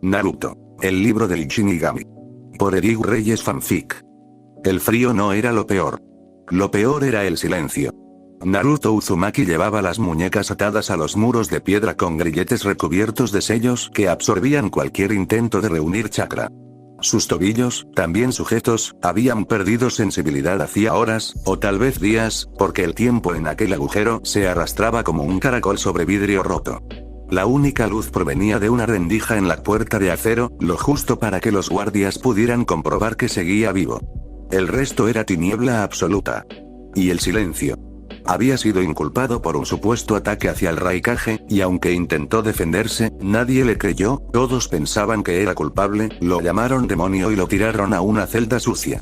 Naruto. El libro del Shinigami. Por Eric Reyes Fanfic. El frío no era lo peor. Lo peor era el silencio. Naruto Uzumaki llevaba las muñecas atadas a los muros de piedra con grilletes recubiertos de sellos que absorbían cualquier intento de reunir chakra. Sus tobillos, también sujetos, habían perdido sensibilidad hacía horas, o tal vez días, porque el tiempo en aquel agujero se arrastraba como un caracol sobre vidrio roto. La única luz provenía de una rendija en la puerta de acero, lo justo para que los guardias pudieran comprobar que seguía vivo. El resto era tiniebla absoluta. Y el silencio. Había sido inculpado por un supuesto ataque hacia el Raikage, y aunque intentó defenderse, nadie le creyó, todos pensaban que era culpable, lo llamaron demonio y lo tiraron a una celda sucia.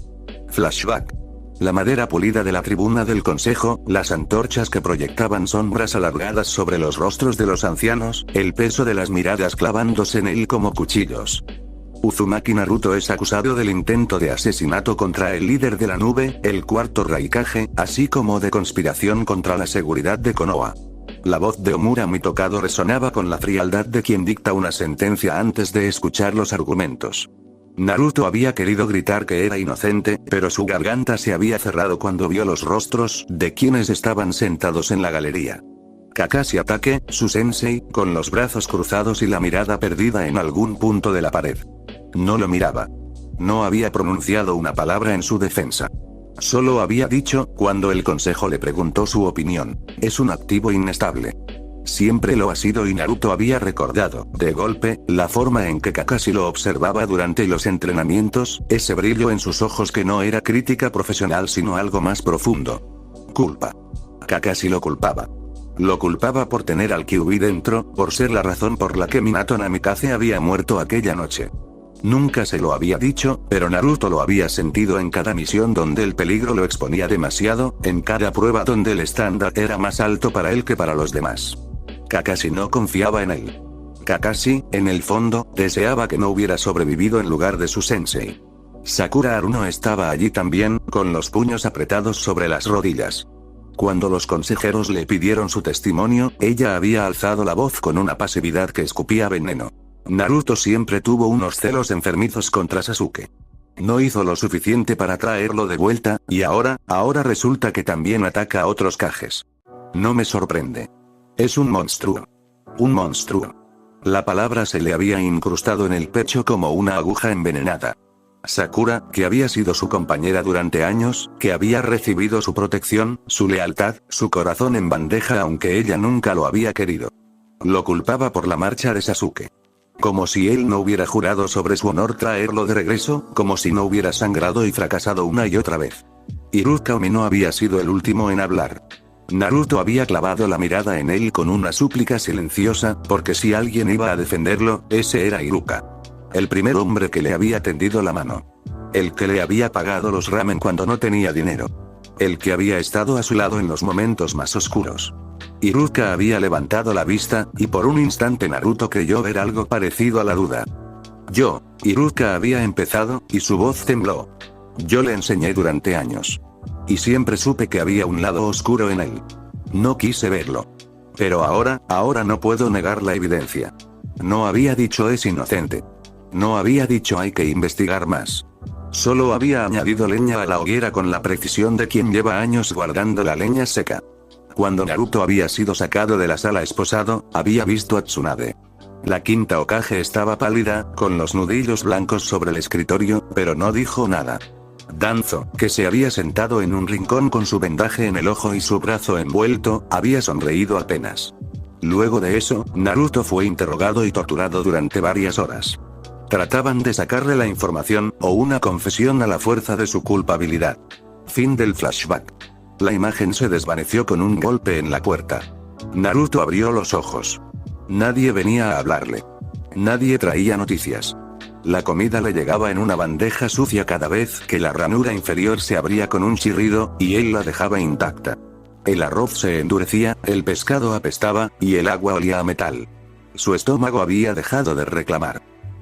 Flashback. La madera pulida de la tribuna del consejo, las antorchas que proyectaban sombras alargadas sobre los rostros de los ancianos, el peso de las miradas clavándose en él como cuchillos. Uzumaki Naruto es acusado del intento de asesinato contra el líder de la nube, el cuarto Raikage, así como de conspiración contra la seguridad de Konoha. La voz de Omura Mitokado resonaba con la frialdad de quien dicta una sentencia antes de escuchar los argumentos. Naruto había querido gritar que era inocente, pero su garganta se había cerrado cuando vio los rostros de quienes estaban sentados en la galería. Kakashi Hatake, su sensei, con los brazos cruzados y la mirada perdida en algún punto de la pared. No lo miraba. No había pronunciado una palabra en su defensa. Solo había dicho, cuando el consejo le preguntó su opinión: es un activo inestable. Siempre lo ha sido, y Naruto había recordado, de golpe, la forma en que Kakashi lo observaba durante los entrenamientos, ese brillo en sus ojos que no era crítica profesional sino algo más profundo. Culpa. Kakashi lo culpaba. Lo culpaba por tener al Kyuubi dentro, por ser la razón por la que Minato Namikaze había muerto aquella noche. Nunca se lo había dicho, pero Naruto lo había sentido en cada misión donde el peligro lo exponía demasiado, en cada prueba donde el estándar era más alto para él que para los demás. Kakashi no confiaba en él. Kakashi, en el fondo, deseaba que no hubiera sobrevivido en lugar de su sensei. Sakura Haruno estaba allí también, con los puños apretados sobre las rodillas. Cuando los consejeros le pidieron su testimonio, ella había alzado la voz con una pasividad que escupía veneno. Naruto siempre tuvo unos celos enfermizos contra Sasuke. No hizo lo suficiente para traerlo de vuelta, y ahora resulta que también ataca a otros Kages. No me sorprende. Es un monstruo. Un monstruo. La palabra se le había incrustado en el pecho como una aguja envenenada. Sakura, que había sido su compañera durante años, que había recibido su protección, su lealtad, su corazón en bandeja aunque ella nunca lo había querido. Lo culpaba por la marcha de Sasuke. Como si él no hubiera jurado sobre su honor traerlo de regreso, como si no hubiera sangrado y fracasado una y otra vez. Iruka Ome no había sido el último en hablar. Naruto había clavado la mirada en él con una súplica silenciosa, porque si alguien iba a defenderlo, ese era Iruka. El primer hombre que le había tendido la mano. El que le había pagado los ramen cuando no tenía dinero. El que había estado a su lado en los momentos más oscuros. Iruka había levantado la vista, y por un instante Naruto creyó ver algo parecido a la duda. Iruka había empezado, y su voz tembló. Yo le enseñé durante años. Y siempre supe que había un lado oscuro en él. No quise verlo. Pero ahora no puedo negar la evidencia. No había dicho es inocente. No había dicho hay que investigar más. Solo había añadido leña a la hoguera con la precisión de quien lleva años guardando la leña seca. Cuando Naruto había sido sacado de la sala esposado, había visto a Tsunade. La quinta Hokage estaba pálida, con los nudillos blancos sobre el escritorio, pero no dijo nada. Danzo, que se había sentado en un rincón con su vendaje en el ojo y su brazo envuelto, había sonreído apenas. Luego de eso, Naruto fue interrogado y torturado durante varias horas. Trataban de sacarle la información, o una confesión a la fuerza de su culpabilidad. Fin del flashback. La imagen se desvaneció con un golpe en la puerta. Naruto abrió los ojos. Nadie venía a hablarle. Nadie traía noticias. La comida le llegaba en una bandeja sucia cada vez que la ranura inferior se abría con un chirrido, y él la dejaba intacta. El arroz se endurecía, el pescado apestaba, y el agua olía a metal. Su estómago había dejado de reclamar.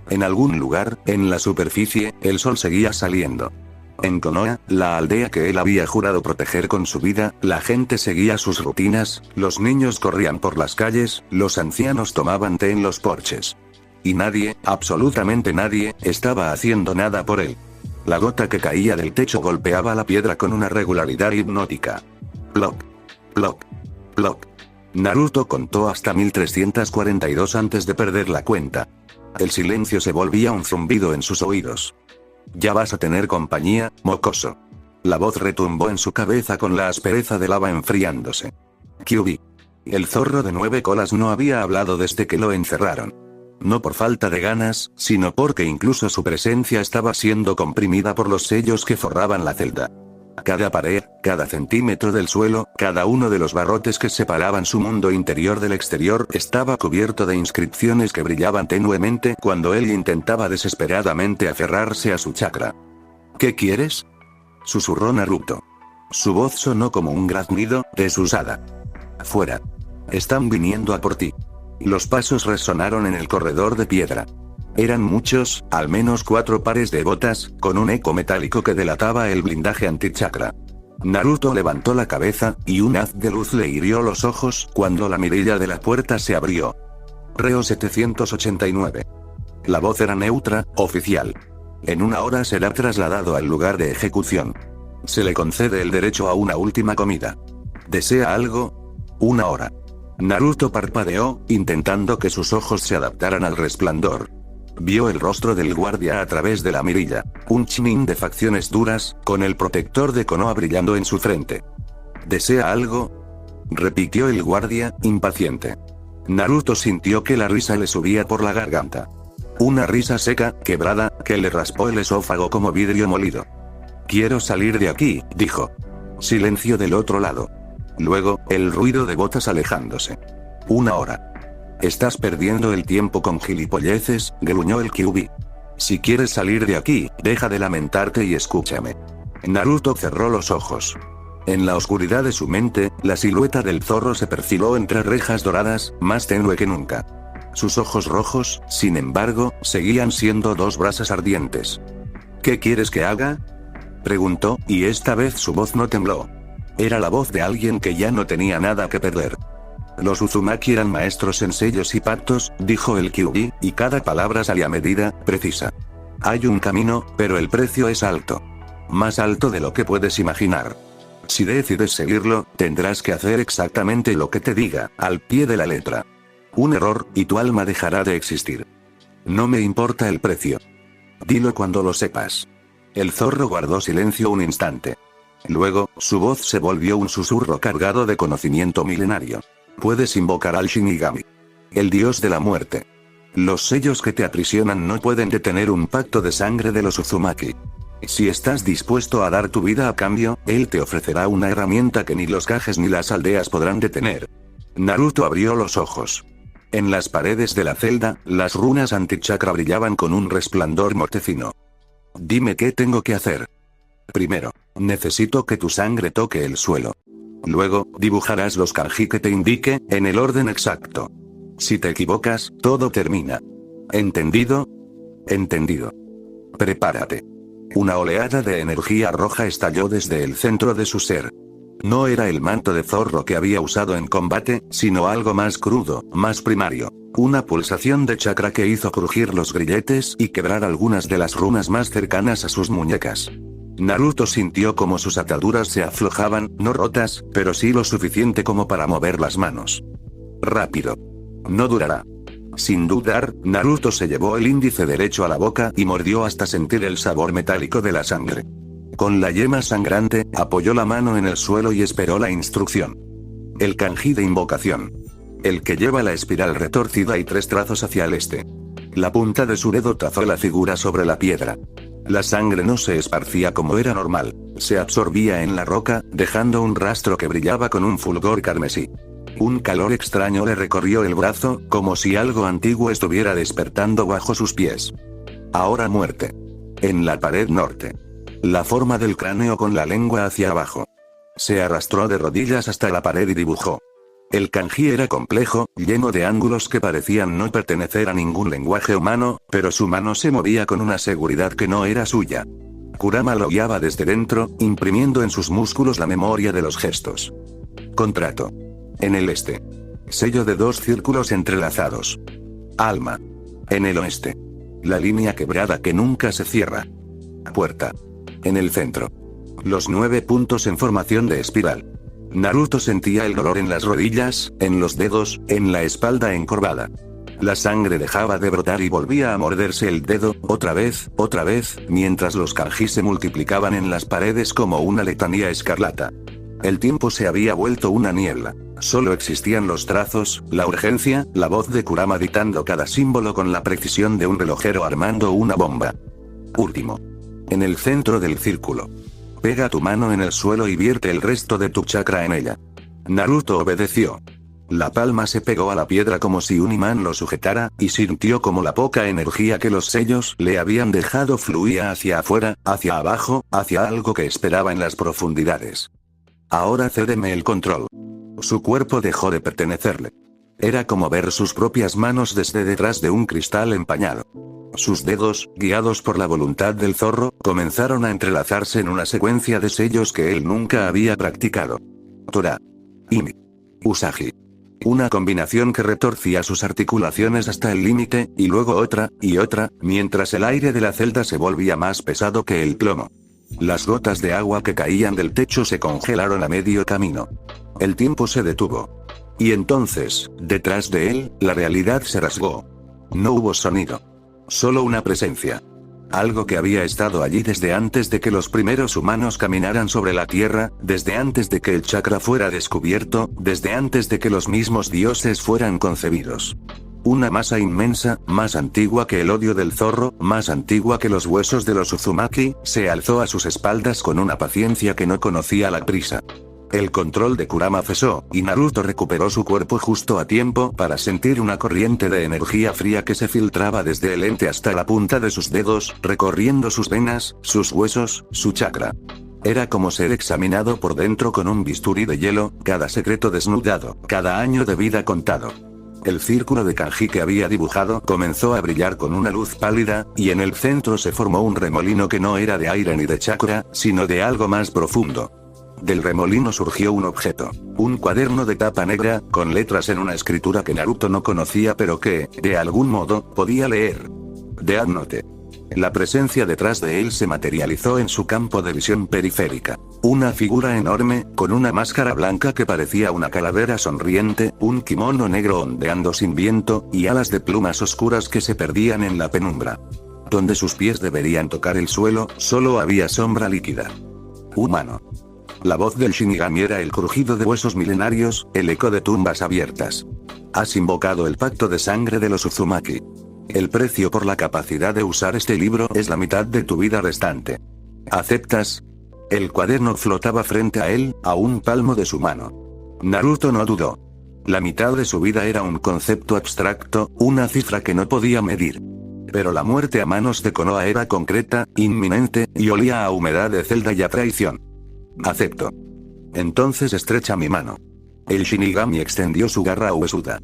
En algún lugar, en la superficie, el sol seguía saliendo. En Konoha, la aldea que él había jurado proteger con su vida, la gente seguía sus rutinas, los niños corrían por las calles, los ancianos tomaban té en los porches. Y nadie, absolutamente nadie, estaba haciendo nada por él. La gota que caía del techo golpeaba la piedra con una regularidad hipnótica. Ploc. Ploc. Ploc. Naruto contó hasta 1342 antes de perder la cuenta. El silencio se volvía un zumbido en sus oídos. Ya vas a tener compañía, mocoso. La voz retumbó en su cabeza con la aspereza de lava enfriándose. Kyuubi. El zorro de 9 colas no había hablado desde que lo encerraron. No por falta de ganas, sino porque incluso su presencia estaba siendo comprimida por los sellos que forraban la celda. Cada pared, cada centímetro del suelo, cada uno de los barrotes que separaban su mundo interior del exterior estaba cubierto de inscripciones que brillaban tenuemente cuando él intentaba desesperadamente aferrarse a su chakra. ¿Qué quieres?, susurró Naruto. Su voz sonó como un graznido, desusada. Fuera. Están viniendo a por ti. Los pasos resonaron en el corredor de piedra. Eran muchos, al menos 4 pares de botas, con un eco metálico que delataba el blindaje antichakra. Naruto levantó la cabeza, y un haz de luz le hirió los ojos cuando la mirilla de la puerta se abrió. Reo 789. La voz era neutra, oficial. En 1 hora será trasladado al lugar de ejecución. Se le concede el derecho a una última comida. ¿Desea algo? 1 hora. Naruto parpadeó, intentando que sus ojos se adaptaran al resplandor. Vio el rostro del guardia a través de la mirilla, un chunin de facciones duras, con el protector de Konoha brillando en su frente. ¿Desea algo?, repitió el guardia, impaciente. Naruto sintió que la risa le subía por la garganta. Una risa seca, quebrada, que le raspó el esófago como vidrio molido. Quiero salir de aquí, dijo. Silencio del otro lado. Luego, el ruido de botas alejándose. 1 hora. Estás perdiendo el tiempo con gilipolleces, gruñó el Kyuubi. Si quieres salir de aquí, deja de lamentarte y escúchame. Naruto cerró los ojos. En la oscuridad de su mente, la silueta del zorro se perfiló entre rejas doradas, más tenue que nunca. Sus ojos rojos, sin embargo, seguían siendo 2 brasas ardientes. ¿Qué quieres que haga?, preguntó, y esta vez su voz no tembló. Era la voz de alguien que ya no tenía nada que perder. Los Uzumaki eran maestros en sellos y pactos, dijo el Kyuubi, y cada palabra salía medida, precisa. Hay un camino, pero el precio es alto. Más alto de lo que puedes imaginar. Si decides seguirlo, tendrás que hacer exactamente lo que te diga, al pie de la letra. Un error, y tu alma dejará de existir. No me importa el precio. Dilo cuando lo sepas. El zorro guardó silencio un instante. Luego, su voz se volvió un susurro cargado de conocimiento milenario. Puedes invocar al Shinigami. El dios de la muerte. Los sellos que te aprisionan no pueden detener un pacto de sangre de los Uzumaki. Si estás dispuesto a dar tu vida a cambio, él te ofrecerá una herramienta que ni los gajes ni las aldeas podrán detener. Naruto abrió los ojos. En las paredes de la celda, las runas antichakra brillaban con un resplandor mortecino. Dime qué tengo que hacer. Primero, necesito que tu sangre toque el suelo. Luego, dibujarás los kanji que te indique, en el orden exacto. Si te equivocas, todo termina. ¿Entendido? Entendido. Prepárate. Una oleada de energía roja estalló desde el centro de su ser. No era el manto de zorro que había usado en combate, sino algo más crudo, más primario. Una pulsación de chakra que hizo crujir los grilletes y quebrar algunas de las runas más cercanas a sus muñecas. Naruto sintió como sus ataduras se aflojaban, no rotas, pero sí lo suficiente como para mover las manos. Rápido. No durará. Sin dudar, Naruto se llevó el índice derecho a la boca y mordió hasta sentir el sabor metálico de la sangre. Con la yema sangrante, apoyó la mano en el suelo y esperó la instrucción. El kanji de invocación. El que lleva la espiral retorcida y 3 trazos hacia el este. La punta de su dedo trazó la figura sobre la piedra. La sangre no se esparcía como era normal, se absorbía en la roca, dejando un rastro que brillaba con un fulgor carmesí. Un calor extraño le recorrió el brazo, como si algo antiguo estuviera despertando bajo sus pies. Ahora muerte. En la pared norte. La forma del cráneo con la lengua hacia abajo. Se arrastró de rodillas hasta la pared y dibujó. El kanji era complejo, lleno de ángulos que parecían no pertenecer a ningún lenguaje humano, pero su mano se movía con una seguridad que no era suya. Kurama lo guiaba desde dentro, imprimiendo en sus músculos la memoria de los gestos. Contrato. En el este. Sello de 2 círculos entrelazados. Alma. En el oeste. La línea quebrada que nunca se cierra. Puerta. En el centro. Los 9 puntos en formación de espiral. Naruto sentía el dolor en las rodillas, en los dedos, en la espalda encorvada. La sangre dejaba de brotar y volvía a morderse el dedo, otra vez, mientras los kanji se multiplicaban en las paredes como una letanía escarlata. El tiempo se había vuelto una niebla. Solo existían los trazos, la urgencia, la voz de Kurama dictando cada símbolo con la precisión de un relojero armando una bomba. Último. En el centro del círculo. Pega tu mano en el suelo y vierte el resto de tu chakra en ella. Naruto obedeció. La palma se pegó a la piedra como si un imán lo sujetara, y sintió como la poca energía que los sellos le habían dejado fluía hacia afuera, hacia abajo, hacia algo que esperaba en las profundidades. Ahora cédeme el control. Su cuerpo dejó de pertenecerle. Era como ver sus propias manos desde detrás de un cristal empañado. Sus dedos, guiados por la voluntad del zorro, comenzaron a entrelazarse en una secuencia de sellos que él nunca había practicado. Tora. Imi. Usagi. Una combinación que retorcía sus articulaciones hasta el límite, y luego otra, y otra, mientras el aire de la celda se volvía más pesado que el plomo. Las gotas de agua que caían del techo se congelaron a medio camino. El tiempo se detuvo. Y entonces, detrás de él, la realidad se rasgó. No hubo sonido. Solo una presencia. Algo que había estado allí desde antes de que los primeros humanos caminaran sobre la tierra, desde antes de que el chakra fuera descubierto, desde antes de que los mismos dioses fueran concebidos. Una masa inmensa, más antigua que el odio del zorro, más antigua que los huesos de los Uzumaki, se alzó a sus espaldas con una paciencia que no conocía la prisa. El control de Kurama cesó, y Naruto recuperó su cuerpo justo a tiempo para sentir una corriente de energía fría que se filtraba desde el ente hasta la punta de sus dedos, recorriendo sus venas, sus huesos, su chakra. Era como ser examinado por dentro con un bisturí de hielo, cada secreto desnudado, cada año de vida contado. El círculo de kanji que había dibujado comenzó a brillar con una luz pálida, y en el centro se formó un remolino que no era de aire ni de chakra, sino de algo más profundo. Del remolino surgió un objeto. Un cuaderno de tapa negra, con letras en una escritura que Naruto no conocía pero que, de algún modo, podía leer. Death Note. La presencia detrás de él se materializó en su campo de visión periférica. Una figura enorme, con una máscara blanca que parecía una calavera sonriente, un kimono negro ondeando sin viento, y alas de plumas oscuras que se perdían en la penumbra. Donde sus pies deberían tocar el suelo, solo había sombra líquida. Humano. La voz del Shinigami era el crujido de huesos milenarios, el eco de tumbas abiertas. Has invocado el pacto de sangre de los Uzumaki. El precio por la capacidad de usar este libro es la mitad de tu vida restante. ¿Aceptas? El cuaderno flotaba frente a él, a un palmo de su mano. Naruto no dudó. La mitad de su vida era un concepto abstracto, una cifra que no podía medir. Pero la muerte a manos de Konoha era concreta, inminente, y olía a humedad de celda y a traición. Acepto. Entonces estrecha mi mano. El Shinigami extendió su garra huesuda.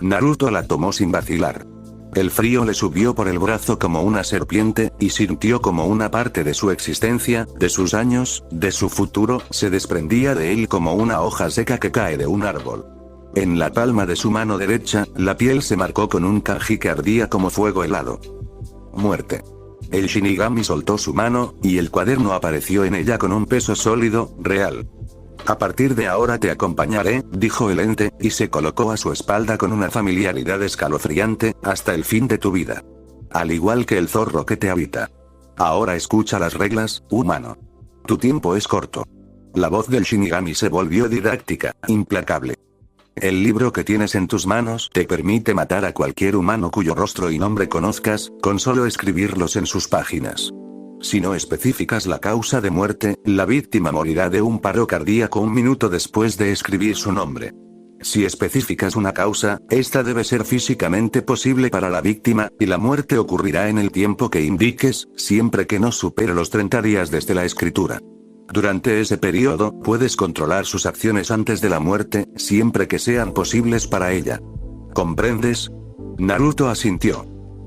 Naruto la tomó sin vacilar. El frío le subió por el brazo como una serpiente, y sintió como una parte de su existencia, de sus años, de su futuro, se desprendía de él como una hoja seca que cae de un árbol. En la palma de su mano derecha, la piel se marcó con un kanji que ardía como fuego helado. Muerte. El Shinigami soltó su mano, y el cuaderno apareció en ella con un peso sólido, real. A partir de ahora te acompañaré, dijo el ente, y se colocó a su espalda con una familiaridad escalofriante, hasta el fin de tu vida. Al igual que el zorro que te habita. Ahora escucha las reglas, humano. Tu tiempo es corto. La voz del Shinigami se volvió didáctica, implacable. El libro que tienes en tus manos te permite matar a cualquier humano cuyo rostro y nombre conozcas, con solo escribirlos en sus páginas. Si no especificas la causa de muerte, la víctima morirá de un paro cardíaco un minuto después de escribir su nombre. Si especificas una causa, esta debe ser físicamente posible para la víctima, y la muerte ocurrirá en el tiempo que indiques, siempre que no supere los 30 días desde la escritura. Durante ese periodo, puedes controlar sus acciones antes de la muerte, siempre que sean posibles para ella. ¿Comprendes? Naruto asintió.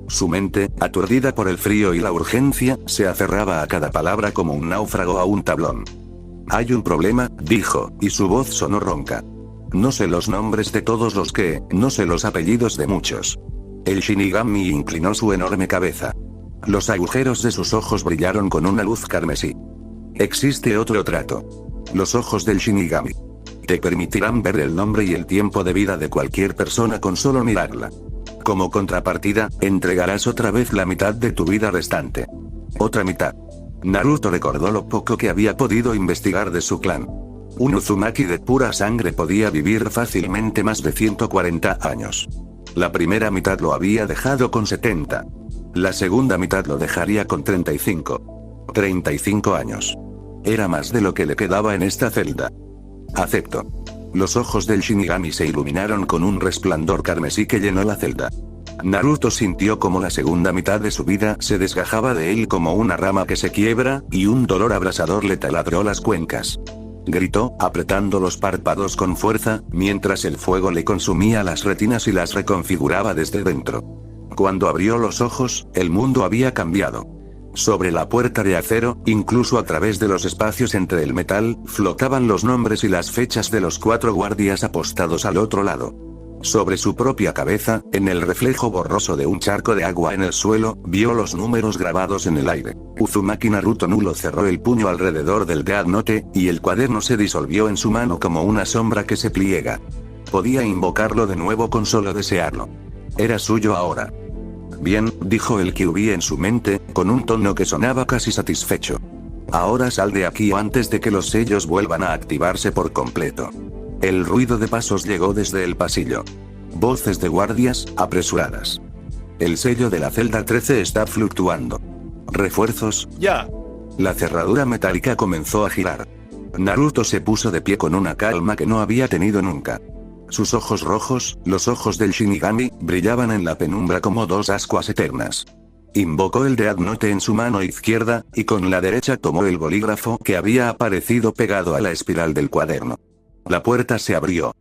Su mente, aturdida por el frío y la urgencia, se aferraba a cada palabra como un náufrago a un tablón. Hay un problema, dijo, y su voz sonó ronca. No sé los nombres de todos los que, no sé los apellidos de muchos. El Shinigami inclinó su enorme cabeza. Los agujeros de sus ojos brillaron con una luz carmesí. Existe otro trato. Los ojos del Shinigami te permitirán ver el nombre y el tiempo de vida de cualquier persona con solo mirarla. Como contrapartida, entregarás otra vez la mitad de tu vida restante. Otra mitad. Naruto recordó lo poco que había podido investigar de su clan. Un Uzumaki de pura sangre podía vivir fácilmente más de 140 años. La primera mitad lo había dejado con 70. La segunda mitad lo dejaría con 35. 35 años. Era más de lo que le quedaba en esta celda. Acepto. Los ojos del Shinigami se iluminaron con un resplandor carmesí que llenó la celda. Naruto sintió como la segunda mitad de su vida se desgajaba de él como una rama que se quiebra, y un dolor abrasador le taladró las cuencas. Gritó, apretando los párpados con fuerza, mientras el fuego le consumía las retinas y las reconfiguraba desde dentro. Cuando abrió los ojos, el mundo había cambiado. Sobre la puerta de acero, incluso a través de los espacios entre el metal, flotaban los nombres y las fechas de los 4 guardias apostados al otro lado. Sobre su propia cabeza, en el reflejo borroso de un charco de agua en el suelo, vio los números grabados en el aire. Uzumaki Naruto Nulo cerró el puño alrededor del Death Note, y el cuaderno se disolvió en su mano como una sombra que se pliega. Podía invocarlo de nuevo con solo desearlo. Era suyo ahora. Bien, dijo el Kyuubi en su mente, con un tono que sonaba casi satisfecho. Ahora sal de aquí antes de que los sellos vuelvan a activarse por completo. El ruido de pasos llegó desde el pasillo. Voces de guardias, apresuradas. El sello de la celda 13 está fluctuando. Refuerzos, ya. La cerradura metálica comenzó a girar. Naruto se puso de pie con una calma que no había tenido nunca. Sus ojos rojos, los ojos del Shinigami, brillaban en la penumbra como 2 ascuas eternas. Invocó el Death Note en su mano izquierda, y con la derecha tomó el bolígrafo que había aparecido pegado a la espiral del cuaderno. La puerta se abrió.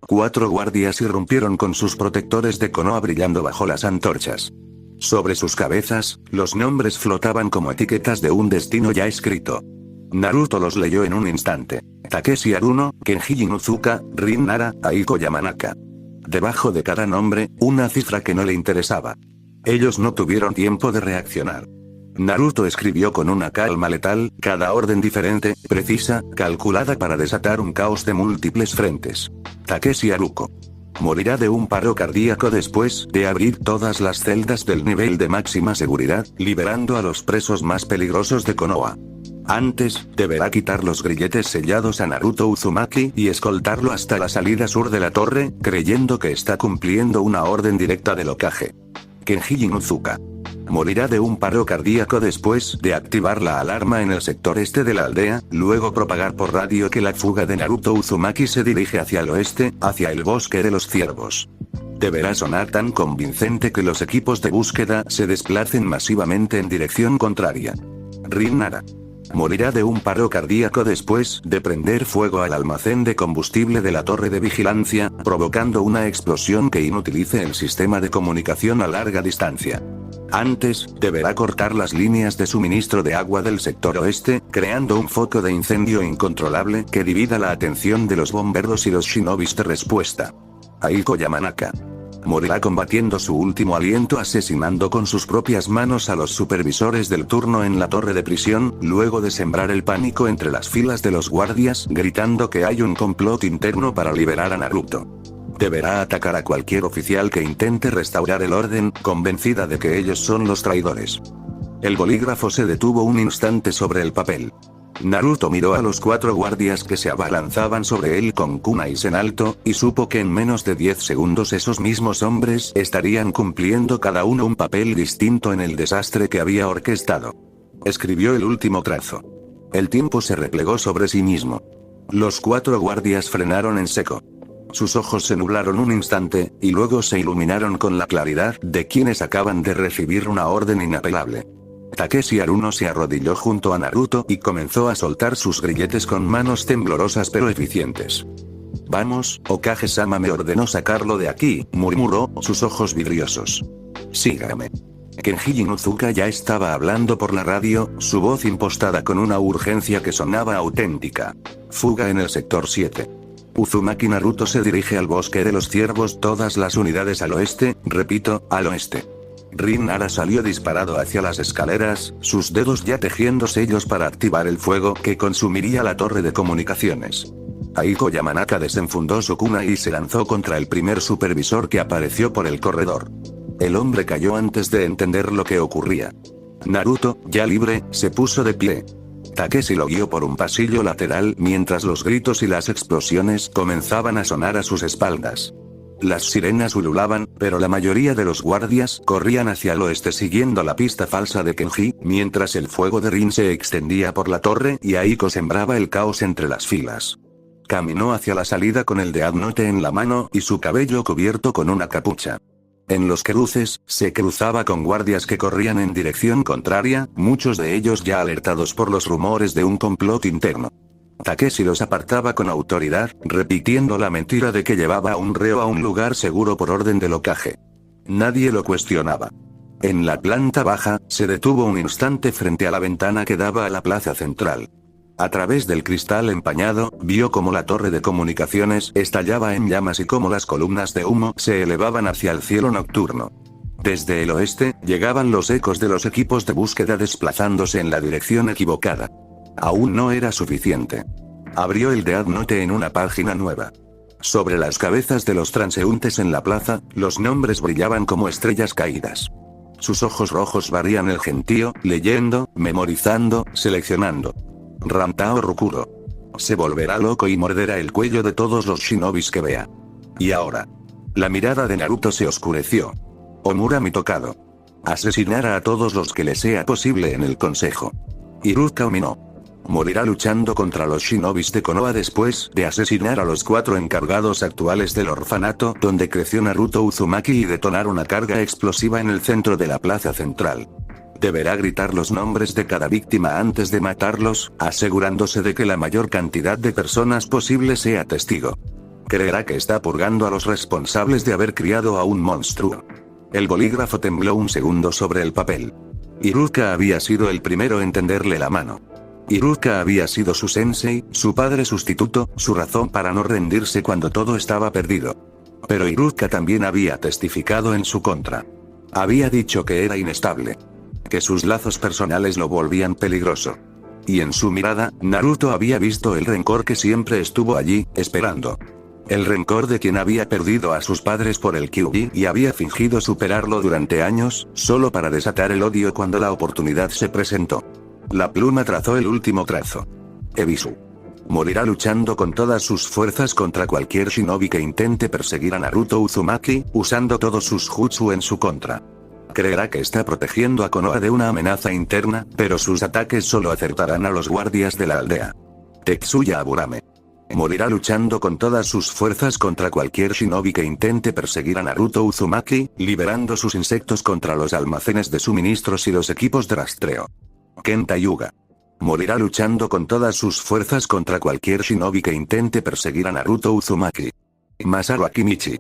4 guardias irrumpieron con sus protectores de Konoha brillando bajo las antorchas. Sobre sus cabezas, los nombres flotaban como etiquetas de un destino ya escrito. Naruto los leyó en un instante. Takeshi Aruno, Kenji Inuzuka, Rin Nara, Aiko Yamanaka. Debajo de cada nombre, una cifra que no le interesaba. Ellos no tuvieron tiempo de reaccionar. Naruto escribió con una calma letal, cada orden diferente, precisa, calculada para desatar un caos de múltiples frentes. Takeshi Haruko morirá de un paro cardíaco después de abrir todas las celdas del nivel de máxima seguridad, liberando a los presos más peligrosos de Konoha. Antes, deberá quitar los grilletes sellados a Naruto Uzumaki y escoltarlo hasta la salida sur de la torre, creyendo que está cumpliendo una orden directa del Hokage. Kenji Inuzuka morirá de un paro cardíaco después de activar la alarma en el sector este de la aldea, luego propagar por radio que la fuga de Naruto Uzumaki se dirige hacia el oeste, hacia el bosque de los ciervos. Deberá sonar tan convincente que los equipos de búsqueda se desplacen masivamente en dirección contraria. Rin Nara morirá de un paro cardíaco después de prender fuego al almacén de combustible de la torre de vigilancia, provocando una explosión que inutilice el sistema de comunicación a larga distancia. Antes, deberá cortar las líneas de suministro de agua del sector oeste, creando un foco de incendio incontrolable que divida la atención de los bomberos y los shinobis de respuesta. Aiko Yamanaka morirá combatiendo su último aliento, asesinando con sus propias manos a los supervisores del turno en la torre de prisión, luego de sembrar el pánico entre las filas de los guardias, gritando que hay un complot interno para liberar a Naruto. Deberá atacar a cualquier oficial que intente restaurar el orden, convencida de que ellos son los traidores. El bolígrafo se detuvo un instante sobre el papel. Naruto miró a los 4 guardias que se abalanzaban sobre él con kunais en alto, y supo que en menos de 10 segundos esos mismos hombres estarían cumpliendo cada uno un papel distinto en el desastre que había orquestado. Escribió el último trazo. El tiempo se replegó sobre sí mismo. Los 4 guardias frenaron en seco. Sus ojos se nublaron un instante, y luego se iluminaron con la claridad de quienes acaban de recibir una orden inapelable. Takeshi Aruno se arrodilló junto a Naruto y comenzó a soltar sus grilletes con manos temblorosas pero eficientes. Vamos, Hokage-sama me ordenó sacarlo de aquí, murmuró, sus ojos vidriosos. Sígame. Kenji Inuzuka ya estaba hablando por la radio, su voz impostada con una urgencia que sonaba auténtica. Fuga en el sector 7. Uzumaki Naruto se dirige al bosque de los ciervos, todas las unidades al oeste, repito, al oeste. Rin Nara salió disparado hacia las escaleras, sus dedos ya tejiendo sellos para activar el fuego que consumiría la torre de comunicaciones. Aiko Yamanaka desenfundó su kunai y se lanzó contra el primer supervisor que apareció por el corredor. El hombre cayó antes de entender lo que ocurría. Naruto, ya libre, se puso de pie. Takeshi lo guió por un pasillo lateral mientras los gritos y las explosiones comenzaban a sonar a sus espaldas. Las sirenas ululaban, pero la mayoría de los guardias corrían hacia el oeste siguiendo la pista falsa de Kenji, mientras el fuego de Rin se extendía por la torre y Aiko sembraba el caos entre las filas. Caminó hacia la salida con el Death Note en la mano y su cabello cubierto con una capucha. En los cruces, se cruzaba con guardias que corrían en dirección contraria, muchos de ellos ya alertados por los rumores de un complot interno. Takeshi los apartaba con autoridad, repitiendo la mentira de que llevaba a un reo a un lugar seguro por orden del Hokage. Nadie lo cuestionaba. En la planta baja, se detuvo un instante frente a la ventana que daba a la plaza central. A través del cristal empañado, vio cómo la torre de comunicaciones estallaba en llamas y cómo las columnas de humo se elevaban hacia el cielo nocturno. Desde el oeste, llegaban los ecos de los equipos de búsqueda desplazándose en la dirección equivocada. Aún no era suficiente. Abrió el Death Note en una página nueva. Sobre las cabezas de los transeúntes en la plaza, los nombres brillaban como estrellas caídas. Sus ojos rojos varían el gentío, leyendo, memorizando, seleccionando. Rantao Rukuro. Se volverá loco y morderá el cuello de todos los shinobis que vea. Y ahora. La mirada de Naruto se oscureció. Omura Mitokado. Asesinará a todos los que le sea posible en el consejo. Iruka Umino. Morirá luchando contra los shinobis de Konoha después de asesinar a los 4 encargados actuales del orfanato donde creció Naruto Uzumaki y detonar una carga explosiva en el centro de la plaza central. Deberá gritar los nombres de cada víctima antes de matarlos, asegurándose de que la mayor cantidad de personas posible sea testigo. Creerá que está purgando a los responsables de haber criado a un monstruo. El bolígrafo tembló un segundo sobre el papel. Iruka había sido el primero en tenderle la mano. Iruka había sido su sensei, su padre sustituto, su razón para no rendirse cuando todo estaba perdido. Pero Iruka también había testificado en su contra. Había dicho que era inestable. Que sus lazos personales lo volvían peligroso. Y en su mirada, Naruto había visto el rencor que siempre estuvo allí, esperando. El rencor de quien había perdido a sus padres por el Kyuubi y había fingido superarlo durante años, solo para desatar el odio cuando la oportunidad se presentó. La pluma trazó el último trazo. Ebisu. Morirá luchando con todas sus fuerzas contra cualquier shinobi que intente perseguir a Naruto Uzumaki, usando todos sus jutsu en su contra. Creerá que está protegiendo a Konoha de una amenaza interna, pero sus ataques solo acertarán a los guardias de la aldea. Tetsuya Aburame. Morirá luchando con todas sus fuerzas contra cualquier shinobi que intente perseguir a Naruto Uzumaki, liberando sus insectos contra los almacenes de suministros y los equipos de rastreo. Kenta Hyuga. Morirá luchando con todas sus fuerzas contra cualquier shinobi que intente perseguir a Naruto Uzumaki. Masaru Akimichi.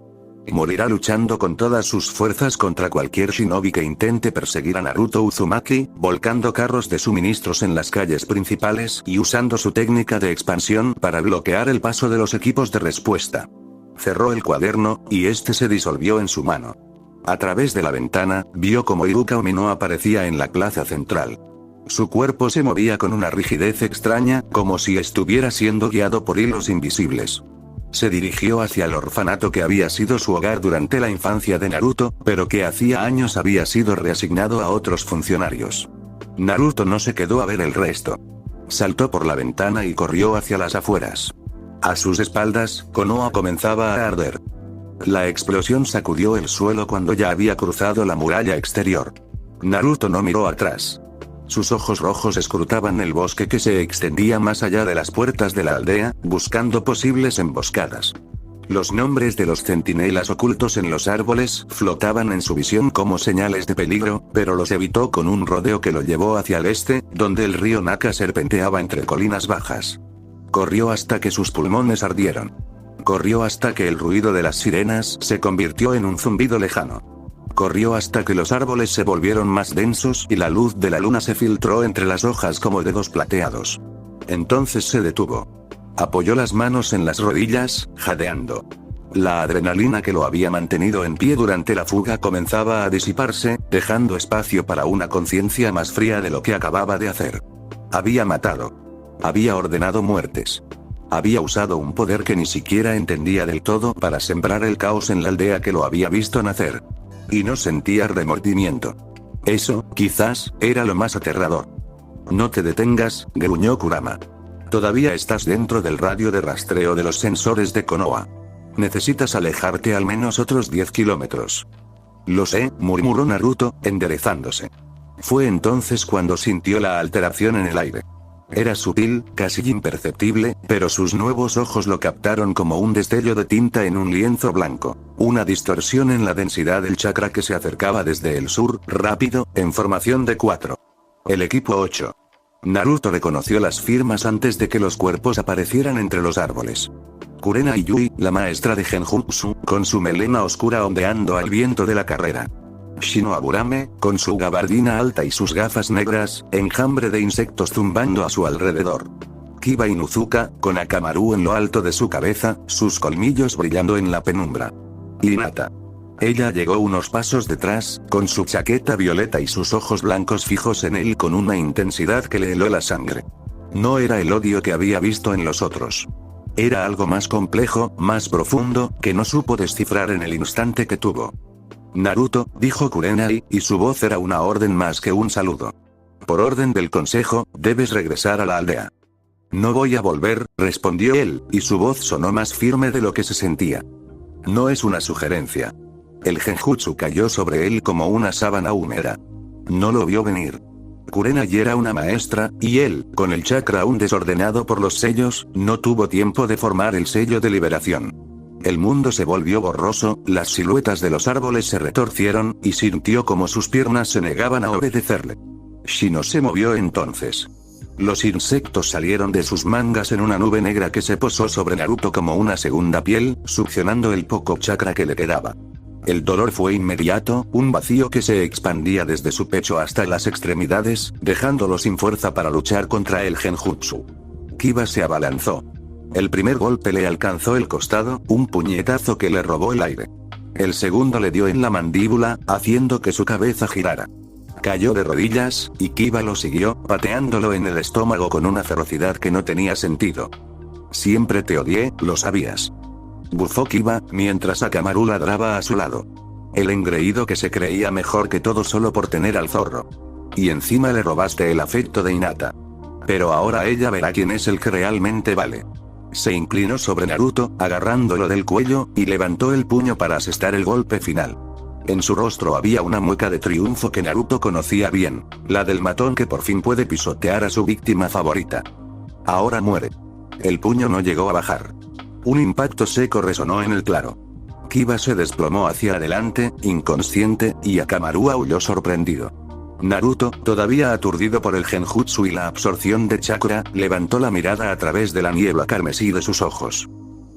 Morirá luchando con todas sus fuerzas contra cualquier shinobi que intente perseguir a Naruto Uzumaki, volcando carros de suministros en las calles principales y usando su técnica de expansión para bloquear el paso de los equipos de respuesta. Cerró el cuaderno, y este se disolvió en su mano. A través de la ventana, vio como Iruka Umino aparecía en la plaza central. Su cuerpo se movía con una rigidez extraña, como si estuviera siendo guiado por hilos invisibles. Se dirigió hacia el orfanato que había sido su hogar durante la infancia de Naruto, pero que hacía años había sido reasignado a otros funcionarios. Naruto no se quedó a ver el resto. Saltó por la ventana y corrió hacia las afueras. A sus espaldas, Konoha comenzaba a arder. La explosión sacudió el suelo cuando ya había cruzado la muralla exterior. Naruto no miró atrás. Sus ojos rojos escrutaban el bosque que se extendía más allá de las puertas de la aldea, buscando posibles emboscadas. Los nombres de los centinelas ocultos en los árboles flotaban en su visión como señales de peligro, pero los evitó con un rodeo que lo llevó hacia el este, donde el río Naka serpenteaba entre colinas bajas. Corrió hasta que sus pulmones ardieron. Corrió hasta que el ruido de las sirenas se convirtió en un zumbido lejano. Corrió hasta que los árboles se volvieron más densos y la luz de la luna se filtró entre las hojas como dedos plateados. Entonces se detuvo. Apoyó las manos en las rodillas, jadeando. La adrenalina que lo había mantenido en pie durante la fuga comenzaba a disiparse, dejando espacio para una conciencia más fría de lo que acababa de hacer. Había matado. Había ordenado muertes. Había usado un poder que ni siquiera entendía del todo para sembrar el caos en la aldea que lo había visto nacer. Y no sentía remordimiento. Eso, quizás, era lo más aterrador. No te detengas, gruñó Kurama. Todavía estás dentro del radio de rastreo de los sensores de Konoha. Necesitas alejarte al menos otros 10 kilómetros. Lo sé, murmuró Naruto, enderezándose. Fue entonces cuando sintió la alteración en el aire. Era sutil, casi imperceptible, pero sus nuevos ojos lo captaron como un destello de tinta en un lienzo blanco. Una distorsión en la densidad del chakra que se acercaba desde el sur, rápido, en formación de 4. El equipo 8. Naruto reconoció las firmas antes de que los cuerpos aparecieran entre los árboles. Kurenai Yui, la maestra de Genjutsu, con su melena oscura ondeando al viento de la carrera. Shino Aburame, con su gabardina alta y sus gafas negras, enjambre de insectos zumbando a su alrededor. Kiba Inuzuka, con Akamaru en lo alto de su cabeza, sus colmillos brillando en la penumbra. Hinata. Ella llegó unos pasos detrás, con su chaqueta violeta y sus ojos blancos fijos en él con una intensidad que le heló la sangre. No era el odio que había visto en los otros. Era algo más complejo, más profundo, que no supo descifrar en el instante que tuvo. Naruto, dijo Kurenai, y su voz era una orden más que un saludo. Por orden del consejo, debes regresar a la aldea. No voy a volver, respondió él, y su voz sonó más firme de lo que se sentía. No es una sugerencia. El genjutsu cayó sobre él como una sábana húmeda. No lo vio venir. Kurenai era una maestra, y él, con el chakra aún desordenado por los sellos, no tuvo tiempo de formar el sello de liberación. El mundo se volvió borroso, las siluetas de los árboles se retorcieron, y sintió como sus piernas se negaban a obedecerle. Shino se movió entonces. Los insectos salieron de sus mangas en una nube negra que se posó sobre Naruto como una segunda piel, succionando el poco chakra que le quedaba. El dolor fue inmediato, un vacío que se expandía desde su pecho hasta las extremidades, dejándolo sin fuerza para luchar contra el genjutsu. Kiba se abalanzó. El primer golpe le alcanzó el costado, un puñetazo que le robó el aire. El segundo le dio en la mandíbula, haciendo que su cabeza girara. Cayó de rodillas, y Kiba lo siguió, pateándolo en el estómago con una ferocidad que no tenía sentido. Siempre te odié, lo sabías. Bufó Kiba, mientras Akamaru ladraba a su lado. El engreído que se creía mejor que todo solo por tener al zorro. Y encima le robaste el afecto de Hinata. Pero ahora ella verá quién es el que realmente vale. Se inclinó sobre Naruto, agarrándolo del cuello, y levantó el puño para asestar el golpe final. En su rostro había una mueca de triunfo que Naruto conocía bien, la del matón que por fin puede pisotear a su víctima favorita. Ahora muere. El puño no llegó a bajar. Un impacto seco resonó en el claro. Kiba se desplomó hacia adelante, inconsciente, y Akamaru aulló sorprendido. Naruto, todavía aturdido por el genjutsu y la absorción de chakra, levantó la mirada a través de la niebla carmesí de sus ojos.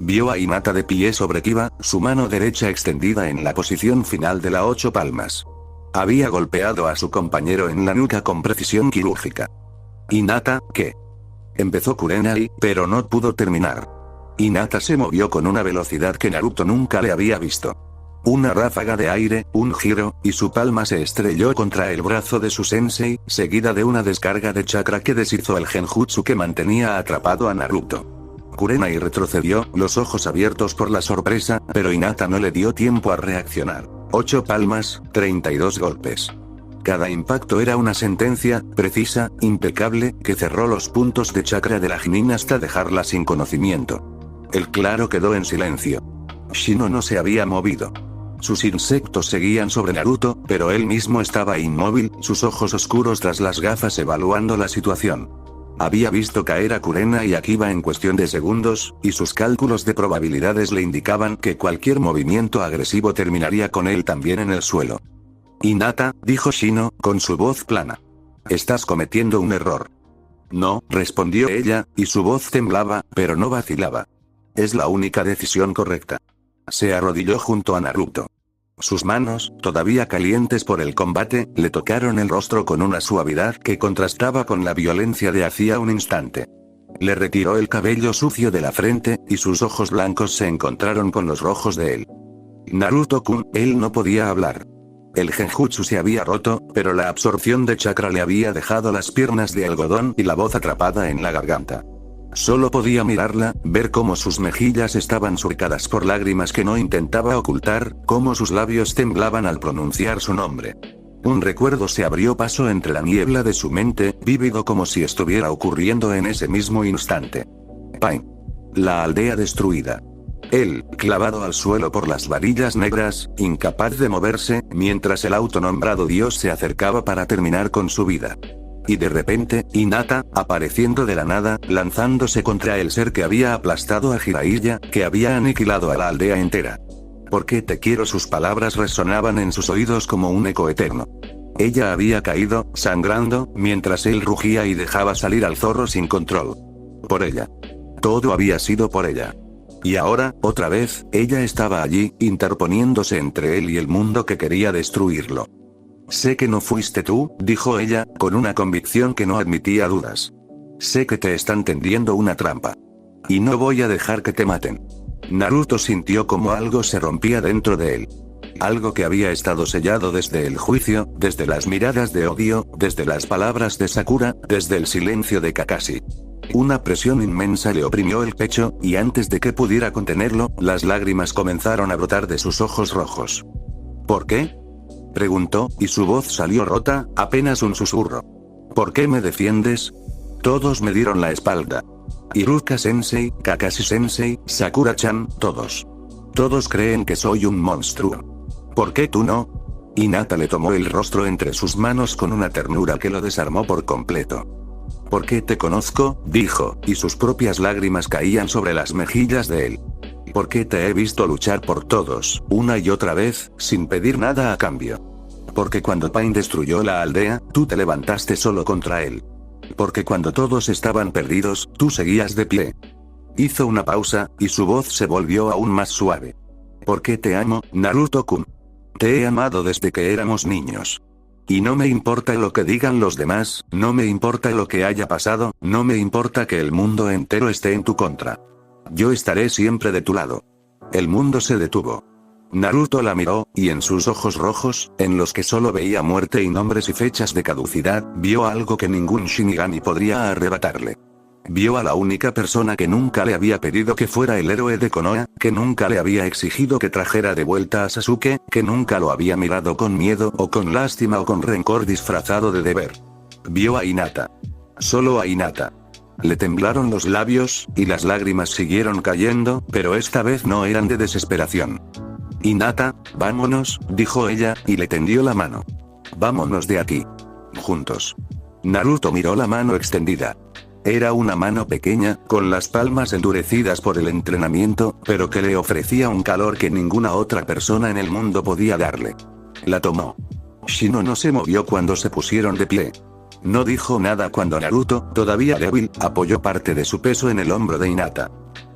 Vio a Hinata de pie sobre Kiba, su mano derecha extendida en la posición final de la 8 palmas. Había golpeado a su compañero en la nuca con precisión quirúrgica. ¿Hinata, qué? Empezó Kurenai, pero no pudo terminar. Hinata se movió con una velocidad que Naruto nunca le había visto. Una ráfaga de aire, un giro, y su palma se estrelló contra el brazo de su sensei, seguida de una descarga de chakra que deshizo el genjutsu que mantenía atrapado a Naruto. Kurenai retrocedió, los ojos abiertos por la sorpresa, pero Hinata no le dio tiempo a reaccionar. 8 palmas, 32 golpes. Cada impacto era una sentencia, precisa, impecable, que cerró los puntos de chakra de la Chunin hasta dejarla sin conocimiento. El claro quedó en silencio. Shino no se había movido. Sus insectos seguían sobre Naruto, pero él mismo estaba inmóvil, sus ojos oscuros tras las gafas evaluando la situación. Había visto caer a Kurenai y a Kiba en cuestión de segundos, y sus cálculos de probabilidades le indicaban que cualquier movimiento agresivo terminaría con él también en el suelo. Hinata, dijo Shino, con su voz plana. Estás cometiendo un error. No, respondió ella, y su voz temblaba, pero no vacilaba. Es la única decisión correcta. Se arrodilló junto a Naruto. Sus manos, todavía calientes por el combate, le tocaron el rostro con una suavidad que contrastaba con la violencia de hacía un instante. Le retiró el cabello sucio de la frente, y sus ojos blancos se encontraron con los rojos de él. Naruto-kun, él no podía hablar. El genjutsu se había roto, pero la absorción de chakra le había dejado las piernas de algodón y la voz atrapada en la garganta. Solo podía mirarla, ver cómo sus mejillas estaban surcadas por lágrimas que no intentaba ocultar, cómo sus labios temblaban al pronunciar su nombre. Un recuerdo se abrió paso entre la niebla de su mente, vívido como si estuviera ocurriendo en ese mismo instante. Pain. La aldea destruida. Él, clavado al suelo por las varillas negras, incapaz de moverse, mientras el autonombrado dios se acercaba para terminar con su vida. Y de repente, Hinata, apareciendo de la nada, lanzándose contra el ser que había aplastado a Jiraiya, que había aniquilado a la aldea entera. ¿Por qué te quiero? Sus palabras resonaban en sus oídos como un eco eterno. Ella había caído, sangrando, mientras él rugía y dejaba salir al zorro sin control. Por ella. Todo había sido por ella. Y ahora, otra vez, ella estaba allí, interponiéndose entre él y el mundo que quería destruirlo. Sé que no fuiste tú, dijo ella, con una convicción que no admitía dudas. Sé que te están tendiendo una trampa. Y no voy a dejar que te maten. Naruto sintió como algo se rompía dentro de él. Algo que había estado sellado desde el juicio, desde las miradas de odio, desde las palabras de Sakura, desde el silencio de Kakashi. Una presión inmensa le oprimió el pecho, y antes de que pudiera contenerlo, las lágrimas comenzaron a brotar de sus ojos rojos. ¿Por qué?, preguntó, y su voz salió rota, apenas un susurro. ¿Por qué me defiendes? Todos me dieron la espalda. Iruka-sensei, Kakashi-sensei, Sakura-chan, todos. Todos creen que soy un monstruo. ¿Por qué tú no? Hinata le tomó el rostro entre sus manos con una ternura que lo desarmó por completo. ¿Por qué te conozco?, dijo, y sus propias lágrimas caían sobre las mejillas de él. ¿Por qué te he visto luchar por todos, una y otra vez, sin pedir nada a cambio? Porque cuando Pain destruyó la aldea, tú te levantaste solo contra él. Porque cuando todos estaban perdidos, tú seguías de pie. Hizo una pausa, y su voz se volvió aún más suave. ¿Por qué te amo, Naruto-kun? Te he amado desde que éramos niños. Y no me importa lo que digan los demás, no me importa lo que haya pasado, no me importa que el mundo entero esté en tu contra. Yo estaré siempre de tu lado. El mundo se detuvo. Naruto la miró, y en sus ojos rojos, en los que solo veía muerte y nombres y fechas de caducidad, vio algo que ningún Shinigami podría arrebatarle. Vio a la única persona que nunca le había pedido que fuera el héroe de Konoha, que nunca le había exigido que trajera de vuelta a Sasuke, que nunca lo había mirado con miedo o con lástima o con rencor disfrazado de deber. Vio a Hinata. Solo a Hinata. Le temblaron los labios, y las lágrimas siguieron cayendo, pero esta vez no eran de desesperación. Hinata, vámonos, dijo ella, y le tendió la mano. Vámonos de aquí. Juntos. Naruto miró la mano extendida. Era una mano pequeña, con las palmas endurecidas por el entrenamiento, pero que le ofrecía un calor que ninguna otra persona en el mundo podía darle. La tomó. Shino no se movió cuando se pusieron de pie. No dijo nada cuando Naruto, todavía débil, apoyó parte de su peso en el hombro de Hinata.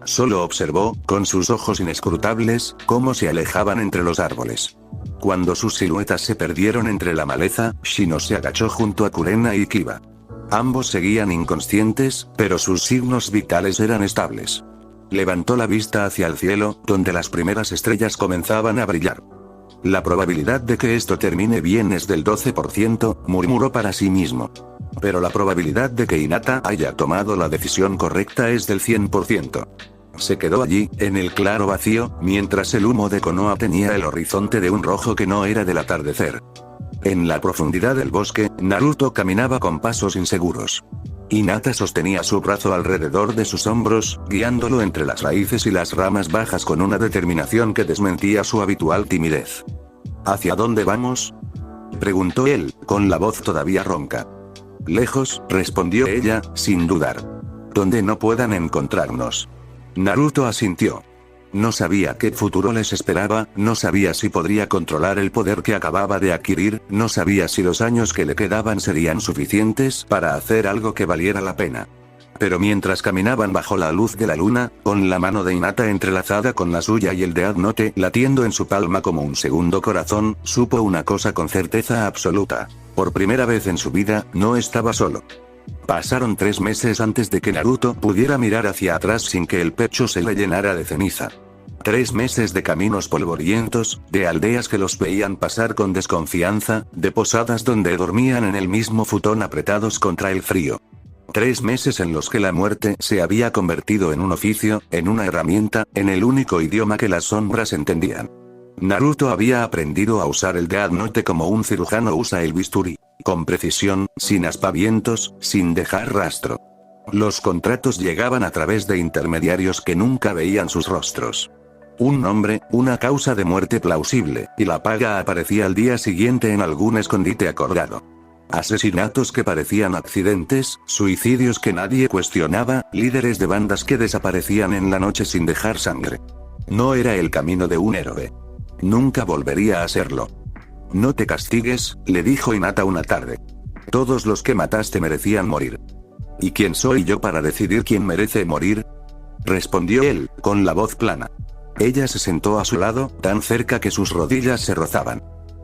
Solo observó, con sus ojos inescrutables, cómo se alejaban entre los árboles. Cuando sus siluetas se perdieron entre la maleza, Shino se agachó junto a Kurena y Kiba. Ambos seguían inconscientes, pero sus signos vitales eran estables. Levantó la vista hacia el cielo, donde las primeras estrellas comenzaban a brillar. La probabilidad de que esto termine bien es del 12%, murmuró para sí mismo. Pero la probabilidad de que Hinata haya tomado la decisión correcta es del 100%. Se quedó allí, en el claro vacío, mientras el humo de Konoha tenía el horizonte de un rojo que no era del atardecer. En la profundidad del bosque, Naruto caminaba con pasos inseguros. Hinata sostenía su brazo alrededor de sus hombros, guiándolo entre las raíces y las ramas bajas con una determinación que desmentía su habitual timidez. ¿Hacia dónde vamos?, preguntó él, con la voz todavía ronca. Lejos, respondió ella, sin dudar. Donde no puedan encontrarnos. Naruto asintió. No sabía qué futuro les esperaba, no sabía si podría controlar el poder que acababa de adquirir, no sabía si los años que le quedaban serían suficientes para hacer algo que valiera la pena. Pero mientras caminaban bajo la luz de la luna, con la mano de Hinata entrelazada con la suya y el de Adnote latiendo en su palma como un segundo corazón, supo una cosa con certeza absoluta. Por primera vez en su vida, no estaba solo. Pasaron 3 meses antes de que Naruto pudiera mirar hacia atrás sin que el pecho se le llenara de ceniza. 3 meses de caminos polvorientos, de aldeas que los veían pasar con desconfianza, de posadas donde dormían en el mismo futón apretados contra el frío. 3 meses en los que la muerte se había convertido en un oficio, en una herramienta, en el único idioma que las sombras entendían. Naruto había aprendido a usar el Death Note como un cirujano usa el bisturí, con precisión, sin aspavientos, sin dejar rastro. Los contratos llegaban a través de intermediarios que nunca veían sus rostros. Un nombre, una causa de muerte plausible, y la paga aparecía al día siguiente en algún escondite acordado. Asesinatos que parecían accidentes, suicidios que nadie cuestionaba, líderes de bandas que desaparecían en la noche sin dejar sangre. No era el camino de un héroe. Nunca volvería a serlo. No te castigues, le dijo Hinata una tarde. Todos los que mataste merecían morir. ¿Y quién soy yo para decidir quién merece morir? Respondió él, con la voz plana. Ella se sentó a su lado, tan cerca que sus rodillas se rozaban.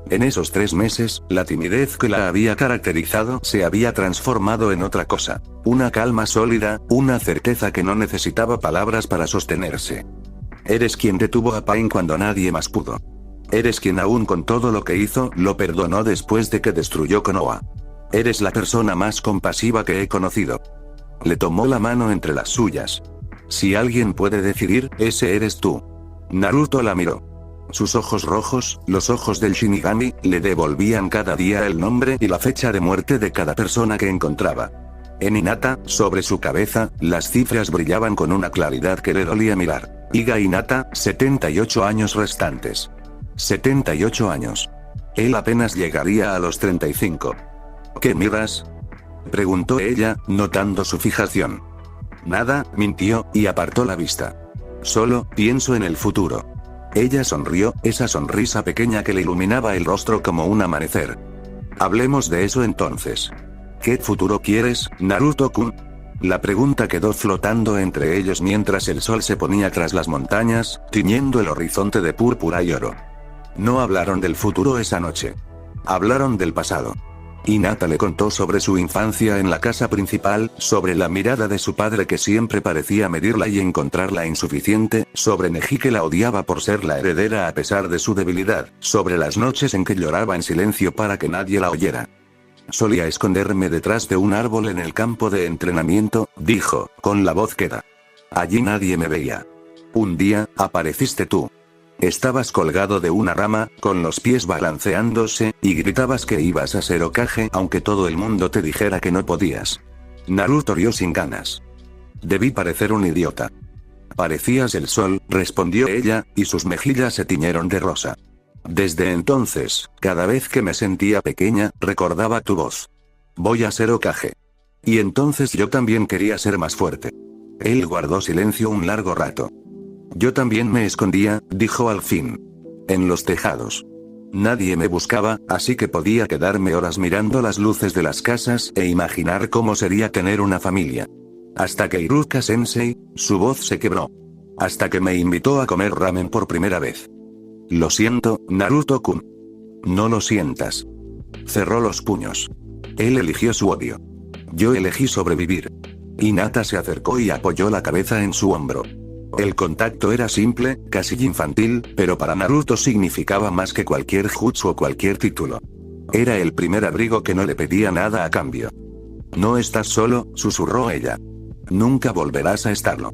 En esos 3 meses, la timidez que la había caracterizado se había transformado en otra cosa. Una calma sólida, una certeza que no necesitaba palabras para sostenerse. Eres quien detuvo a Pain cuando nadie más pudo. Eres quien aún con todo lo que hizo, lo perdonó después de que destruyó Konoha. Eres la persona más compasiva que he conocido. Le tomó la mano entre las suyas. Si alguien puede decidir, ese eres tú. Naruto la miró. Sus ojos rojos, los ojos del Shinigami, le devolvían cada día el nombre y la fecha de muerte de cada persona que encontraba. En Hinata, sobre su cabeza, las cifras brillaban con una claridad que le dolía mirar. Iga Hinata, 78 años restantes. 78 años. Él apenas llegaría a los 35. ¿Qué miras?, preguntó ella, notando su fijación. Nada, mintió, y apartó la vista. Solo, pienso en el futuro. Ella sonrió, esa sonrisa pequeña que le iluminaba el rostro como un amanecer. Hablemos de eso entonces. ¿Qué futuro quieres, Naruto-kun? La pregunta quedó flotando entre ellos mientras el sol se ponía tras las montañas, tiñendo el horizonte de púrpura y oro. No hablaron del futuro esa noche. Hablaron del pasado. Hinata le contó sobre su infancia en la casa principal, sobre la mirada de su padre que siempre parecía medirla y encontrarla insuficiente, sobre Neji que la odiaba por ser la heredera a pesar de su debilidad, sobre las noches en que lloraba en silencio para que nadie la oyera. Solía esconderme detrás de un árbol en el campo de entrenamiento, dijo, con la voz queda. Allí nadie me veía. Un día, apareciste tú. Estabas colgado de una rama, con los pies balanceándose, y gritabas que ibas a ser Hokage aunque todo el mundo te dijera que no podías. Naruto rió sin ganas. Debí parecer un idiota. Parecías el sol, respondió ella, y sus mejillas se tiñeron de rosa. Desde entonces, cada vez que me sentía pequeña, recordaba tu voz. Voy a ser Hokage. Y entonces yo también quería ser más fuerte. Él guardó silencio un largo rato. Yo también me escondía, dijo al fin. En los tejados. Nadie me buscaba, así que podía quedarme horas mirando las luces de las casas e imaginar cómo sería tener una familia. Hasta que Iruka-sensei, su voz se quebró. Hasta que me invitó a comer ramen por primera vez. Lo siento, Naruto-kun. No lo sientas. Cerró los puños. Él eligió su odio. Yo elegí sobrevivir. Hinata se acercó y apoyó la cabeza en su hombro. El contacto era simple, casi infantil, pero para Naruto significaba más que cualquier jutsu o cualquier título. Era el primer abrigo que no le pedía nada a cambio. No estás solo, susurró ella. Nunca volverás a estarlo.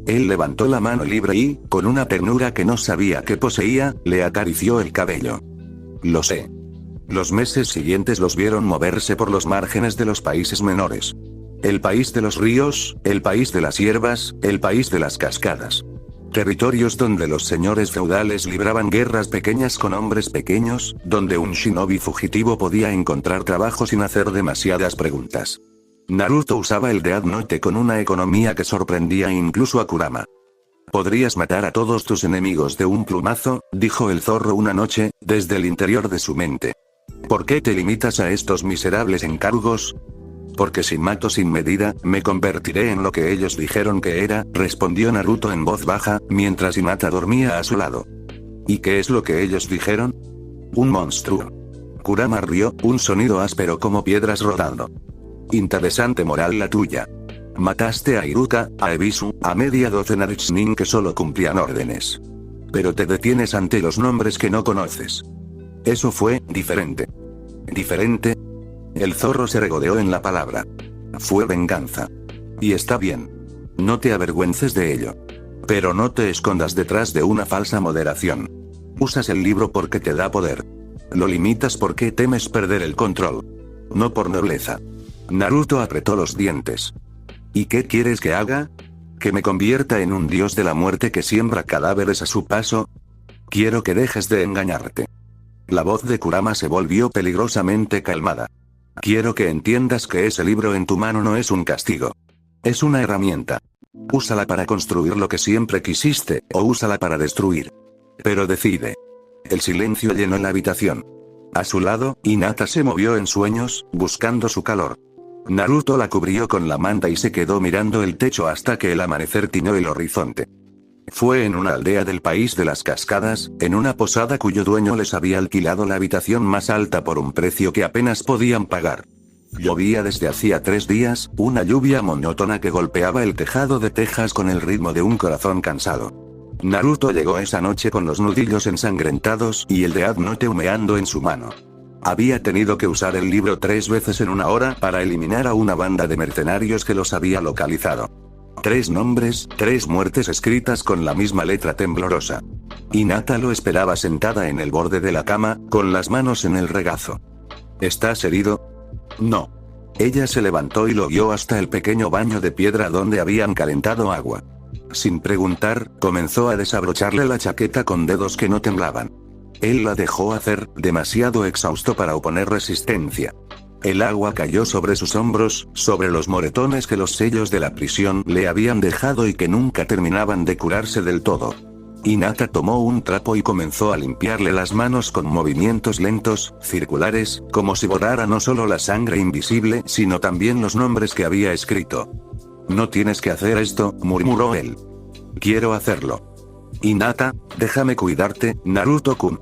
Él levantó la mano libre y, con una ternura que no sabía que poseía, le acarició el cabello. Lo sé. Los meses siguientes los vieron moverse por los márgenes de los países menores. El país de los ríos, el país de las hierbas, el país de las cascadas. Territorios donde los señores feudales libraban guerras pequeñas con hombres pequeños, donde un shinobi fugitivo podía encontrar trabajo sin hacer demasiadas preguntas. Naruto usaba el Death Note con una economía que sorprendía incluso a Kurama. Podrías matar a todos tus enemigos de un plumazo, dijo el zorro una noche, desde el interior de su mente. ¿Por qué te limitas a estos miserables encargos? Porque si mato sin medida, me convertiré en lo que ellos dijeron que era, respondió Naruto en voz baja, mientras Hinata dormía a su lado. ¿Y qué es lo que ellos dijeron? Un monstruo. Kurama rió, un sonido áspero como piedras rodando. Interesante moral la tuya. Mataste a Iruka, a Ebisu, a media docena de Chunin que solo cumplían órdenes. Pero te detienes ante los nombres que no conoces. Eso fue diferente. ¿Diferente? El zorro se regodeó en la palabra. Fue venganza. Y está bien. No te avergüences de ello. Pero no te escondas detrás de una falsa moderación. Usas el libro porque te da poder. Lo limitas porque temes perder el control. No por nobleza. Naruto apretó los dientes. ¿Y qué quieres que haga? ¿Que me convierta en un dios de la muerte que siembra cadáveres a su paso? Quiero que dejes de engañarte. La voz de Kurama se volvió peligrosamente calmada. Quiero que entiendas que ese libro en tu mano no es un castigo. Es una herramienta. Úsala para construir lo que siempre quisiste, o úsala para destruir. Pero decide. El silencio llenó la habitación. A su lado, Hinata se movió en sueños, buscando su calor. Naruto la cubrió con la manta y se quedó mirando el techo hasta que el amanecer tiñó el horizonte. Fue en una aldea del país de las cascadas, en una posada cuyo dueño les había alquilado la habitación más alta por un precio que apenas podían pagar. Llovía desde hacía 3 días, una lluvia monótona que golpeaba el tejado de tejas con el ritmo de un corazón cansado. Naruto llegó esa noche con los nudillos ensangrentados y el Death Note humeando en su mano. Había tenido que usar el libro 3 veces en una hora para eliminar a una banda de mercenarios que los había localizado. 3 nombres, 3 muertes escritas con la misma letra temblorosa. Hinata lo esperaba sentada en el borde de la cama, con las manos en el regazo. ¿Estás herido? No. Ella se levantó y lo guió hasta el pequeño baño de piedra donde habían calentado agua. Sin preguntar, comenzó a desabrocharle la chaqueta con dedos que no temblaban. Él la dejó hacer, demasiado exhausto para oponer resistencia. El agua cayó sobre sus hombros, sobre los moretones que los sellos de la prisión le habían dejado y que nunca terminaban de curarse del todo. Hinata tomó un trapo y comenzó a limpiarle las manos con movimientos lentos, circulares, como si borrara no solo la sangre invisible, sino también los nombres que había escrito. No tienes que hacer esto, murmuró él. Quiero hacerlo. Hinata, déjame cuidarte, Naruto-kun.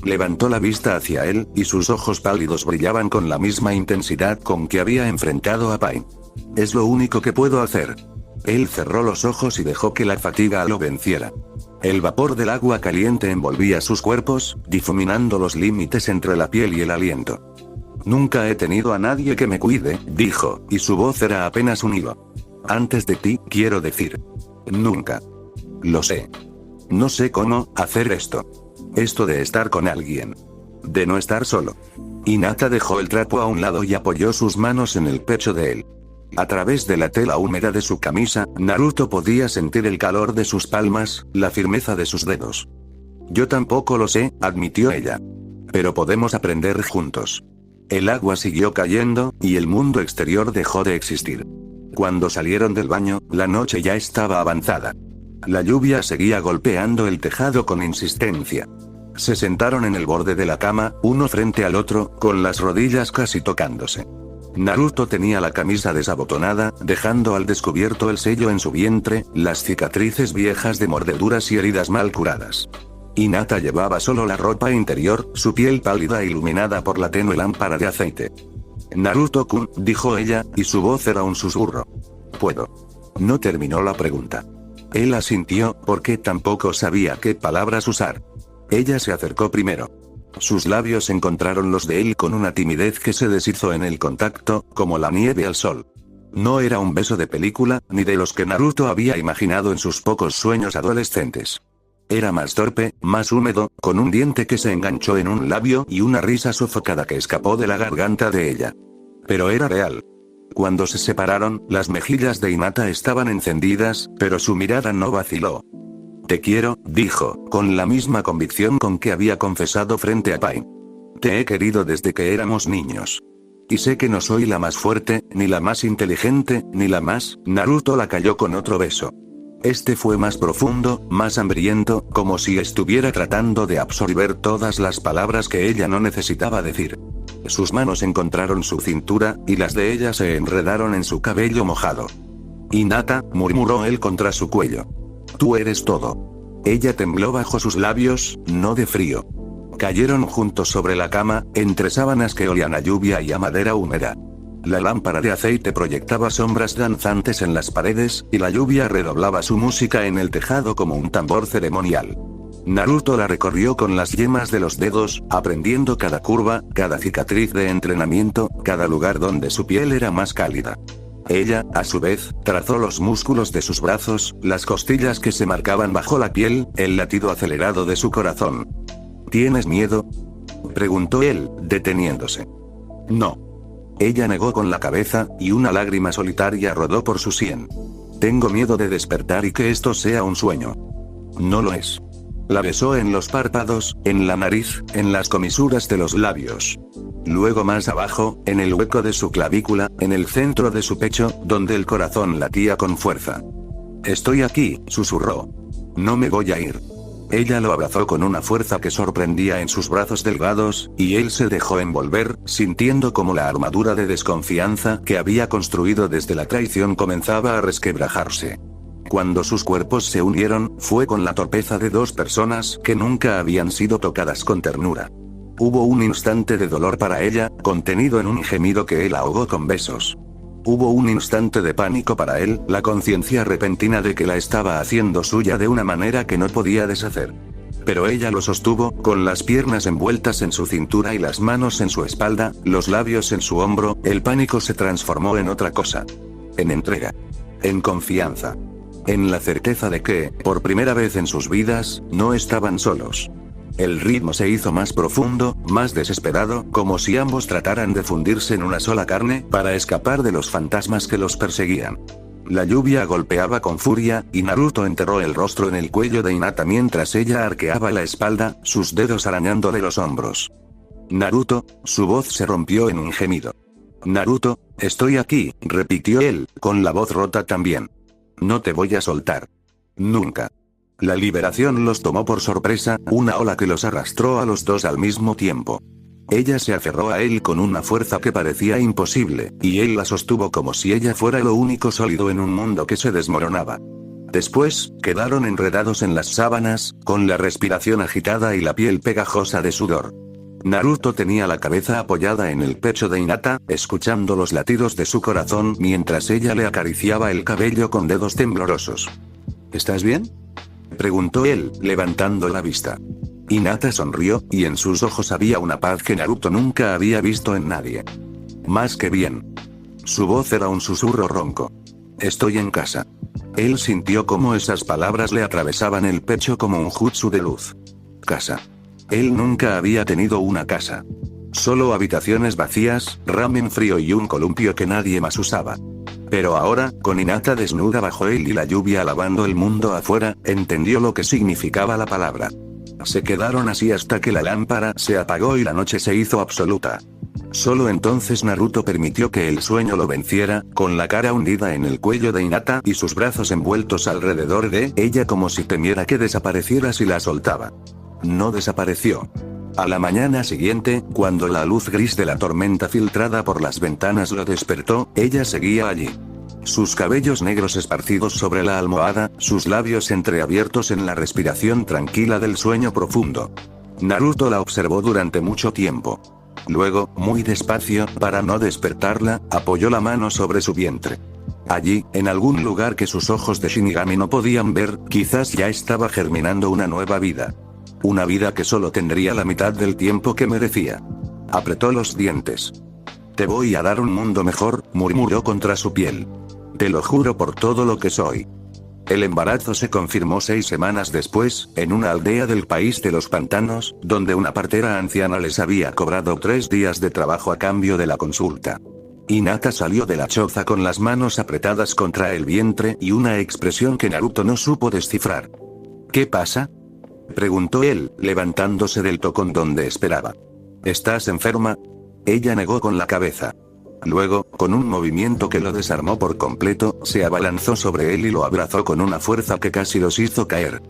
Levantó la vista hacia él, y sus ojos pálidos brillaban con la misma intensidad con que había enfrentado a Pain. Es lo único que puedo hacer. Él cerró los ojos y dejó que la fatiga lo venciera. El vapor del agua caliente envolvía sus cuerpos, difuminando los límites entre la piel y el aliento. Nunca he tenido a nadie que me cuide, dijo, y su voz era apenas un hilo. Antes de ti, quiero decir. Nunca. Lo sé. No sé cómo hacer esto. Esto de estar con alguien. De no estar solo. Hinata dejó el trapo a un lado y apoyó sus manos en el pecho de él. A través de la tela húmeda de su camisa, Naruto podía sentir el calor de sus palmas, la firmeza de sus dedos. Yo tampoco lo sé, admitió ella. Pero podemos aprender juntos. El agua siguió cayendo, y el mundo exterior dejó de existir. Cuando salieron del baño, la noche ya estaba avanzada. La lluvia seguía golpeando el tejado con insistencia. Se sentaron en el borde de la cama, uno frente al otro, con las rodillas casi tocándose. Naruto tenía la camisa desabotonada, dejando al descubierto el sello en su vientre, las cicatrices viejas de mordeduras y heridas mal curadas. Hinata llevaba solo la ropa interior, su piel pálida iluminada por la tenue lámpara de aceite. Naruto-kun, dijo ella, y su voz era un susurro. Puedo. No terminó la pregunta. Él asintió, porque tampoco sabía qué palabras usar. Ella se acercó primero. Sus labios encontraron los de él con una timidez que se deshizo en el contacto, como la nieve al sol. No era un beso de película, ni de los que Naruto había imaginado en sus pocos sueños adolescentes. Era más torpe, más húmedo, con un diente que se enganchó en un labio y una risa sofocada que escapó de la garganta de ella. Pero era real. Cuando se separaron, las mejillas de Hinata estaban encendidas, pero su mirada no vaciló. Te quiero, dijo, con la misma convicción con que había confesado frente a Pain. Te he querido desde que éramos niños. Y sé que no soy la más fuerte, ni la más inteligente, ni la más. Naruto la cayó con otro beso. Este fue más profundo, más hambriento, como si estuviera tratando de absorber todas las palabras que ella no necesitaba decir. Sus manos encontraron su cintura, y las de ella se enredaron en su cabello mojado. Hinata, murmuró él contra su cuello. Tú eres todo. Ella tembló bajo sus labios, no de frío. Cayeron juntos sobre la cama, entre sábanas que olían a lluvia y a madera húmeda. La lámpara de aceite proyectaba sombras danzantes en las paredes, y la lluvia redoblaba su música en el tejado como un tambor ceremonial. Naruto la recorrió con las yemas de los dedos, aprendiendo cada curva, cada cicatriz de entrenamiento, cada lugar donde su piel era más cálida. Ella, a su vez, trazó los músculos de sus brazos, las costillas que se marcaban bajo la piel, el latido acelerado de su corazón. ¿Tienes miedo?, preguntó él, deteniéndose. No. Ella negó con la cabeza, y una lágrima solitaria rodó por su sien. Tengo miedo de despertar y que esto sea un sueño. No lo es. La besó en los párpados, en la nariz, en las comisuras de los labios. Luego más abajo, en el hueco de su clavícula, en el centro de su pecho, donde el corazón latía con fuerza. Estoy aquí, susurró. No me voy a ir. Ella lo abrazó con una fuerza que sorprendía en sus brazos delgados, y él se dejó envolver, sintiendo como la armadura de desconfianza que había construido desde la traición comenzaba a resquebrajarse. Cuando sus cuerpos se unieron, fue con la torpeza de dos personas que nunca habían sido tocadas con ternura. Hubo un instante de dolor para ella, contenido en un gemido que él ahogó con besos. Hubo un instante de pánico para él, la conciencia repentina de que la estaba haciendo suya de una manera que no podía deshacer. Pero ella lo sostuvo, con las piernas envueltas en su cintura y las manos en su espalda, los labios en su hombro. El pánico se transformó en otra cosa. En entrega. En confianza. En la certeza de que, por primera vez en sus vidas, no estaban solos. El ritmo se hizo más profundo, más desesperado, como si ambos trataran de fundirse en una sola carne, para escapar de los fantasmas que los perseguían. La lluvia golpeaba con furia, y Naruto enterró el rostro en el cuello de Hinata mientras ella arqueaba la espalda, sus dedos arañándole los hombros. Naruto, su voz se rompió en un gemido. Naruto, estoy aquí, repitió él, con la voz rota también. No te voy a soltar. Nunca. La liberación los tomó por sorpresa, una ola que los arrastró a los dos al mismo tiempo. Ella se aferró a él con una fuerza que parecía imposible, y él la sostuvo como si ella fuera lo único sólido en un mundo que se desmoronaba. Después, quedaron enredados en las sábanas, con la respiración agitada y la piel pegajosa de sudor. Naruto tenía la cabeza apoyada en el pecho de Hinata, escuchando los latidos de su corazón mientras ella le acariciaba el cabello con dedos temblorosos. ¿Estás bien?, preguntó él, levantando la vista. Hinata sonrió, y en sus ojos había una paz que Naruto nunca había visto en nadie. Más que bien. Su voz era un susurro ronco. Estoy en casa. Él sintió como esas palabras le atravesaban el pecho como un jutsu de luz. Casa. Él nunca había tenido una casa. Solo habitaciones vacías, ramen frío y un columpio que nadie más usaba. Pero ahora, con Hinata desnuda bajo él y la lluvia lavando el mundo afuera, entendió lo que significaba la palabra. Se quedaron así hasta que la lámpara se apagó y la noche se hizo absoluta. Solo entonces Naruto permitió que el sueño lo venciera, con la cara hundida en el cuello de Hinata y sus brazos envueltos alrededor de ella como si temiera que desapareciera si la soltaba. No desapareció. A la mañana siguiente, cuando la luz gris de la tormenta filtrada por las ventanas lo despertó, ella seguía allí. Sus cabellos negros esparcidos sobre la almohada, sus labios entreabiertos en la respiración tranquila del sueño profundo. Naruto la observó durante mucho tiempo. Luego, muy despacio, para no despertarla, apoyó la mano sobre su vientre. Allí, en algún lugar que sus ojos de Shinigami no podían ver, quizás ya estaba germinando una nueva vida. Una vida que solo tendría la mitad del tiempo que merecía. Apretó los dientes. Te voy a dar un mundo mejor, murmuró contra su piel. Te lo juro por todo lo que soy. El embarazo se confirmó 6 semanas después, en una aldea del país de los pantanos, donde una partera anciana les había cobrado 3 días de trabajo a cambio de la consulta. Hinata salió de la choza con las manos apretadas contra el vientre y una expresión que Naruto no supo descifrar. ¿Qué pasa?, preguntó él, levantándose del tocón donde esperaba. ¿Estás enferma? Ella negó con la cabeza. Luego, con un movimiento que lo desarmó por completo, se abalanzó sobre él y lo abrazó con una fuerza que casi los hizo caer.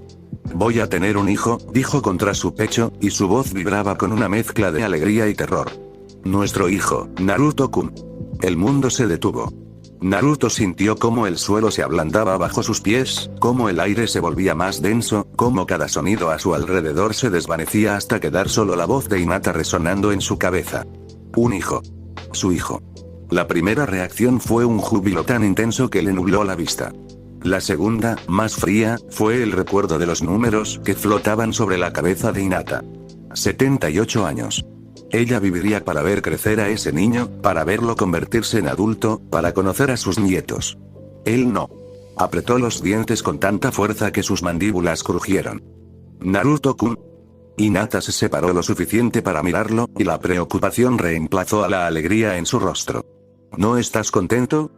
Voy a tener un hijo, dijo contra su pecho, y su voz vibraba con una mezcla de alegría y terror. Nuestro hijo, Naruto-kun. El mundo se detuvo. Naruto sintió cómo el suelo se ablandaba bajo sus pies, cómo el aire se volvía más denso, cómo cada sonido a su alrededor se desvanecía hasta quedar solo la voz de Hinata resonando en su cabeza. Un hijo. Su hijo. La primera reacción fue un júbilo tan intenso que le nubló la vista. La segunda, más fría, fue el recuerdo de los números que flotaban sobre la cabeza de Hinata. 78 años. Ella viviría para ver crecer a ese niño, para verlo convertirse en adulto, para conocer a sus nietos. Él no. Apretó los dientes con tanta fuerza que sus mandíbulas crujieron. Naruto-kun. Hinata se separó lo suficiente para mirarlo, y la preocupación reemplazó a la alegría en su rostro. ¿No estás contento?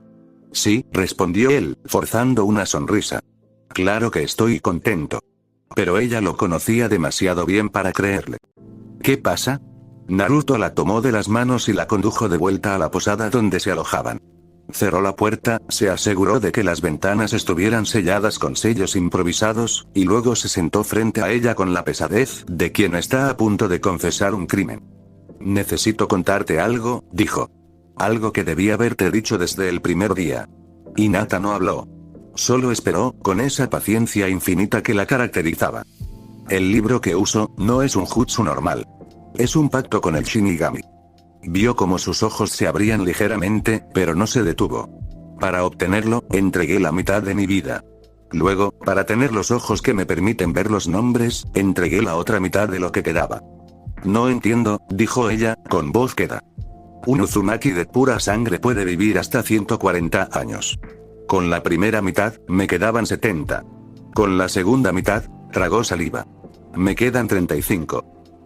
Sí, respondió él, forzando una sonrisa. Claro que estoy contento. Pero ella lo conocía demasiado bien para creerle. ¿Qué pasa? Naruto la tomó de las manos y la condujo de vuelta a la posada donde se alojaban. Cerró la puerta, se aseguró de que las ventanas estuvieran selladas con sellos improvisados, y luego se sentó frente a ella con la pesadez de quien está a punto de confesar un crimen. Necesito contarte algo, dijo. Algo que debía haberte dicho desde el primer día. Hinata no habló. Solo esperó, con esa paciencia infinita que la caracterizaba. El libro que uso, no es un jutsu normal. Es un pacto con el Shinigami. Vio como sus ojos se abrían ligeramente, pero no se detuvo. Para obtenerlo, entregué la mitad de mi vida. Luego, para tener los ojos que me permiten ver los nombres, entregué la otra mitad de lo que quedaba. No entiendo, dijo ella, con voz queda. Un Uzumaki de pura sangre puede vivir hasta 140 años. Con la primera mitad, me quedaban 70. Con la segunda mitad, tragó saliva. Me quedan 35.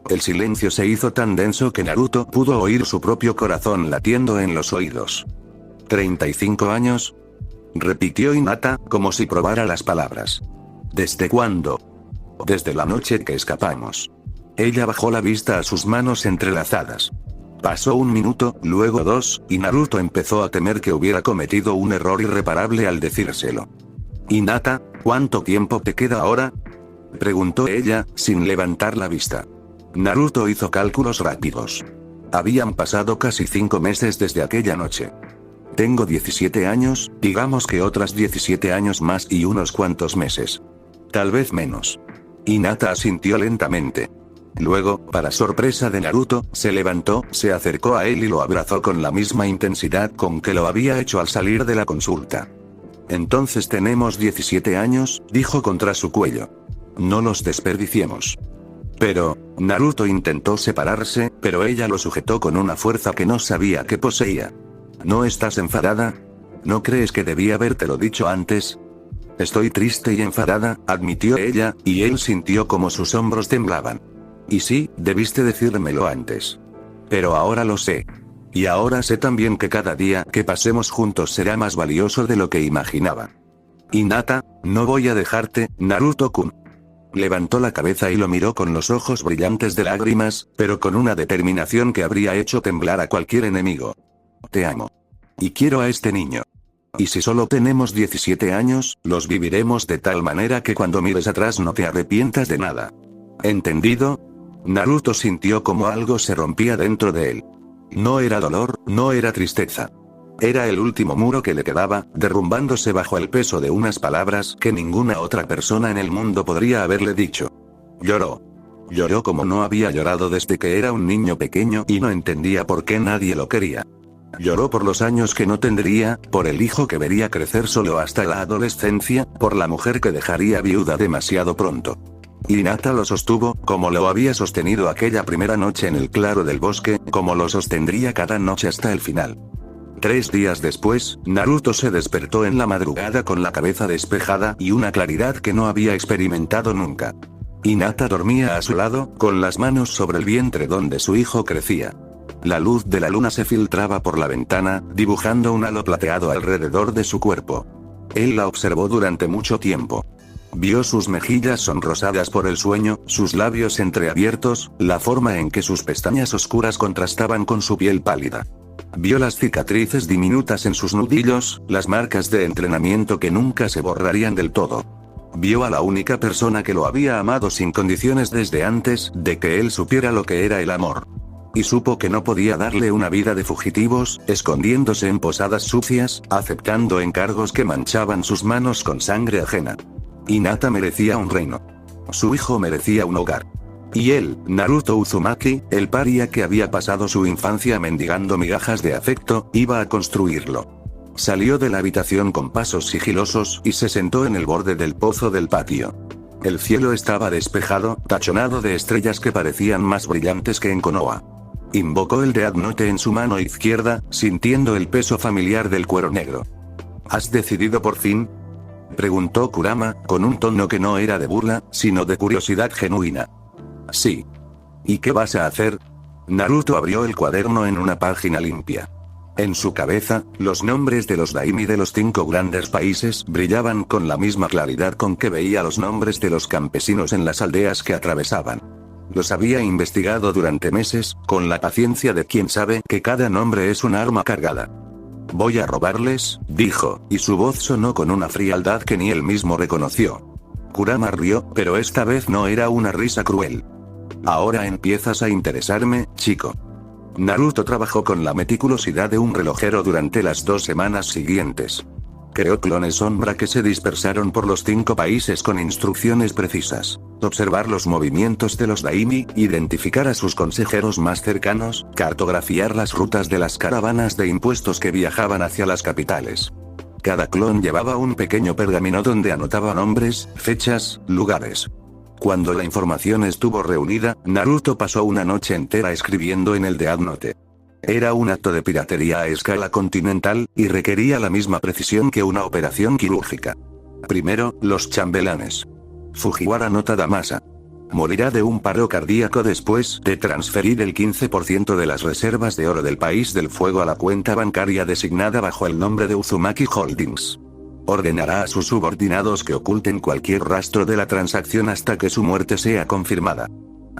El silencio se hizo tan denso que Naruto pudo oír su propio corazón latiendo en los oídos. ¿35 años? Repitió Hinata, como si probara las palabras. ¿Desde cuándo? Desde la noche que escapamos. Ella bajó la vista a sus manos entrelazadas. Pasó un minuto, luego 2, y Naruto empezó a temer que hubiera cometido un error irreparable al decírselo. Hinata, ¿cuánto tiempo te queda ahora? Preguntó ella, sin levantar la vista. Naruto hizo cálculos rápidos. Habían pasado casi 5 meses desde aquella noche. Tengo 17 años, digamos que otras 17 años más y unos cuantos meses. Tal vez menos. Hinata asintió lentamente. Luego, para sorpresa de Naruto, se levantó, se acercó a él y lo abrazó con la misma intensidad con que lo había hecho al salir de la consulta. Entonces tenemos 17 años, dijo contra su cuello. No los desperdiciemos. Pero, Naruto intentó separarse, pero ella lo sujetó con una fuerza que no sabía que poseía. ¿No estás enfadada? ¿No crees que debía habértelo dicho antes? Estoy triste y enfadada, admitió ella, y él sintió como sus hombros temblaban. Y sí, debiste decírmelo antes. Pero ahora lo sé. Y ahora sé también que cada día que pasemos juntos será más valioso de lo que imaginaba. Hinata, no voy a dejarte, Naruto-kun. Levantó la cabeza y lo miró con los ojos brillantes de lágrimas, pero con una determinación que habría hecho temblar a cualquier enemigo. Te amo. Y quiero a este niño. Y si solo tenemos 17 años, los viviremos de tal manera que cuando mires atrás no te arrepientas de nada. ¿Entendido? Naruto sintió como algo se rompía dentro de él. No era dolor, no era tristeza. Era el último muro que le quedaba, derrumbándose bajo el peso de unas palabras que ninguna otra persona en el mundo podría haberle dicho. Lloró. Lloró como no había llorado desde que era un niño pequeño y no entendía por qué nadie lo quería. Lloró por los años que no tendría, por el hijo que vería crecer solo hasta la adolescencia, por la mujer que dejaría viuda demasiado pronto. Hinata lo sostuvo, como lo había sostenido aquella primera noche en el claro del bosque, como lo sostendría cada noche hasta el final. 3 días después, Naruto se despertó en la madrugada con la cabeza despejada y una claridad que no había experimentado nunca. Hinata dormía a su lado, con las manos sobre el vientre donde su hijo crecía. La luz de la luna se filtraba por la ventana, dibujando un halo plateado alrededor de su cuerpo. Él la observó durante mucho tiempo. Vio sus mejillas sonrosadas por el sueño, sus labios entreabiertos, la forma en que sus pestañas oscuras contrastaban con su piel pálida. Vio las cicatrices diminutas en sus nudillos, las marcas de entrenamiento que nunca se borrarían del todo. Vio a la única persona que lo había amado sin condiciones desde antes de que él supiera lo que era el amor. Y supo que no podía darle una vida de fugitivos, escondiéndose en posadas sucias, aceptando encargos que manchaban sus manos con sangre ajena. Hinata merecía un reino. Su hijo merecía un hogar. Y él, Naruto Uzumaki, el paria que había pasado su infancia mendigando migajas de afecto, iba a construirlo. Salió de la habitación con pasos sigilosos y se sentó en el borde del pozo del patio. El cielo estaba despejado, tachonado de estrellas que parecían más brillantes que en Konoha. Invocó el Death Note en su mano izquierda, sintiendo el peso familiar del cuero negro. ¿Has decidido por fin?, preguntó Kurama, con un tono que no era de burla, sino de curiosidad genuina. Sí. ¿Y qué vas a hacer? Naruto abrió el cuaderno en una página limpia. En su cabeza, los nombres de los daimi de los 5 grandes países brillaban con la misma claridad con que veía los nombres de los campesinos en las aldeas que atravesaban. Los había investigado durante meses, con la paciencia de quien sabe que cada nombre es un arma cargada. Voy a robarles, dijo, y su voz sonó con una frialdad que ni él mismo reconoció. Kurama rió, pero esta vez no era una risa cruel. Ahora empiezas a interesarme, chico. Naruto trabajó con la meticulosidad de un relojero durante las 2 semanas siguientes. Creó clones sombra que se dispersaron por los 5 países con instrucciones precisas. Observar los movimientos de los daimi, identificar a sus consejeros más cercanos, cartografiar las rutas de las caravanas de impuestos que viajaban hacia las capitales. Cada clon llevaba un pequeño pergamino donde anotaba nombres, fechas, lugares. Cuando la información estuvo reunida, Naruto pasó una noche entera escribiendo en el Death Note. Era un acto de piratería a escala continental, y requería la misma precisión que una operación quirúrgica. Primero, los chambelanes. Fujiwara no Tadamasa. Morirá de un paro cardíaco después de transferir el 15% de las reservas de oro del País del Fuego a la cuenta bancaria designada bajo el nombre de Uzumaki Holdings. Ordenará a sus subordinados que oculten cualquier rastro de la transacción hasta que su muerte sea confirmada.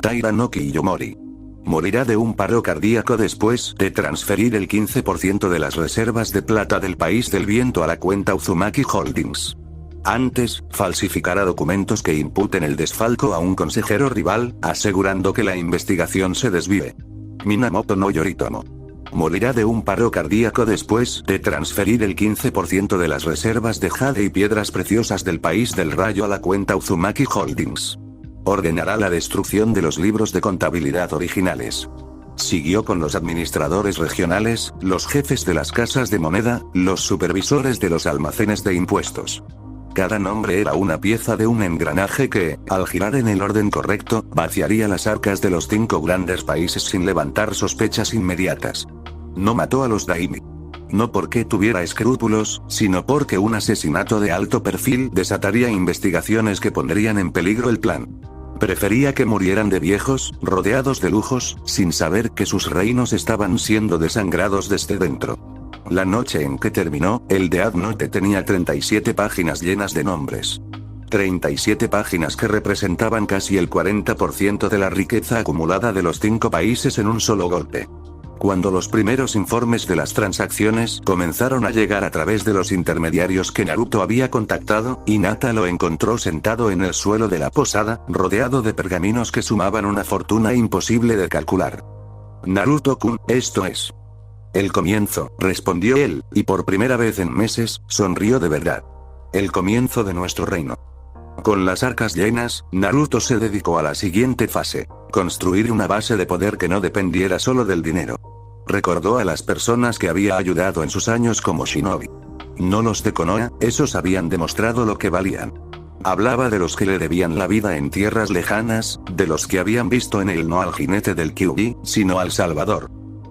Taira no Kiyomori. Morirá de un paro cardíaco después de transferir el 15% de las reservas de plata del País del Viento a la cuenta Uzumaki Holdings. Antes, falsificará documentos que imputen el desfalco a un consejero rival, asegurando que la investigación se desvíe. Minamoto no Yoritomo. Morirá de un paro cardíaco después de transferir el 15% de las reservas de jade y piedras preciosas del País del Rayo a la cuenta Uzumaki Holdings. Ordenará la destrucción de los libros de contabilidad originales. Siguió con los administradores regionales, los jefes de las casas de moneda, los supervisores de los almacenes de impuestos. Cada nombre era una pieza de un engranaje que, al girar en el orden correcto, vaciaría las arcas de los 5 grandes países sin levantar sospechas inmediatas. No mató a los daimi. No porque tuviera escrúpulos, sino porque un asesinato de alto perfil desataría investigaciones que pondrían en peligro el plan. Prefería que murieran de viejos, rodeados de lujos, sin saber que sus reinos estaban siendo desangrados desde dentro. La noche en que terminó, el Death Note tenía 37 páginas llenas de nombres. 37 páginas que representaban casi el 40% de la riqueza acumulada de los 5 países en un solo golpe. Cuando los primeros informes de las transacciones comenzaron a llegar a través de los intermediarios que Naruto había contactado, Hinata lo encontró sentado en el suelo de la posada, rodeado de pergaminos que sumaban una fortuna imposible de calcular. Naruto-kun, esto es el comienzo, respondió él, y por primera vez en meses, sonrió de verdad. El comienzo de nuestro reino. Con las arcas llenas, Naruto se dedicó a la siguiente fase: construir una base de poder que no dependiera solo del dinero. Recordó a las personas que había ayudado en sus años como shinobi. No los de Konoha, esos habían demostrado lo que valían. Hablaba de los que le debían la vida en tierras lejanas, de los que habían visto en él no al jinete del Kyuubi, sino al Salvador.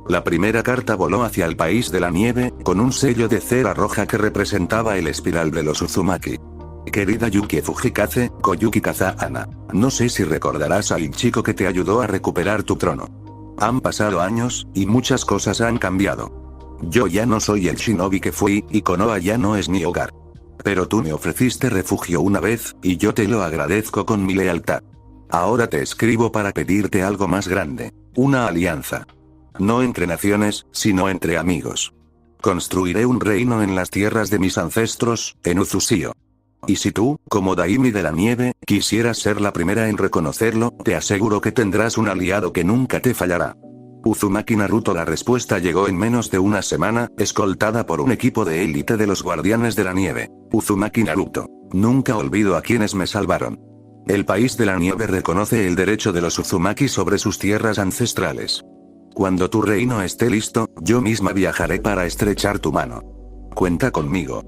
La primera carta voló hacia el País de la Nieve, con un sello de cera roja que representaba el espiral de los Uzumaki. Querida Yuki Fujikaze, Koyuki Kazahana, no sé si recordarás al chico que te ayudó a recuperar tu trono. Han pasado años, y muchas cosas han cambiado. Yo ya no soy el shinobi que fui, y Konoha ya no es mi hogar. Pero tú me ofreciste refugio una vez, y yo te lo agradezco con mi lealtad. Ahora te escribo para pedirte algo más grande: una alianza. No entre naciones, sino entre amigos. Construiré un reino en las tierras de mis ancestros, en Uzusio. Y si tú, como Daimi de la Nieve, quisieras ser la primera en reconocerlo, te aseguro que tendrás un aliado que nunca te fallará. Uzumaki Naruto. La respuesta llegó en menos de una semana, escoltada por un equipo de élite de los Guardianes de la Nieve. Uzumaki Naruto. Nunca olvido a quienes me salvaron. El país de la nieve reconoce el derecho de los Uzumaki sobre sus tierras ancestrales. Cuando tu reino esté listo, yo misma viajaré para estrechar tu mano. Cuenta conmigo.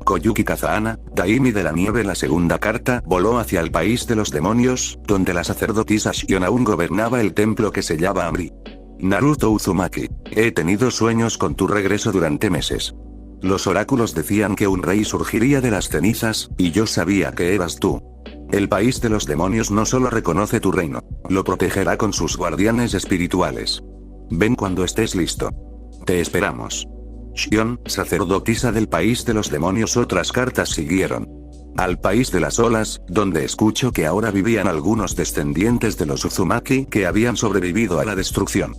Koyuki Kazahana, Daimi de la nieve. La segunda carta voló hacia el país de los demonios, donde la sacerdotisa Shion aún gobernaba el templo que se llama Amri. Naruto Uzumaki, he tenido sueños con tu regreso durante meses. Los oráculos decían que un rey surgiría de las cenizas, y yo sabía que eras tú. El país de los demonios no solo reconoce tu reino, lo protegerá con sus guardianes espirituales. Ven cuando estés listo. Te esperamos. Shion, sacerdotisa del país de los demonios. Otras cartas siguieron. Al país de las olas, donde escucho que ahora vivían algunos descendientes de los Uzumaki que habían sobrevivido a la destrucción.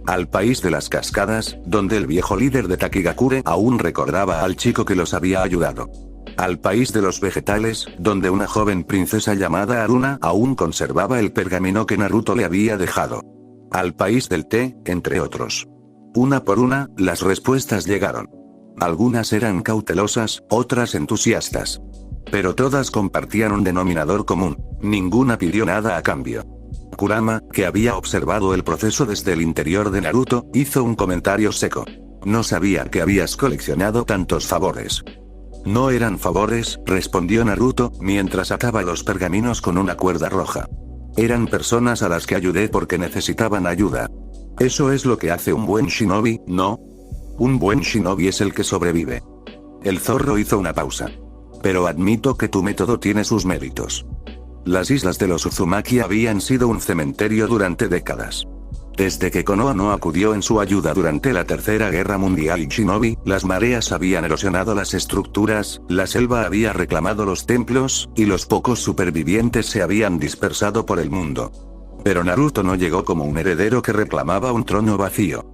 Al país de las cascadas, donde el viejo líder de Takigakure aún recordaba al chico que los había ayudado. Al país de los vegetales, donde una joven princesa llamada Aruna aún conservaba el pergamino que Naruto le había dejado. Al país del té, entre otros. Una por una, las respuestas llegaron. Algunas eran cautelosas, otras entusiastas. Pero todas compartían un denominador común, ninguna pidió nada a cambio. Kurama, que había observado el proceso desde el interior de Naruto, hizo un comentario seco. No sabía que habías coleccionado tantos favores. No eran favores, respondió Naruto, mientras ataba los pergaminos con una cuerda roja. Eran personas a las que ayudé porque necesitaban ayuda. Eso es lo que hace un buen shinobi, ¿no? Un buen shinobi es el que sobrevive. El zorro hizo una pausa. Pero admito que tu método tiene sus méritos. Las islas de los Uzumaki habían sido un cementerio durante décadas. Desde que Konoha no acudió en su ayuda durante la Tercera Guerra Mundial y Shinobi, las mareas habían erosionado las estructuras, la selva había reclamado los templos, y los pocos supervivientes se habían dispersado por el mundo. Pero Naruto no llegó como un heredero que reclamaba un trono vacío.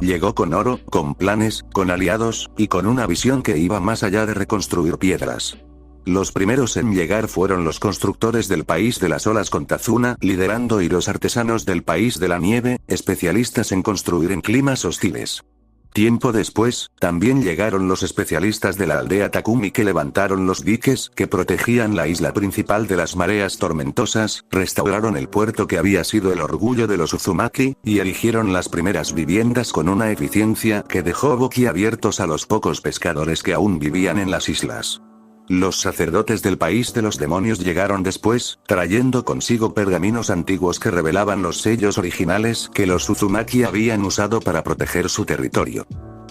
Llegó con oro, con planes, con aliados, y con una visión que iba más allá de reconstruir piedras. Los primeros en llegar fueron los constructores del país de las olas con Tazuna liderando y los artesanos del país de la nieve, especialistas en construir en climas hostiles. Tiempo después, también llegaron los especialistas de la aldea Takumi que levantaron los diques que protegían la isla principal de las mareas tormentosas, restauraron el puerto que había sido el orgullo de los Uzumaki, y erigieron las primeras viviendas con una eficiencia que dejó boquiabiertos a los pocos pescadores que aún vivían en las islas. Los sacerdotes del país de los demonios llegaron después, trayendo consigo pergaminos antiguos que revelaban los sellos originales que los Uzumaki habían usado para proteger su territorio.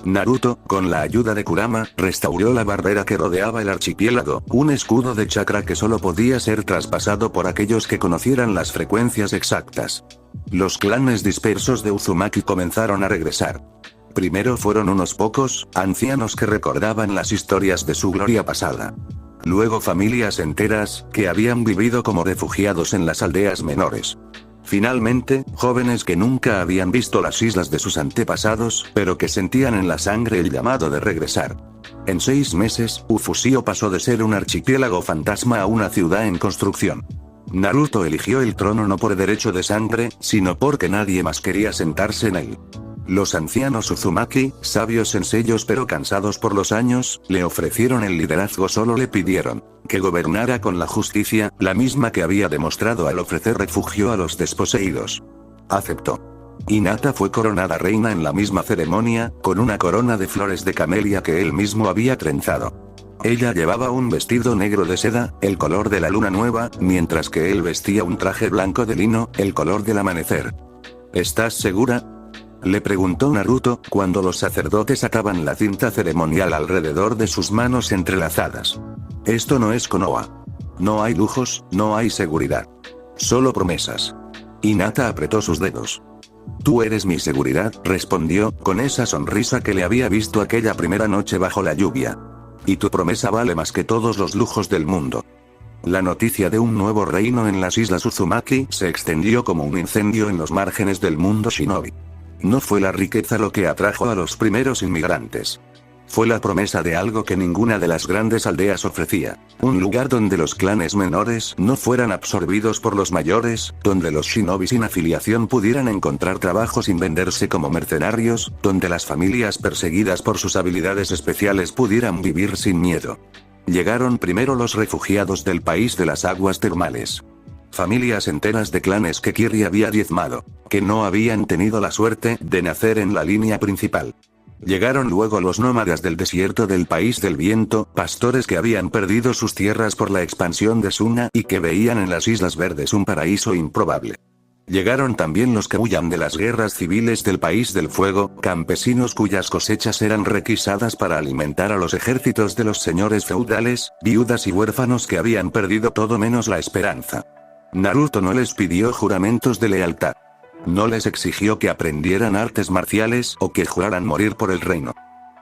Naruto, con la ayuda de Kurama, restauró la barrera que rodeaba el archipiélago, un escudo de chakra que solo podía ser traspasado por aquellos que conocieran las frecuencias exactas. Los clanes dispersos de Uzumaki comenzaron a regresar. Primero fueron unos pocos, ancianos que recordaban las historias de su gloria pasada. Luego familias enteras, que habían vivido como refugiados en las aldeas menores. Finalmente, jóvenes que nunca habían visto las islas de sus antepasados, pero que sentían en la sangre el llamado de regresar. En 6 meses, Ufusio pasó de ser un archipiélago fantasma a una ciudad en construcción. Naruto eligió el trono no por derecho de sangre, sino porque nadie más quería sentarse en él. Los ancianos Uzumaki, sabios senseios pero cansados por los años, le ofrecieron el liderazgo. Solo le pidieron que gobernara con la justicia, la misma que había demostrado al ofrecer refugio a los desposeídos. Aceptó. Hinata fue coronada reina en la misma ceremonia, con una corona de flores de camelia que él mismo había trenzado. Ella llevaba un vestido negro de seda, el color de la luna nueva, mientras que él vestía un traje blanco de lino, el color del amanecer. ¿Estás segura?, le preguntó Naruto, cuando los sacerdotes ataban la cinta ceremonial alrededor de sus manos entrelazadas. Esto no es Konoha. No hay lujos, no hay seguridad. Solo promesas. Hinata apretó sus dedos. Tú eres mi seguridad, respondió, con esa sonrisa que le había visto aquella primera noche bajo la lluvia. Y tu promesa vale más que todos los lujos del mundo. La noticia de un nuevo reino en las islas Uzumaki se extendió como un incendio en los márgenes del mundo shinobi. No fue la riqueza lo que atrajo a los primeros inmigrantes. Fue la promesa de algo que ninguna de las grandes aldeas ofrecía. Un lugar donde los clanes menores no fueran absorbidos por los mayores, donde los shinobi sin afiliación pudieran encontrar trabajo sin venderse como mercenarios, donde las familias perseguidas por sus habilidades especiales pudieran vivir sin miedo. Llegaron primero los refugiados del país de las aguas termales. Familias enteras de clanes que Kiri había diezmado, que no habían tenido la suerte de nacer en la línea principal. Llegaron luego los nómadas del desierto del país del viento, pastores que habían perdido sus tierras por la expansión de Suna y que veían en las Islas Verdes un paraíso improbable. Llegaron también los que huían de las guerras civiles del país del fuego, campesinos cuyas cosechas eran requisadas para alimentar a los ejércitos de los señores feudales, viudas y huérfanos que habían perdido todo menos la esperanza. Naruto no les pidió juramentos de lealtad. No les exigió que aprendieran artes marciales o que juraran morir por el reino.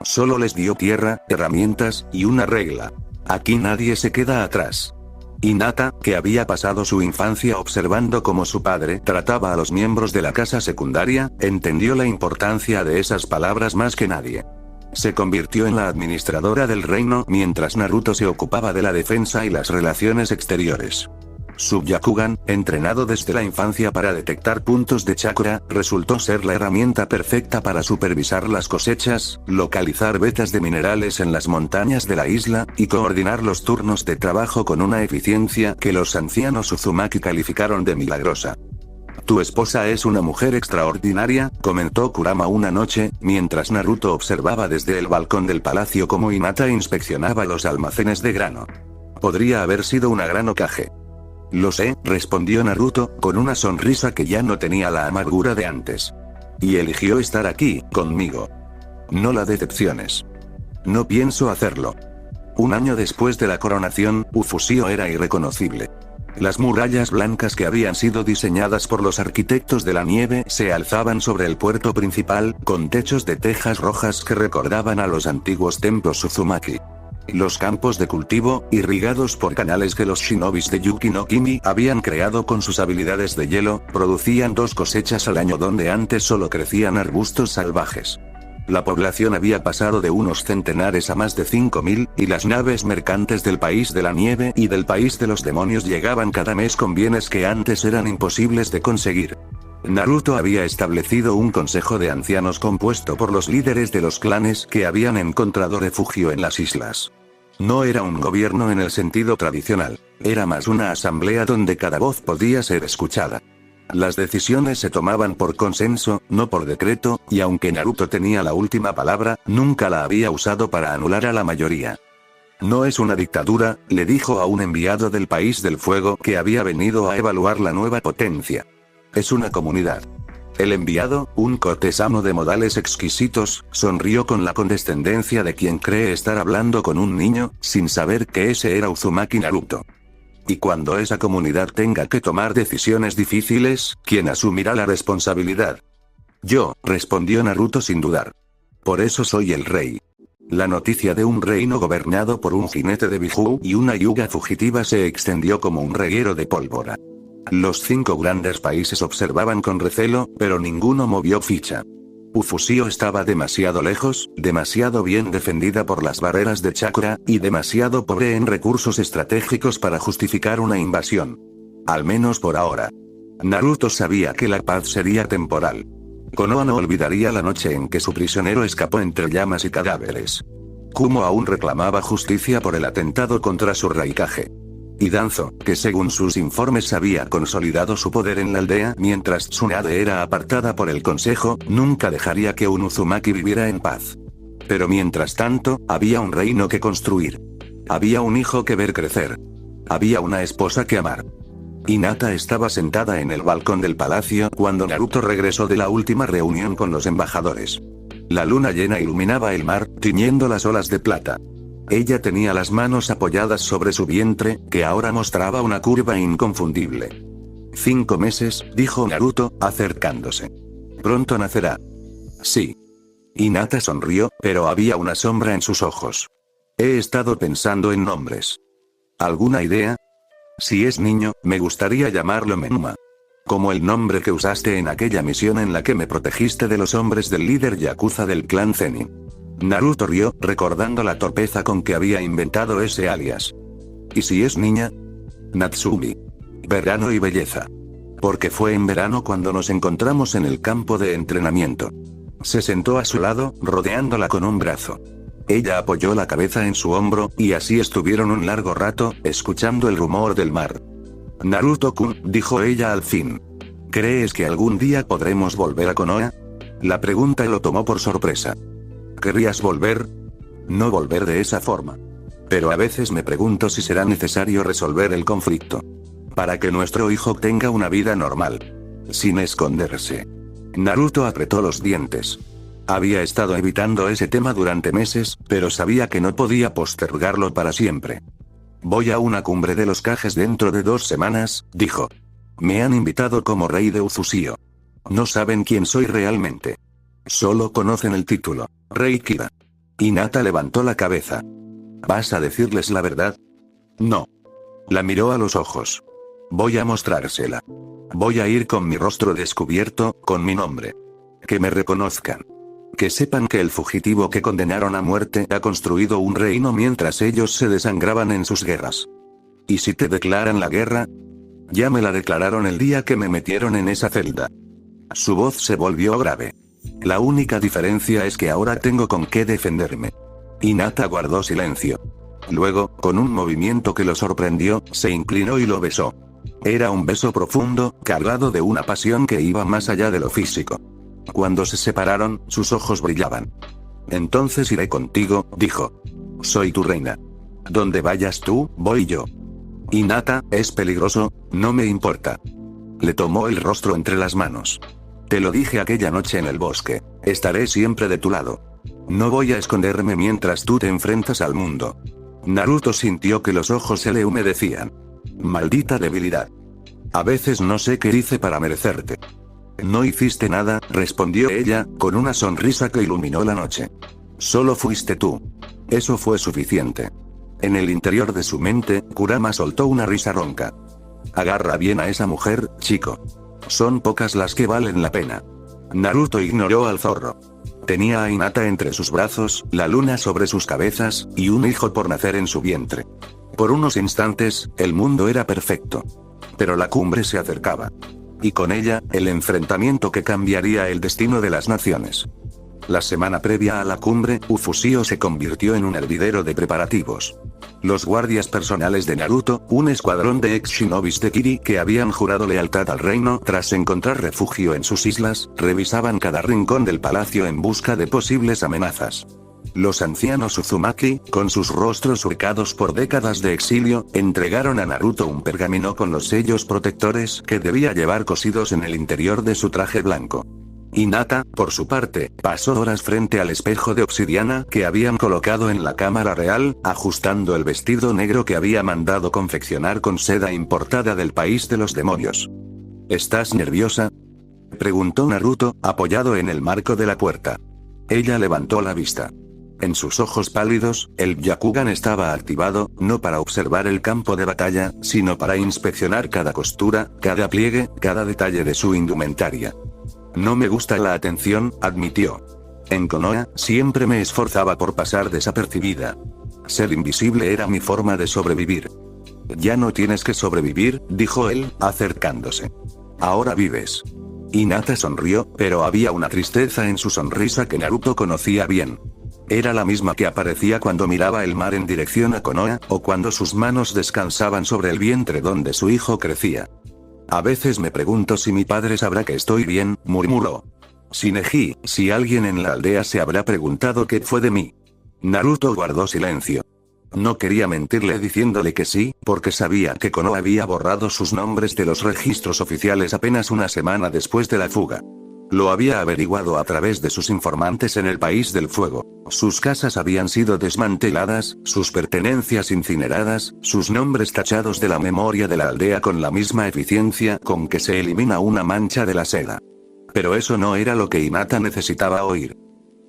Solo les dio tierra, herramientas, y una regla. Aquí nadie se queda atrás. Hinata, que había pasado su infancia observando cómo su padre trataba a los miembros de la casa secundaria, entendió la importancia de esas palabras más que nadie. Se convirtió en la administradora del reino mientras Naruto se ocupaba de la defensa y las relaciones exteriores. Su Byakugan, entrenado desde la infancia para detectar puntos de chakra, resultó ser la herramienta perfecta para supervisar las cosechas, localizar vetas de minerales en las montañas de la isla, y coordinar los turnos de trabajo con una eficiencia que los ancianos Uzumaki calificaron de milagrosa. Tu esposa es una mujer extraordinaria, comentó Kurama una noche, mientras Naruto observaba desde el balcón del palacio cómo Hinata inspeccionaba los almacenes de grano. Podría haber sido una gran Hokage. Lo sé, respondió Naruto, con una sonrisa que ya no tenía la amargura de antes. Y eligió estar aquí, conmigo. No la decepciones. No pienso hacerlo. Un año después de la coronación, Ufusio era irreconocible. Las murallas blancas que habían sido diseñadas por los arquitectos de la nieve se alzaban sobre el puerto principal, con techos de tejas rojas que recordaban a los antiguos templos Uzumaki. Los campos de cultivo, irrigados por canales que los shinobis de Yuki no Kimi habían creado con sus habilidades de hielo, producían 2 cosechas al año donde antes solo crecían arbustos salvajes. La población había pasado de unos centenares a más de 5.000, y las naves mercantes del país de la nieve y del país de los demonios llegaban cada mes con bienes que antes eran imposibles de conseguir. Naruto había establecido un consejo de ancianos compuesto por los líderes de los clanes que habían encontrado refugio en las islas. No era un gobierno en el sentido tradicional, era más una asamblea donde cada voz podía ser escuchada. Las decisiones se tomaban por consenso, no por decreto, y aunque Naruto tenía la última palabra, nunca la había usado para anular a la mayoría. No es una dictadura, le dijo a un enviado del país del fuego que había venido a evaluar la nueva potencia. Es una comunidad. El enviado, un cortesano de modales exquisitos, sonrió con la condescendencia de quien cree estar hablando con un niño, sin saber que ese era Uzumaki Naruto. Y cuando esa comunidad tenga que tomar decisiones difíciles, ¿quién asumirá la responsabilidad? Yo, respondió Naruto sin dudar. Por eso soy el rey. La noticia de un reino gobernado por un jinete de Biju y una yuga fugitiva se extendió como un reguero de pólvora. Los 5 grandes países observaban con recelo, pero ninguno movió ficha. Ufusio estaba demasiado lejos, demasiado bien defendida por las barreras de chakra, y demasiado pobre en recursos estratégicos para justificar una invasión. Al menos por ahora. Naruto sabía que la paz sería temporal. Konoha no olvidaría la noche en que su prisionero escapó entre llamas y cadáveres. Kumo aún reclamaba justicia por el atentado contra su Raikage. Y Danzo, que según sus informes había consolidado su poder en la aldea mientras Tsunade era apartada por el consejo, nunca dejaría que un Uzumaki viviera en paz. Pero mientras tanto, había un reino que construir. Había un hijo que ver crecer. Había una esposa que amar. Hinata estaba sentada en el balcón del palacio cuando Naruto regresó de la última reunión con los embajadores. La luna llena iluminaba el mar, tiñendo las olas de plata. Ella tenía las manos apoyadas sobre su vientre, que ahora mostraba una curva inconfundible. 5 meses, dijo Naruto, acercándose. Pronto nacerá. Sí. Hinata sonrió, pero había una sombra en sus ojos. He estado pensando en nombres. ¿Alguna idea? Si es niño, me gustaría llamarlo Menuma. Como el nombre que usaste en aquella misión en la que me protegiste de los hombres del líder Yakuza del clan Zenin. Naruto rió, recordando la torpeza con que había inventado ese alias. ¿Y si es niña? Natsumi. Verano y belleza. Porque fue en verano cuando nos encontramos en el campo de entrenamiento. Se sentó a su lado, rodeándola con un brazo. Ella apoyó la cabeza en su hombro, y así estuvieron un largo rato, escuchando el rumor del mar. Naruto-kun, dijo ella al fin. ¿Crees que algún día podremos volver a Konoha? La pregunta lo tomó por sorpresa. ¿Querrías volver? No volver de esa forma. Pero a veces me pregunto si será necesario resolver el conflicto. Para que nuestro hijo tenga una vida normal. Sin esconderse. Naruto apretó los dientes. Había estado evitando ese tema durante meses, pero sabía que no podía postergarlo para siempre. Voy a una cumbre de los Kages dentro de 2 semanas, dijo. Me han invitado como rey de Uzusio. No saben quién soy realmente. Solo conocen el título, Rey Kira. Hinata levantó la cabeza. ¿Vas a decirles la verdad? No. La miró a los ojos. Voy a mostrársela. Voy a ir con mi rostro descubierto, con mi nombre. Que me reconozcan. Que sepan que el fugitivo que condenaron a muerte ha construido un reino mientras ellos se desangraban en sus guerras. ¿Y si te declaran la guerra? Ya me la declararon el día que me metieron en esa celda. Su voz se volvió grave. La única diferencia es que ahora tengo con qué defenderme. Hinata guardó silencio. Luego, con un movimiento que lo sorprendió, se inclinó y lo besó. Era un beso profundo, cargado de una pasión que iba más allá de lo físico. Cuando se separaron, sus ojos brillaban. Entonces iré contigo, dijo. Soy tu reina. Donde vayas tú, voy yo. Hinata, es peligroso, no me importa. Le tomó el rostro entre las manos. Te lo dije aquella noche en el bosque, estaré siempre de tu lado. No voy a esconderme mientras tú te enfrentas al mundo. Naruto sintió que los ojos se le humedecían. Maldita debilidad. A veces no sé qué hice para merecerte. No hiciste nada, respondió ella, con una sonrisa que iluminó la noche. Solo fuiste tú. Eso fue suficiente. En el interior de su mente, Kurama soltó una risa ronca. Agarra bien a esa mujer, chico. Son pocas las que valen la pena. Naruto ignoró al zorro. Tenía a Hinata entre sus brazos, la luna sobre sus cabezas, y un hijo por nacer en su vientre. Por unos instantes, el mundo era perfecto. Pero la cumbre se acercaba. Y con ella, el enfrentamiento que cambiaría el destino de las naciones. La semana previa a la cumbre, Uzusio se convirtió en un hervidero de preparativos. Los guardias personales de Naruto, un escuadrón de ex-shinobis de Kiri que habían jurado lealtad al reino tras encontrar refugio en sus islas, revisaban cada rincón del palacio en busca de posibles amenazas. Los ancianos Uzumaki, con sus rostros surcados por décadas de exilio, entregaron a Naruto un pergamino con los sellos protectores que debía llevar cosidos en el interior de su traje blanco. Hinata, por su parte, pasó horas frente al espejo de obsidiana que habían colocado en la cámara real, ajustando el vestido negro que había mandado confeccionar con seda importada del país de los demonios. ¿Estás nerviosa?, preguntó Naruto, apoyado en el marco de la puerta. Ella levantó la vista. En sus ojos pálidos, el Byakugan estaba activado, no para observar el campo de batalla, sino para inspeccionar cada costura, cada pliegue, cada detalle de su indumentaria. No me gusta la atención, admitió. En Konoha, siempre me esforzaba por pasar desapercibida. Ser invisible era mi forma de sobrevivir. Ya no tienes que sobrevivir, dijo él, acercándose. Ahora vives. Hinata sonrió, pero había una tristeza en su sonrisa que Naruto conocía bien. Era la misma que aparecía cuando miraba el mar en dirección a Konoha, o cuando sus manos descansaban sobre el vientre donde su hijo crecía. A veces me pregunto si mi padre sabrá que estoy bien, murmuró. Shineji, si alguien en la aldea se habrá preguntado qué fue de mí. Naruto guardó silencio. No quería mentirle diciéndole que sí, porque sabía que Konoha había borrado sus nombres de los registros oficiales apenas una semana después de la fuga. Lo había averiguado a través de sus informantes en el País del Fuego. Sus casas habían sido desmanteladas, sus pertenencias incineradas, sus nombres tachados de la memoria de la aldea con la misma eficiencia con que se elimina una mancha de la seda. Pero eso no era lo que Hinata necesitaba oír.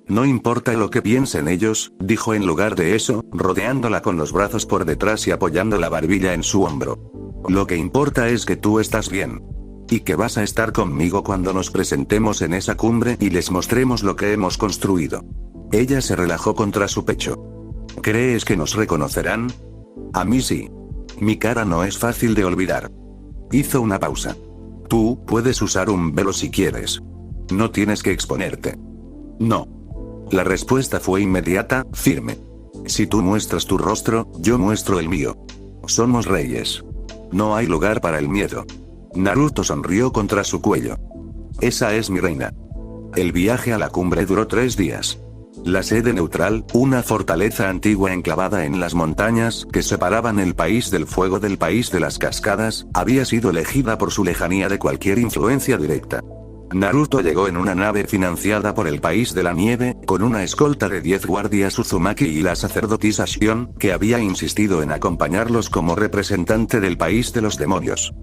No importa lo que piensen ellos, dijo en lugar de eso, rodeándola con los brazos por detrás y apoyando la barbilla en su hombro. Lo que importa es que tú estás bien. Y que vas a estar conmigo cuando nos presentemos en esa cumbre y les mostremos lo que hemos construido. Ella se relajó contra su pecho. ¿Crees que nos reconocerán? A mí sí. Mi cara no es fácil de olvidar. Hizo una pausa. Tú puedes usar un velo si quieres. No tienes que exponerte. No. La respuesta fue inmediata, firme. Si tú muestras tu rostro, yo muestro el mío. Somos reyes. No hay lugar para el miedo. Naruto sonrió contra su cuello. Esa es mi reina. El viaje a la cumbre duró 3 días. La sede neutral, una fortaleza antigua enclavada en las montañas que separaban el país del fuego del país de las cascadas, había sido elegida por su lejanía de cualquier influencia directa. Naruto llegó en una nave financiada por el país de la nieve, con una escolta de 10 guardias Uzumaki y la sacerdotisa Shion, que había insistido en acompañarlos como representante del país de los demonios.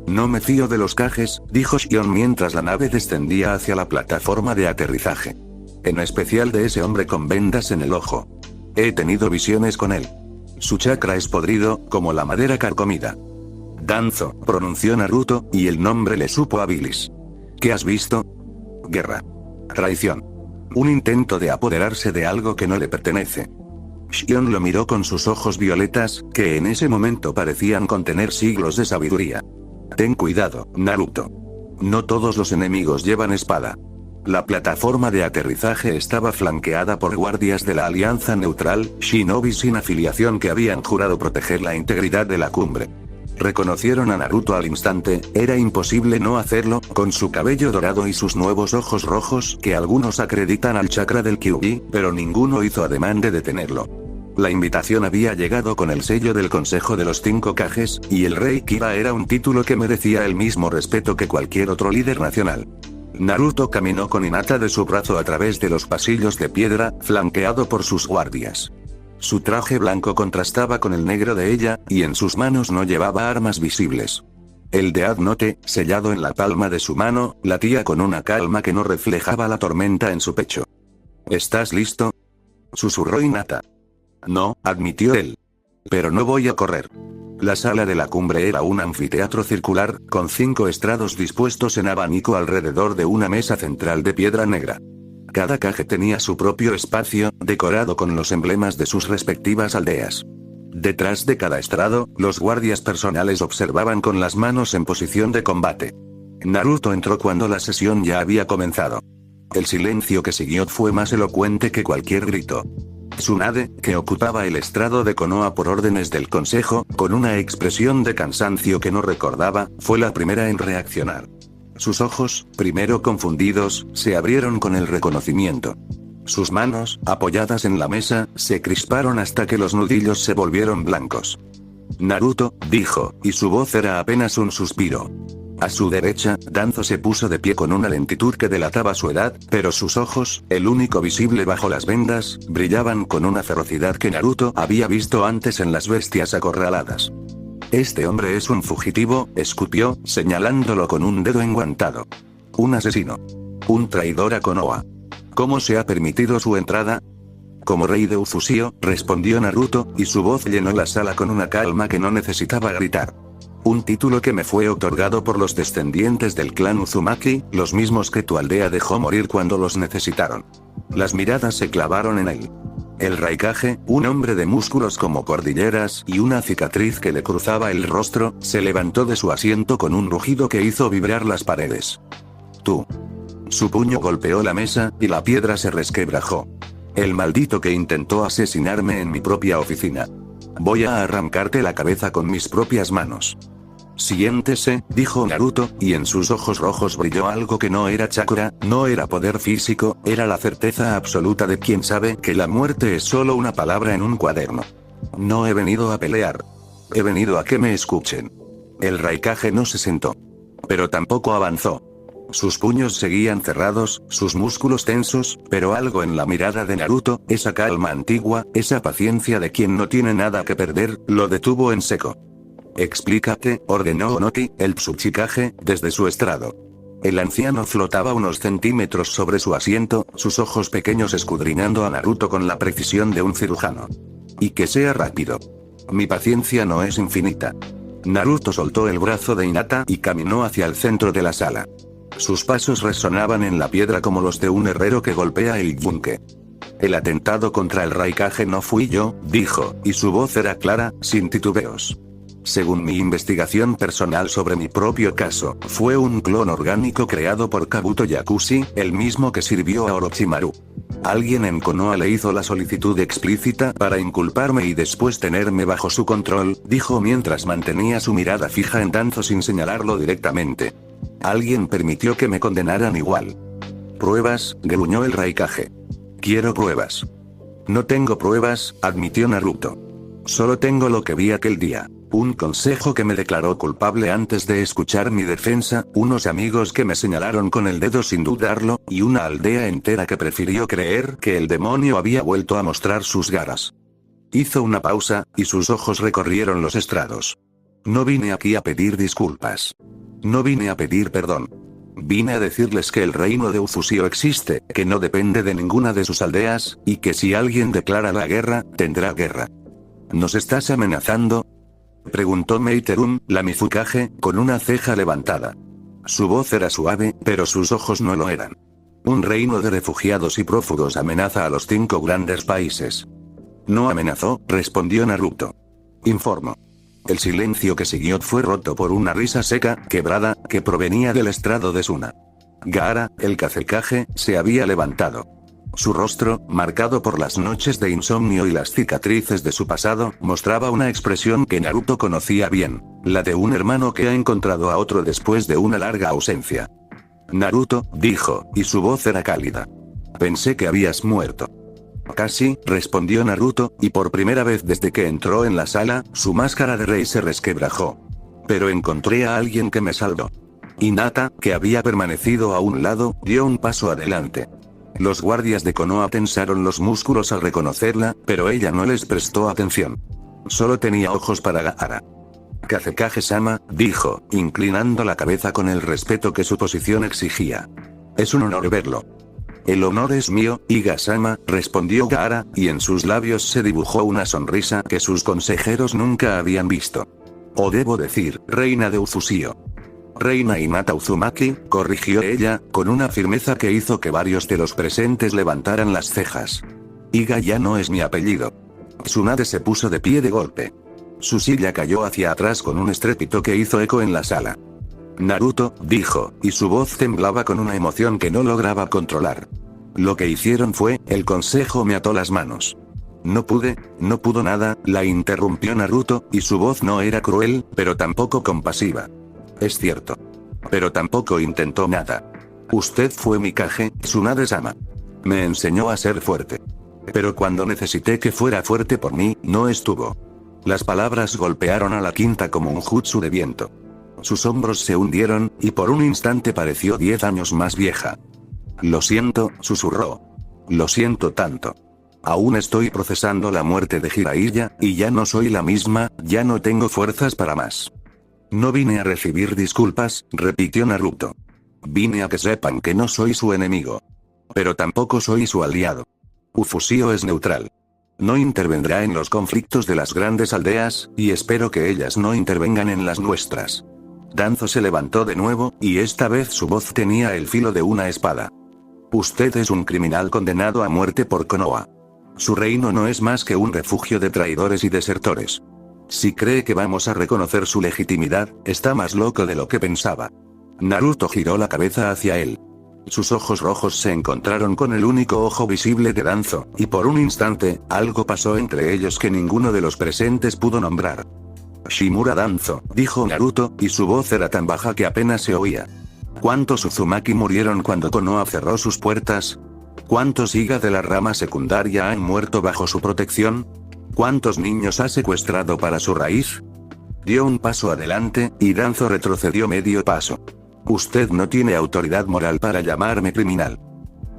No me fío de los Kages, dijo Shion mientras la nave descendía hacia la plataforma de aterrizaje. En especial de ese hombre con vendas en el ojo. He tenido visiones con él. Su chakra es podrido, como la madera carcomida. Danzo, pronunció Naruto, y el nombre le supo a bilis. ¿Qué has visto? Guerra. Traición. Un intento de apoderarse de algo que no le pertenece. Shion lo miró con sus ojos violetas, que en ese momento parecían contener siglos de sabiduría. Ten cuidado, Naruto. No todos los enemigos llevan espada. La plataforma de aterrizaje estaba flanqueada por guardias de la Alianza Neutral, shinobis sin afiliación que habían jurado proteger la integridad de la cumbre. Reconocieron a Naruto al instante, era imposible no hacerlo, con su cabello dorado y sus nuevos ojos rojos que algunos acreditan al chakra del Kyuubi, pero ninguno hizo ademán de detenerlo. La invitación había llegado con el sello del Consejo de los 5 Kages, y el Rey Kiba era un título que merecía el mismo respeto que cualquier otro líder nacional. Naruto caminó con Hinata de su brazo a través de los pasillos de piedra, flanqueado por sus guardias. Su traje blanco contrastaba con el negro de ella, y en sus manos no llevaba armas visibles. El Death Note, sellado en la palma de su mano, latía con una calma que no reflejaba la tormenta en su pecho. ¿Estás listo?, susurró Hinata. No, admitió él. Pero no voy a correr. La sala de la cumbre era un anfiteatro circular, con 5 estrados dispuestos en abanico alrededor de una mesa central de piedra negra. Cada Kage tenía su propio espacio, decorado con los emblemas de sus respectivas aldeas. Detrás de cada estrado, los guardias personales observaban con las manos en posición de combate. Naruto entró cuando la sesión ya había comenzado. El silencio que siguió fue más elocuente que cualquier grito. Tsunade, que ocupaba el estrado de Konoha por órdenes del consejo, con una expresión de cansancio que no recordaba, fue la primera en reaccionar. Sus ojos, primero confundidos, se abrieron con el reconocimiento. Sus manos, apoyadas en la mesa, se crisparon hasta que los nudillos se volvieron blancos. Naruto, dijo, y su voz era apenas un suspiro. A su derecha, Danzo se puso de pie con una lentitud que delataba su edad, pero sus ojos, el único visible bajo las vendas, brillaban con una ferocidad que Naruto había visto antes en las bestias acorraladas. Este hombre es un fugitivo, escupió, señalándolo con un dedo enguantado. Un asesino. Un traidor a Konoha. ¿Cómo se ha permitido su entrada? Como rey de Uzusio, respondió Naruto, y su voz llenó la sala con una calma que no necesitaba gritar. Un título que me fue otorgado por los descendientes del clan Uzumaki, los mismos que tu aldea dejó morir cuando los necesitaron. Las miradas se clavaron en él. El Raikage, un hombre de músculos como cordilleras y una cicatriz que le cruzaba el rostro, se levantó de su asiento con un rugido que hizo vibrar las paredes. Tú. Su puño golpeó la mesa, y la piedra se resquebrajó. El maldito que intentó asesinarme en mi propia oficina. Voy a arrancarte la cabeza con mis propias manos. Siéntese, dijo Naruto, y en sus ojos rojos brilló algo que no era chakra, no era poder físico, era la certeza absoluta de quien sabe que la muerte es solo una palabra en un cuaderno. No he venido a pelear. He venido a que me escuchen. El Raikage no se sentó. Pero tampoco avanzó. Sus puños seguían cerrados, sus músculos tensos, pero algo en la mirada de Naruto, esa calma antigua, esa paciencia de quien no tiene nada que perder, lo detuvo en seco. Explícate, ordenó Onoki, el Tsuchikage, desde su estrado. El anciano flotaba unos centímetros sobre su asiento, sus ojos pequeños escudriñando a Naruto con la precisión de un cirujano. Y que sea rápido. Mi paciencia no es infinita. Naruto soltó el brazo de Hinata y caminó hacia el centro de la sala. Sus pasos resonaban en la piedra como los de un herrero que golpea el yunque. El atentado contra el Raikage no fui yo, dijo, y su voz era clara, sin titubeos. Según mi investigación personal sobre mi propio caso, fue un clon orgánico creado por Kabuto Yakushi, el mismo que sirvió a Orochimaru. Alguien en Konoha le hizo la solicitud explícita para inculparme y después tenerme bajo su control, dijo mientras mantenía su mirada fija en Danzo sin señalarlo directamente. Alguien permitió que me condenaran igual. Pruebas, gruñó el Raikage. Quiero pruebas. No tengo pruebas, admitió Naruto. Solo tengo lo que vi aquel día. Un consejo que me declaró culpable antes de escuchar mi defensa, unos amigos que me señalaron con el dedo sin dudarlo, y una aldea entera que prefirió creer que el demonio había vuelto a mostrar sus garras. Hizo una pausa, y sus ojos recorrieron los estrados. No vine aquí a pedir disculpas. No vine a pedir perdón. Vine a decirles que el reino de Ufusio existe, que no depende de ninguna de sus aldeas, y que si alguien declara la guerra, tendrá guerra. ¿Nos estás amenazando?, preguntó Meiterum, la Mizukage, con una ceja levantada. Su voz era suave, pero sus ojos no lo eran. Un reino de refugiados y prófugos amenaza a los 5 grandes países. No amenazó, respondió Naruto. Informo. El silencio que siguió fue roto por una risa seca, quebrada, que provenía del estrado de Suna. Gaara, el Kazekage, se había levantado. Su rostro, marcado por las noches de insomnio y las cicatrices de su pasado, mostraba una expresión que Naruto conocía bien, la de un hermano que ha encontrado a otro después de una larga ausencia. Naruto, dijo, y su voz era cálida. Pensé que habías muerto. Casi, respondió Naruto, y por primera vez desde que entró en la sala, su máscara de rey se resquebrajó. Pero encontré a alguien que me salvó. Hinata, que había permanecido a un lado, dio un paso adelante. Los guardias de Konoha tensaron los músculos al reconocerla, pero ella no les prestó atención. Solo tenía ojos para Gaara. Kazekage-sama, dijo, inclinando la cabeza con el respeto que su posición exigía. Es un honor verlo. El honor es mío, Iga-sama, respondió Gaara, y en sus labios se dibujó una sonrisa que sus consejeros nunca habían visto. O debo decir, reina de Ufusio. Reina Hinata Uzumaki, corrigió ella, con una firmeza que hizo que varios de los presentes levantaran las cejas. Iga ya no es mi apellido. Tsunade se puso de pie de golpe. Su silla cayó hacia atrás con un estrépito que hizo eco en la sala. Naruto, dijo, y su voz temblaba con una emoción que no lograba controlar. Lo que hicieron fue, el consejo me ató las manos. No pudo nada, la interrumpió Naruto, y su voz no era cruel, pero tampoco compasiva. Es cierto. Pero tampoco intentó nada. Usted fue mi Kage, Tsunade-sama. Me enseñó a ser fuerte. Pero cuando necesité que fuera fuerte por mí, no estuvo. Las palabras golpearon a la quinta como un jutsu de viento. Sus hombros se hundieron, y por un instante pareció 10 años más vieja. Lo siento, susurró. Lo siento tanto. Aún estoy procesando la muerte de Jiraiya, y ya no soy la misma, ya no tengo fuerzas para más. No vine a recibir disculpas, repitió Naruto. Vine a que sepan que no soy su enemigo. Pero tampoco soy su aliado. Ufusio es neutral. No intervendrá en los conflictos de las grandes aldeas, y espero que ellas no intervengan en las nuestras. Danzo se levantó de nuevo, y esta vez su voz tenía el filo de una espada. Usted es un criminal condenado a muerte por Konoha. Su reino no es más que un refugio de traidores y desertores. Si cree que vamos a reconocer su legitimidad, está más loco de lo que pensaba. Naruto giró la cabeza hacia él. Sus ojos rojos se encontraron con el único ojo visible de Danzo, y por un instante, algo pasó entre ellos que ninguno de los presentes pudo nombrar. Shimura Danzo, dijo Naruto, y su voz era tan baja que apenas se oía. ¿Cuántos Uzumaki murieron cuando Konoha cerró sus puertas? ¿Cuántos Iga de la rama secundaria han muerto bajo su protección? ¿Cuántos niños ha secuestrado para su raíz? Dio un paso adelante, y Danzo retrocedió medio paso. Usted no tiene autoridad moral para llamarme criminal.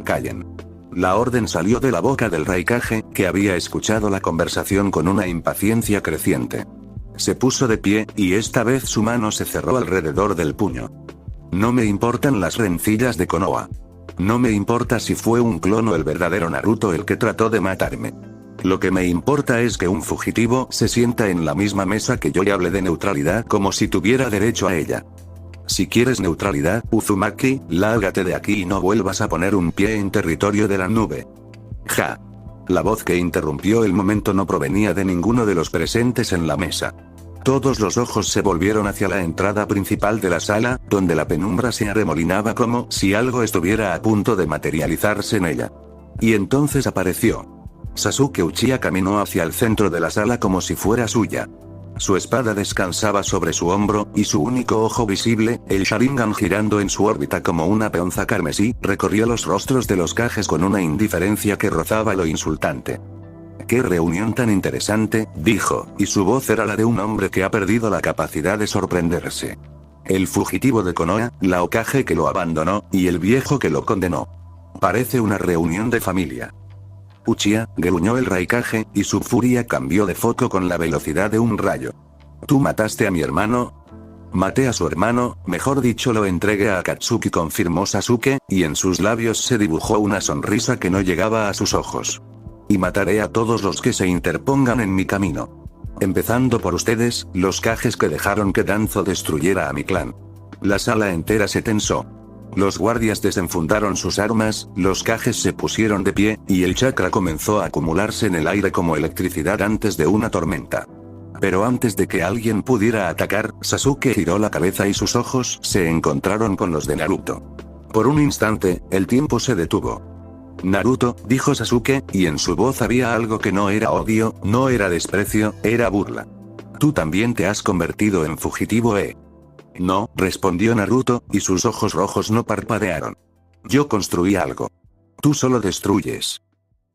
Callen. La orden salió de la boca del Raikage, que había escuchado la conversación con una impaciencia creciente. Se puso de pie, y esta vez su mano se cerró alrededor del puño. No me importan las rencillas de Konoha. No me importa si fue un clon o el verdadero Naruto el que trató de matarme. Lo que me importa es que un fugitivo se sienta en la misma mesa que yo y hable de neutralidad como si tuviera derecho a ella. Si quieres neutralidad, Uzumaki, lárgate de aquí y no vuelvas a poner un pie en territorio de la nube. Ja. La voz que interrumpió el momento no provenía de ninguno de los presentes en la mesa. Todos los ojos se volvieron hacia la entrada principal de la sala, donde la penumbra se arremolinaba como si algo estuviera a punto de materializarse en ella. Y entonces apareció. Sasuke Uchiha caminó hacia el centro de la sala como si fuera suya. Su espada descansaba sobre su hombro, y su único ojo visible, el Sharingan girando en su órbita como una peonza carmesí, recorrió los rostros de los Kages con una indiferencia que rozaba lo insultante. «¡Qué reunión tan interesante!», dijo, y su voz era la de un hombre que ha perdido la capacidad de sorprenderse. El fugitivo de Konoha, la Hokage que lo abandonó, y el viejo que lo condenó. Parece una reunión de familia. Uchiha, gruñó el Raikage, y su furia cambió de foco con la velocidad de un rayo. ¿Tú mataste a mi hermano? Maté a su hermano, mejor dicho lo entregué a Akatsuki, confirmó Sasuke, y en sus labios se dibujó una sonrisa que no llegaba a sus ojos. Y mataré a todos los que se interpongan en mi camino. Empezando por ustedes, los Kages que dejaron que Danzo destruyera a mi clan. La sala entera se tensó. Los guardias desenfundaron sus armas, los Kages se pusieron de pie, y el chakra comenzó a acumularse en el aire como electricidad antes de una tormenta. Pero antes de que alguien pudiera atacar, Sasuke giró la cabeza y sus ojos se encontraron con los de Naruto. Por un instante, el tiempo se detuvo. «Naruto», dijo Sasuke, y en su voz había algo que no era odio, no era desprecio, era burla. «Tú también te has convertido en fugitivo, ¿eh?» «No», respondió Naruto, y sus ojos rojos no parpadearon. «Yo construí algo. Tú solo destruyes».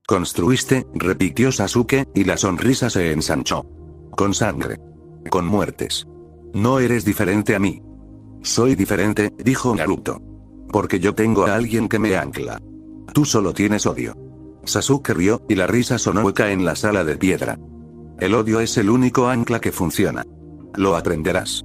«¿Construiste?», repitió Sasuke, y la sonrisa se ensanchó. «Con sangre. Con muertes. No eres diferente a mí». «Soy diferente», dijo Naruto. «Porque yo tengo a alguien que me ancla. Tú solo tienes odio». Sasuke rió, y la risa sonó hueca en la sala de piedra. «El odio es el único ancla que funciona. Lo aprenderás».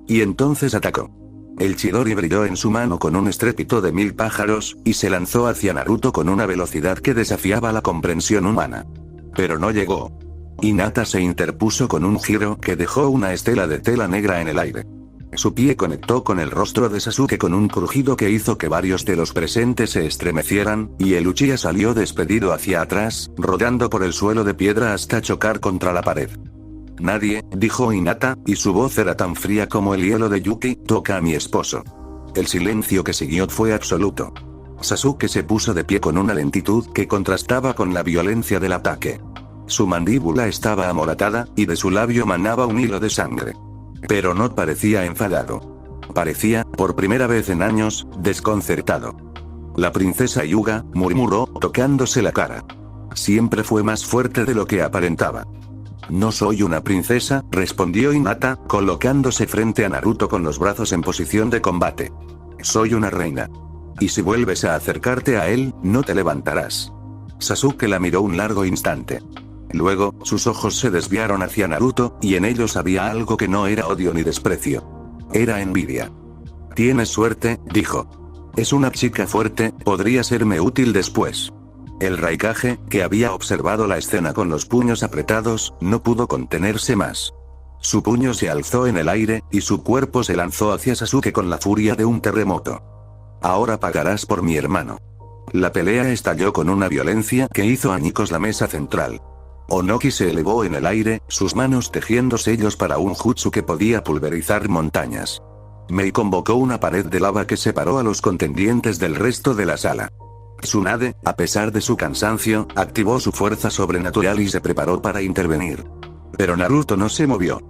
Y entonces atacó. El Chidori brilló en su mano con un estrépito de 1000 pájaros, y se lanzó hacia Naruto con una velocidad que desafiaba la comprensión humana. Pero no llegó. Hinata se interpuso con un giro que dejó una estela de tela negra en el aire. Su pie conectó con el rostro de Sasuke con un crujido que hizo que varios de los presentes se estremecieran, y el Uchiha salió despedido hacia atrás, rodando por el suelo de piedra hasta chocar contra la pared. «Nadie», dijo Hinata, y su voz era tan fría como el hielo de Yuki, «toca a mi esposo». El silencio que siguió fue absoluto. Sasuke se puso de pie con una lentitud que contrastaba con la violencia del ataque. Su mandíbula estaba amoratada, y de su labio manaba un hilo de sangre. Pero no parecía enfadado. Parecía, por primera vez en años, desconcertado. «La princesa Hyuga», murmuró, tocándose la cara. Siempre fue más fuerte de lo que aparentaba. «No soy una princesa», respondió Hinata, colocándose frente a Naruto con los brazos en posición de combate. «Soy una reina. Y si vuelves a acercarte a él, no te levantarás». Sasuke la miró un largo instante. Luego, sus ojos se desviaron hacia Naruto, y en ellos había algo que no era odio ni desprecio. Era envidia. «Tienes suerte», dijo. «Es una chica fuerte, podría serme útil después». El Raikage, que había observado la escena con los puños apretados, no pudo contenerse más. Su puño se alzó en el aire, y su cuerpo se lanzó hacia Sasuke con la furia de un terremoto. «Ahora pagarás por mi hermano». La pelea estalló con una violencia que hizo añicos la mesa central. Onoki se elevó en el aire, sus manos tejiendo sellos para un jutsu que podía pulverizar montañas. Mei convocó una pared de lava que separó a los contendientes del resto de la sala. Tsunade, a pesar de su cansancio, activó su fuerza sobrenatural y se preparó para intervenir. Pero Naruto no se movió.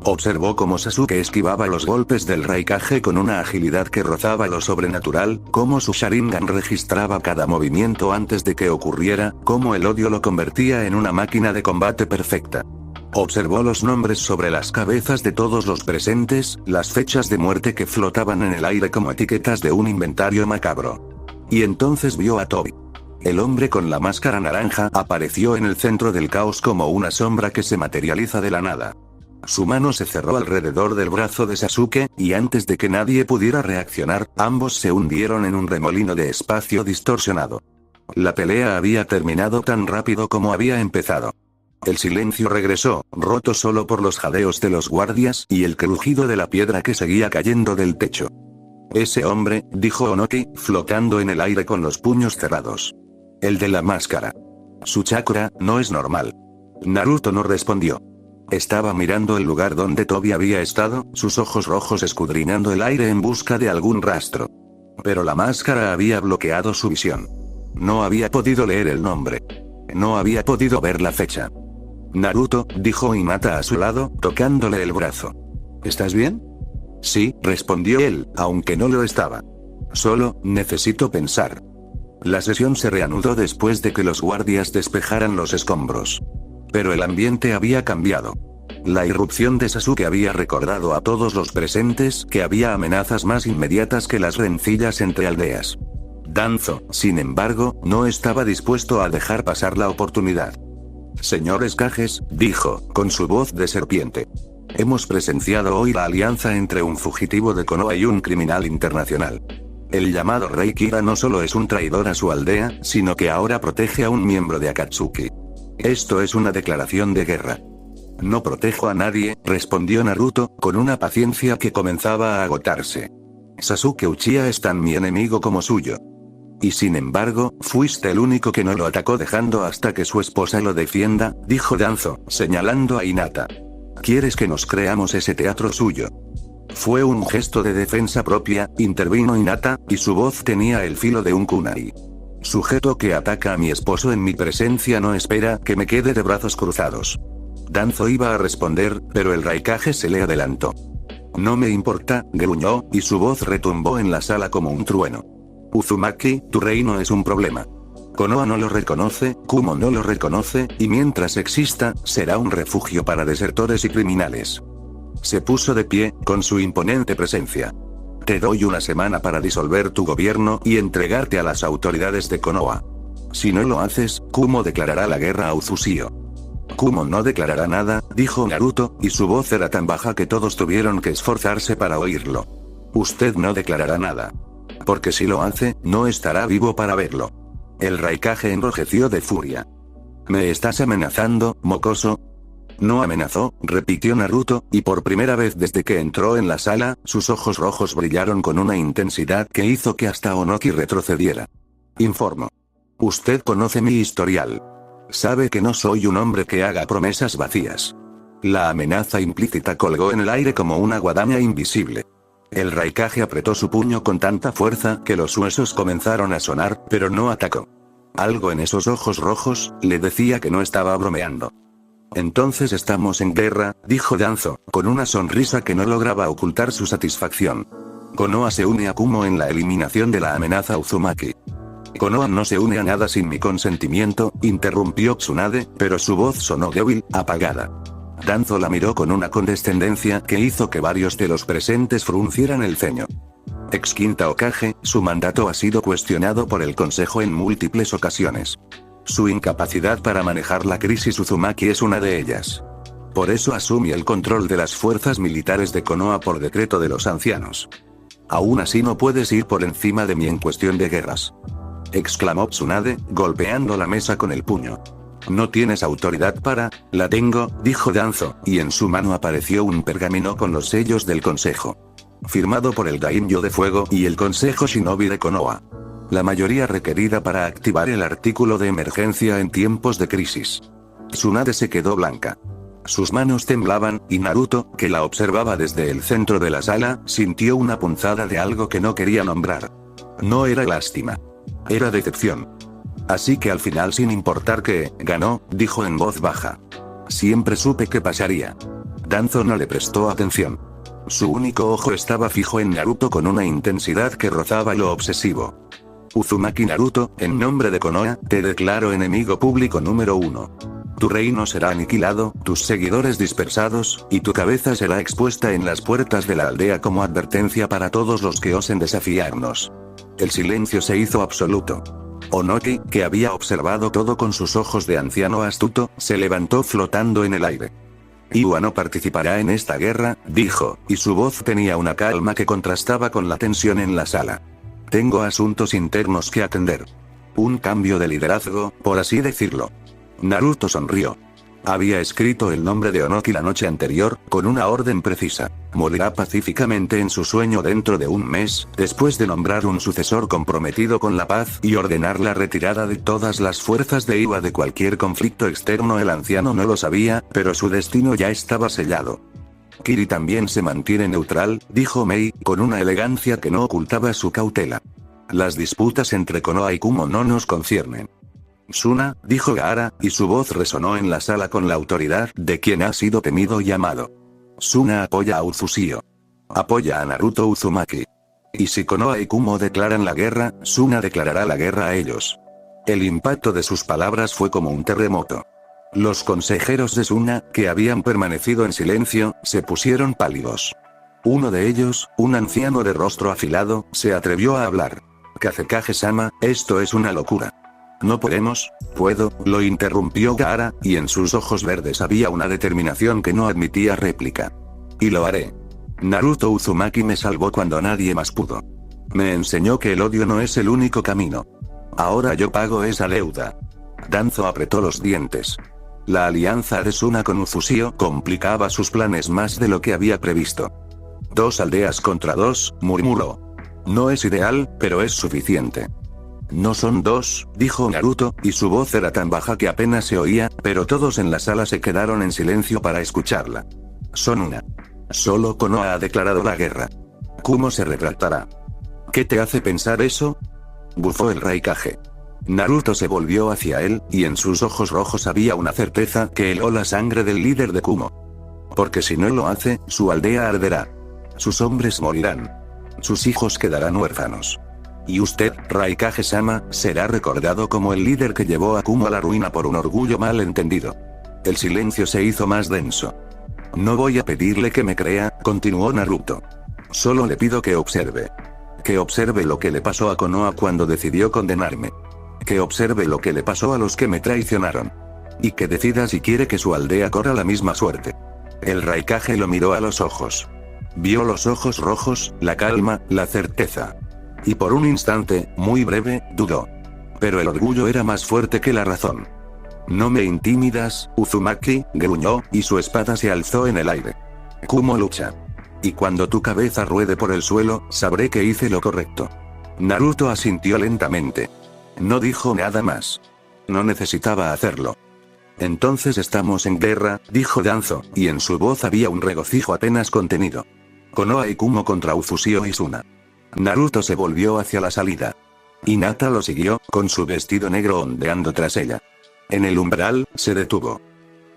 Observó cómo Sasuke esquivaba los golpes del Raikage con una agilidad que rozaba lo sobrenatural, cómo su Sharingan registraba cada movimiento antes de que ocurriera, cómo el odio lo convertía en una máquina de combate perfecta. Observó los nombres sobre las cabezas de todos los presentes, las fechas de muerte que flotaban en el aire como etiquetas de un inventario macabro. Y entonces vio a Tobi. El hombre con la máscara naranja apareció en el centro del caos como una sombra que se materializa de la nada. Su mano se cerró alrededor del brazo de Sasuke, y antes de que nadie pudiera reaccionar, ambos se hundieron en un remolino de espacio distorsionado. La pelea había terminado tan rápido como había empezado. El silencio regresó, roto solo por los jadeos de los guardias y el crujido de la piedra que seguía cayendo del techo. «Ese hombre», dijo Onoki, flotando en el aire con los puños cerrados. «El de la máscara. Su chakra no es normal». Naruto no respondió. Estaba mirando el lugar donde Tobi había estado, sus ojos rojos escudriñando el aire en busca de algún rastro. Pero la máscara había bloqueado su visión. No había podido leer el nombre. No había podido ver la fecha. Naruto, dijo Hinata a su lado, tocándole el brazo. ¿Estás bien? Sí, respondió él, aunque no lo estaba. Solo, necesito pensar. La sesión se reanudó después de que los guardias despejaran los escombros. Pero el ambiente había cambiado. La irrupción de Sasuke había recordado a todos los presentes que había amenazas más inmediatas que las rencillas entre aldeas. Danzo, sin embargo, no estaba dispuesto a dejar pasar la oportunidad. Señores Kages, dijo, con su voz de serpiente. Hemos presenciado hoy la alianza entre un fugitivo de Konoha y un criminal internacional. El llamado Rey Kira no solo es un traidor a su aldea, sino que ahora protege a un miembro de Akatsuki. Esto es una declaración de guerra. No protejo a nadie, respondió Naruto, con una paciencia que comenzaba a agotarse. Sasuke Uchiha es tan mi enemigo como suyo. Y sin embargo, fuiste el único que no lo atacó dejando hasta que su esposa lo defienda, dijo Danzo, señalando a Hinata. ¿Quieres que nos creamos ese teatro suyo? Fue un gesto de defensa propia, intervino Hinata, y su voz tenía el filo de un kunai. Sujeto que ataca a mi esposo en mi presencia no espera que me quede de brazos cruzados. Danzo iba a responder, pero el Raikage se le adelantó. No me importa, gruñó, y su voz retumbó en la sala como un trueno. Uzumaki, tu reino es un problema. Konoha no lo reconoce, Kumo no lo reconoce, y mientras exista, será un refugio para desertores y criminales. Se puso de pie, con su imponente presencia. Te doy una semana para disolver tu gobierno y entregarte a las autoridades de Konoha. Si no lo haces, Kumo declarará la guerra a Uzushio. Kumo no declarará nada, dijo Naruto, y su voz era tan baja que todos tuvieron que esforzarse para oírlo. Usted no declarará nada. Porque si lo hace, no estará vivo para verlo. El Raikage enrojeció de furia. ¿Me estás amenazando, mocoso? No amenazó, repitió Naruto, y por primera vez desde que entró en la sala, sus ojos rojos brillaron con una intensidad que hizo que hasta Onoki retrocediera. Informo. Usted conoce mi historial. Sabe que no soy un hombre que haga promesas vacías. La amenaza implícita colgó en el aire como una guadaña invisible. El Raikage apretó su puño con tanta fuerza que los huesos comenzaron a sonar, pero no atacó. Algo en esos ojos rojos le decía que no estaba bromeando. Entonces estamos en guerra, dijo Danzo, con una sonrisa que no lograba ocultar su satisfacción. Konoha se une a Kumo en la eliminación de la amenaza Uzumaki. Konoha no se une a nada sin mi consentimiento, interrumpió Tsunade, pero su voz sonó débil, apagada. Danzo la miró con una condescendencia que hizo que varios de los presentes fruncieran el ceño. Ex quinta Hokage, su mandato ha sido cuestionado por el Consejo en múltiples ocasiones. Su incapacidad para manejar la crisis Uzumaki es una de ellas. Por eso asume el control de las fuerzas militares de Konoha por decreto de los ancianos. Aún así no puedes ir por encima de mí en cuestión de guerras. Exclamó Tsunade, golpeando la mesa con el puño. No tienes autoridad para... La tengo, dijo Danzo, y en su mano apareció un pergamino con los sellos del consejo. Firmado por el Daimyo de Fuego y el Consejo Shinobi de Konoha. La mayoría requerida para activar el artículo de emergencia en tiempos de crisis. Tsunade se quedó blanca. Sus manos temblaban, y Naruto, que la observaba desde el centro de la sala, sintió una punzada de algo que no quería nombrar. No era lástima. Era decepción. Así que al final, sin importar que ganó, dijo en voz baja. Siempre supe que pasaría. Danzo no le prestó atención. Su único ojo estaba fijo en Naruto con una intensidad que rozaba lo obsesivo. Uzumaki Naruto, en nombre de Konoha, te declaro enemigo público número 1. Tu reino será aniquilado, tus seguidores dispersados, y tu cabeza será expuesta en las puertas de la aldea como advertencia para todos los que osen desafiarnos. El silencio se hizo absoluto. Onoki, que había observado todo con sus ojos de anciano astuto, se levantó flotando en el aire. Iwa no participará en esta guerra, dijo, y su voz tenía una calma que contrastaba con la tensión en la sala. Tengo asuntos internos que atender. Un cambio de liderazgo, por así decirlo. Naruto sonrió. Había escrito el nombre de Onoki la noche anterior, con una orden precisa. Morirá pacíficamente en su sueño dentro de un mes, después de nombrar un sucesor comprometido con la paz y ordenar la retirada de todas las fuerzas de Iwa de cualquier conflicto externo. El anciano no lo sabía, pero su destino ya estaba sellado. Kiri también se mantiene neutral, dijo Mei, con una elegancia que no ocultaba su cautela. Las disputas entre Konoha y Kumo no nos conciernen. Suna, dijo Gaara, y su voz resonó en la sala con la autoridad de quien ha sido temido y amado. Suna apoya a Uzushio. Apoya a Naruto Uzumaki. Y si Konoha y Kumo declaran la guerra, Suna declarará la guerra a ellos. El impacto de sus palabras fue como un terremoto. Los consejeros de Suna, que habían permanecido en silencio, se pusieron pálidos. Uno de ellos, un anciano de rostro afilado, se atrevió a hablar. Kazekage-sama, esto es una locura. No podemos, puedo, lo interrumpió Gaara, y en sus ojos verdes había una determinación que no admitía réplica. Y lo haré. Naruto Uzumaki me salvó cuando nadie más pudo. Me enseñó que el odio no es el único camino. Ahora yo pago esa deuda. Danzo apretó los dientes. La alianza de Suna con Uzushio complicaba sus planes más de lo que había previsto. 2 aldeas contra 2, murmuró. No es ideal, pero es suficiente. No son 2, dijo Naruto, y su voz era tan baja que apenas se oía, pero todos en la sala se quedaron en silencio para escucharla. Son 1. Solo Konoha ha declarado la guerra. Kumo se retractará. ¿Qué te hace pensar eso? Bufó el Raikage. Naruto se volvió hacia él, y en sus ojos rojos había una certeza que heló la sangre del líder de Kumo. Porque si no lo hace, su aldea arderá. Sus hombres morirán. Sus hijos quedarán huérfanos. Y usted, Raikage-sama, será recordado como el líder que llevó a Kumo a la ruina por un orgullo mal entendido. El silencio se hizo más denso. No voy a pedirle que me crea, continuó Naruto. Solo le pido que observe. Que observe lo que le pasó a Konoha cuando decidió condenarme. Que observe lo que le pasó a los que me traicionaron. Y que decida si quiere que su aldea corra la misma suerte. El Raikage lo miró a los ojos. Vio los ojos rojos, la calma, la certeza. Y por un instante, muy breve, dudó. Pero el orgullo era más fuerte que la razón. No me intimidas, Uzumaki, gruñó, y su espada se alzó en el aire. Kumo lucha. Y cuando tu cabeza ruede por el suelo, sabré que hice lo correcto. Naruto asintió lentamente. No dijo nada más. No necesitaba hacerlo. Entonces estamos en guerra, dijo Danzo, y en su voz había un regocijo apenas contenido. Konoha y Kumo contra Uzushio y Suna. Naruto se volvió hacia la salida. Hinata lo siguió, con su vestido negro ondeando tras ella. En el umbral, se detuvo.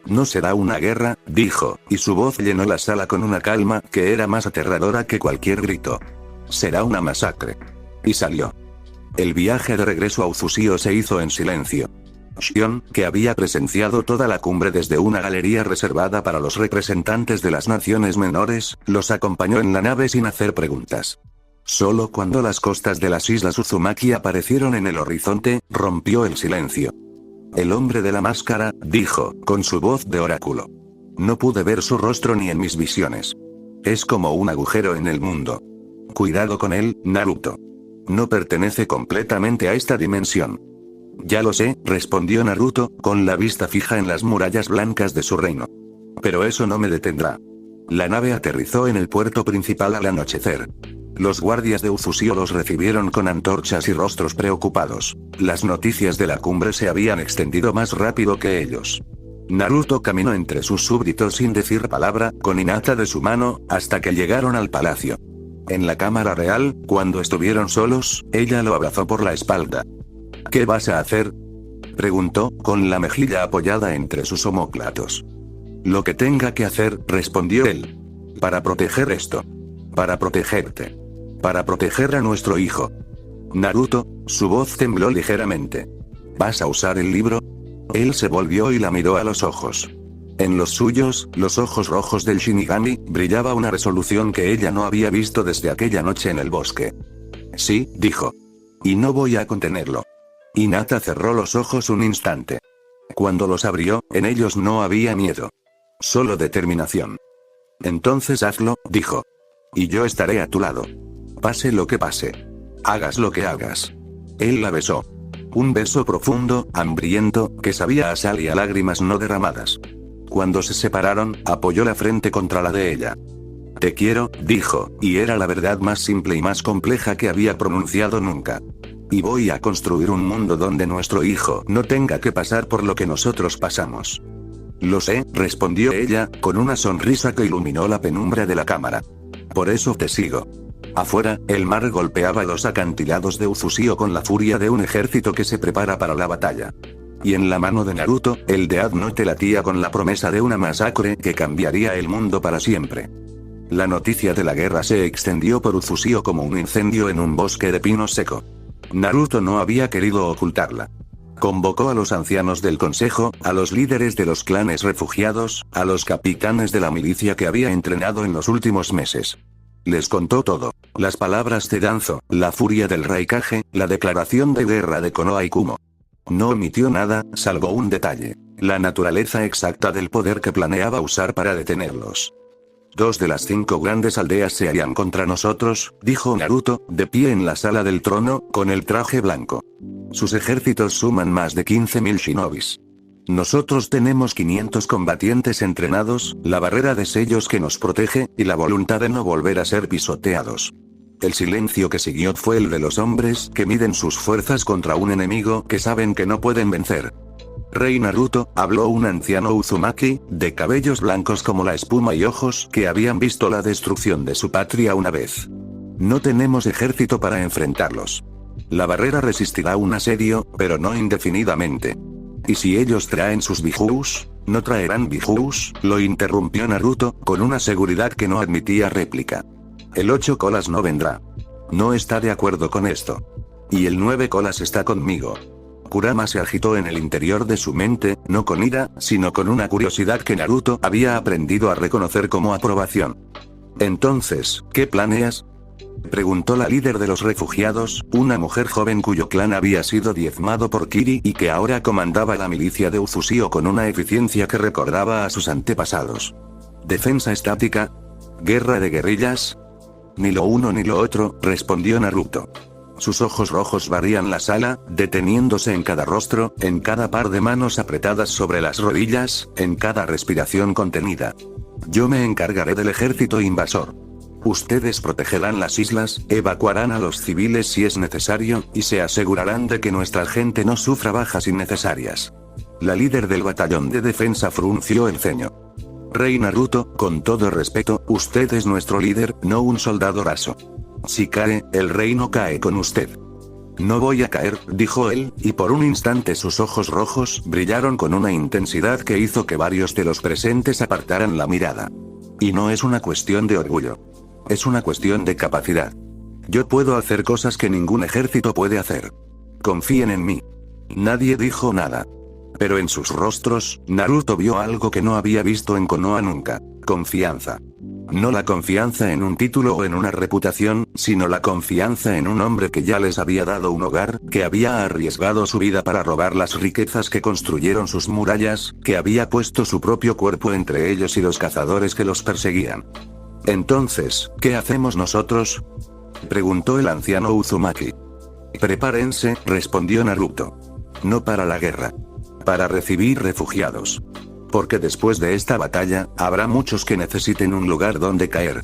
No será una guerra, dijo, y su voz llenó la sala con una calma que era más aterradora que cualquier grito. Será una masacre. Y salió. El viaje de regreso a Uzushio se hizo en silencio. Shion, que había presenciado toda la cumbre desde una galería reservada para los representantes de las naciones menores, los acompañó en la nave sin hacer preguntas. Solo cuando las costas de las islas Uzumaki aparecieron en el horizonte, rompió el silencio. El hombre de la máscara, dijo, con su voz de oráculo. No pude ver su rostro ni en mis visiones. Es como un agujero en el mundo. Cuidado con él, Naruto. No pertenece completamente a esta dimensión. Ya lo sé, respondió Naruto, con la vista fija en las murallas blancas de su reino. Pero eso no me detendrá. La nave aterrizó en el puerto principal al anochecer. Los guardias de Uzushio los recibieron con antorchas y rostros preocupados. Las noticias de la cumbre se habían extendido más rápido que ellos. Naruto caminó entre sus súbditos sin decir palabra, con Hinata de su mano, hasta que llegaron al palacio. En la cámara real, cuando estuvieron solos, ella lo abrazó por la espalda. ¿Qué vas a hacer?, preguntó, con la mejilla apoyada entre sus omóplatos. Lo que tenga que hacer, respondió él. Para proteger esto. Para protegerte. Para proteger a nuestro hijo. Naruto, su voz tembló ligeramente. ¿Vas a usar el libro? Él se volvió y la miró a los ojos. En los suyos, los ojos rojos del Shinigami, brillaba una resolución que ella no había visto desde aquella noche en el bosque. Sí, dijo. Y no voy a contenerlo. Hinata cerró los ojos un instante. Cuando los abrió, en ellos no había miedo. Solo determinación. Entonces hazlo, dijo. Y yo estaré a tu lado. Pase lo que pase. Hagas lo que hagas. Él la besó. Un beso profundo, hambriento, que sabía a sal y a lágrimas no derramadas. Cuando se separaron, apoyó la frente contra la de ella. Te quiero, dijo, y era la verdad más simple y más compleja que había pronunciado nunca. Y voy a construir un mundo donde nuestro hijo no tenga que pasar por lo que nosotros pasamos. Lo sé, respondió ella, con una sonrisa que iluminó la penumbra de la cámara. Por eso te sigo. Afuera, el mar golpeaba los acantilados de Uzusio con la furia de un ejército que se prepara para la batalla. Y en la mano de Naruto, el Death Note latía con la promesa de una masacre que cambiaría el mundo para siempre. La noticia de la guerra se extendió por Uzusio como un incendio en un bosque de pino seco. Naruto no había querido ocultarla. Convocó a los ancianos del consejo, a los líderes de los clanes refugiados, a los capitanes de la milicia que había entrenado en los últimos meses. Les contó todo. Las palabras de Danzo, la furia del Raikage, la declaración de guerra de Konoha y Kumo. No omitió nada, salvo un detalle: la naturaleza exacta del poder que planeaba usar para detenerlos. 2 de las 5 grandes aldeas se harían contra nosotros, dijo Naruto, de pie en la sala del trono, con el traje blanco. Sus ejércitos suman más de 15.000 shinobis. Nosotros tenemos 500 combatientes entrenados, la barrera de sellos que nos protege, y la voluntad de no volver a ser pisoteados. El silencio que siguió fue el de los hombres que miden sus fuerzas contra un enemigo que saben que no pueden vencer. Rey Naruto, habló un anciano Uzumaki, de cabellos blancos como la espuma y ojos que habían visto la destrucción de su patria una vez. No tenemos ejército para enfrentarlos. La barrera resistirá un asedio, pero no indefinidamente. ¿Y si ellos traen sus bijous? ¿No traerán bijous?, lo interrumpió Naruto, con una seguridad que no admitía réplica. El 8 colas no vendrá. No está de acuerdo con esto. Y el 9 colas está conmigo. Kurama se agitó en el interior de su mente, no con ira, sino con una curiosidad que Naruto había aprendido a reconocer como aprobación. Entonces, ¿qué planeas?, preguntó la líder de los refugiados, una mujer joven cuyo clan había sido diezmado por Kiri y que ahora comandaba la milicia de Uzusio con una eficiencia que recordaba a sus antepasados. ¿Defensa estática? ¿Guerra de guerrillas? Ni lo uno ni lo otro, respondió Naruto. Sus ojos rojos barrían la sala, deteniéndose en cada rostro, en cada par de manos apretadas sobre las rodillas, en cada respiración contenida. Yo me encargaré del ejército invasor. Ustedes protegerán las islas, evacuarán a los civiles si es necesario, y se asegurarán de que nuestra gente no sufra bajas innecesarias. La líder del batallón de defensa frunció el ceño. Rey Naruto, con todo respeto, usted es nuestro líder, no un soldado raso. Si cae, el reino cae con usted. No voy a caer, dijo él, y por un instante sus ojos rojos brillaron con una intensidad que hizo que varios de los presentes apartaran la mirada. Y no es una cuestión de orgullo. Es una cuestión de capacidad. Yo puedo hacer cosas que ningún ejército puede hacer. Confíen en mí. Nadie dijo nada. Pero en sus rostros, Naruto vio algo que no había visto en Konoha nunca: confianza. No la confianza en un título o en una reputación, sino la confianza en un hombre que ya les había dado un hogar, que había arriesgado su vida para robar las riquezas que construyeron sus murallas, que había puesto su propio cuerpo entre ellos y los cazadores que los perseguían. Entonces, ¿qué hacemos nosotros?, preguntó el anciano Uzumaki. Prepárense, respondió Naruto. No para la guerra. Para recibir refugiados. Porque después de esta batalla, habrá muchos que necesiten un lugar donde caer.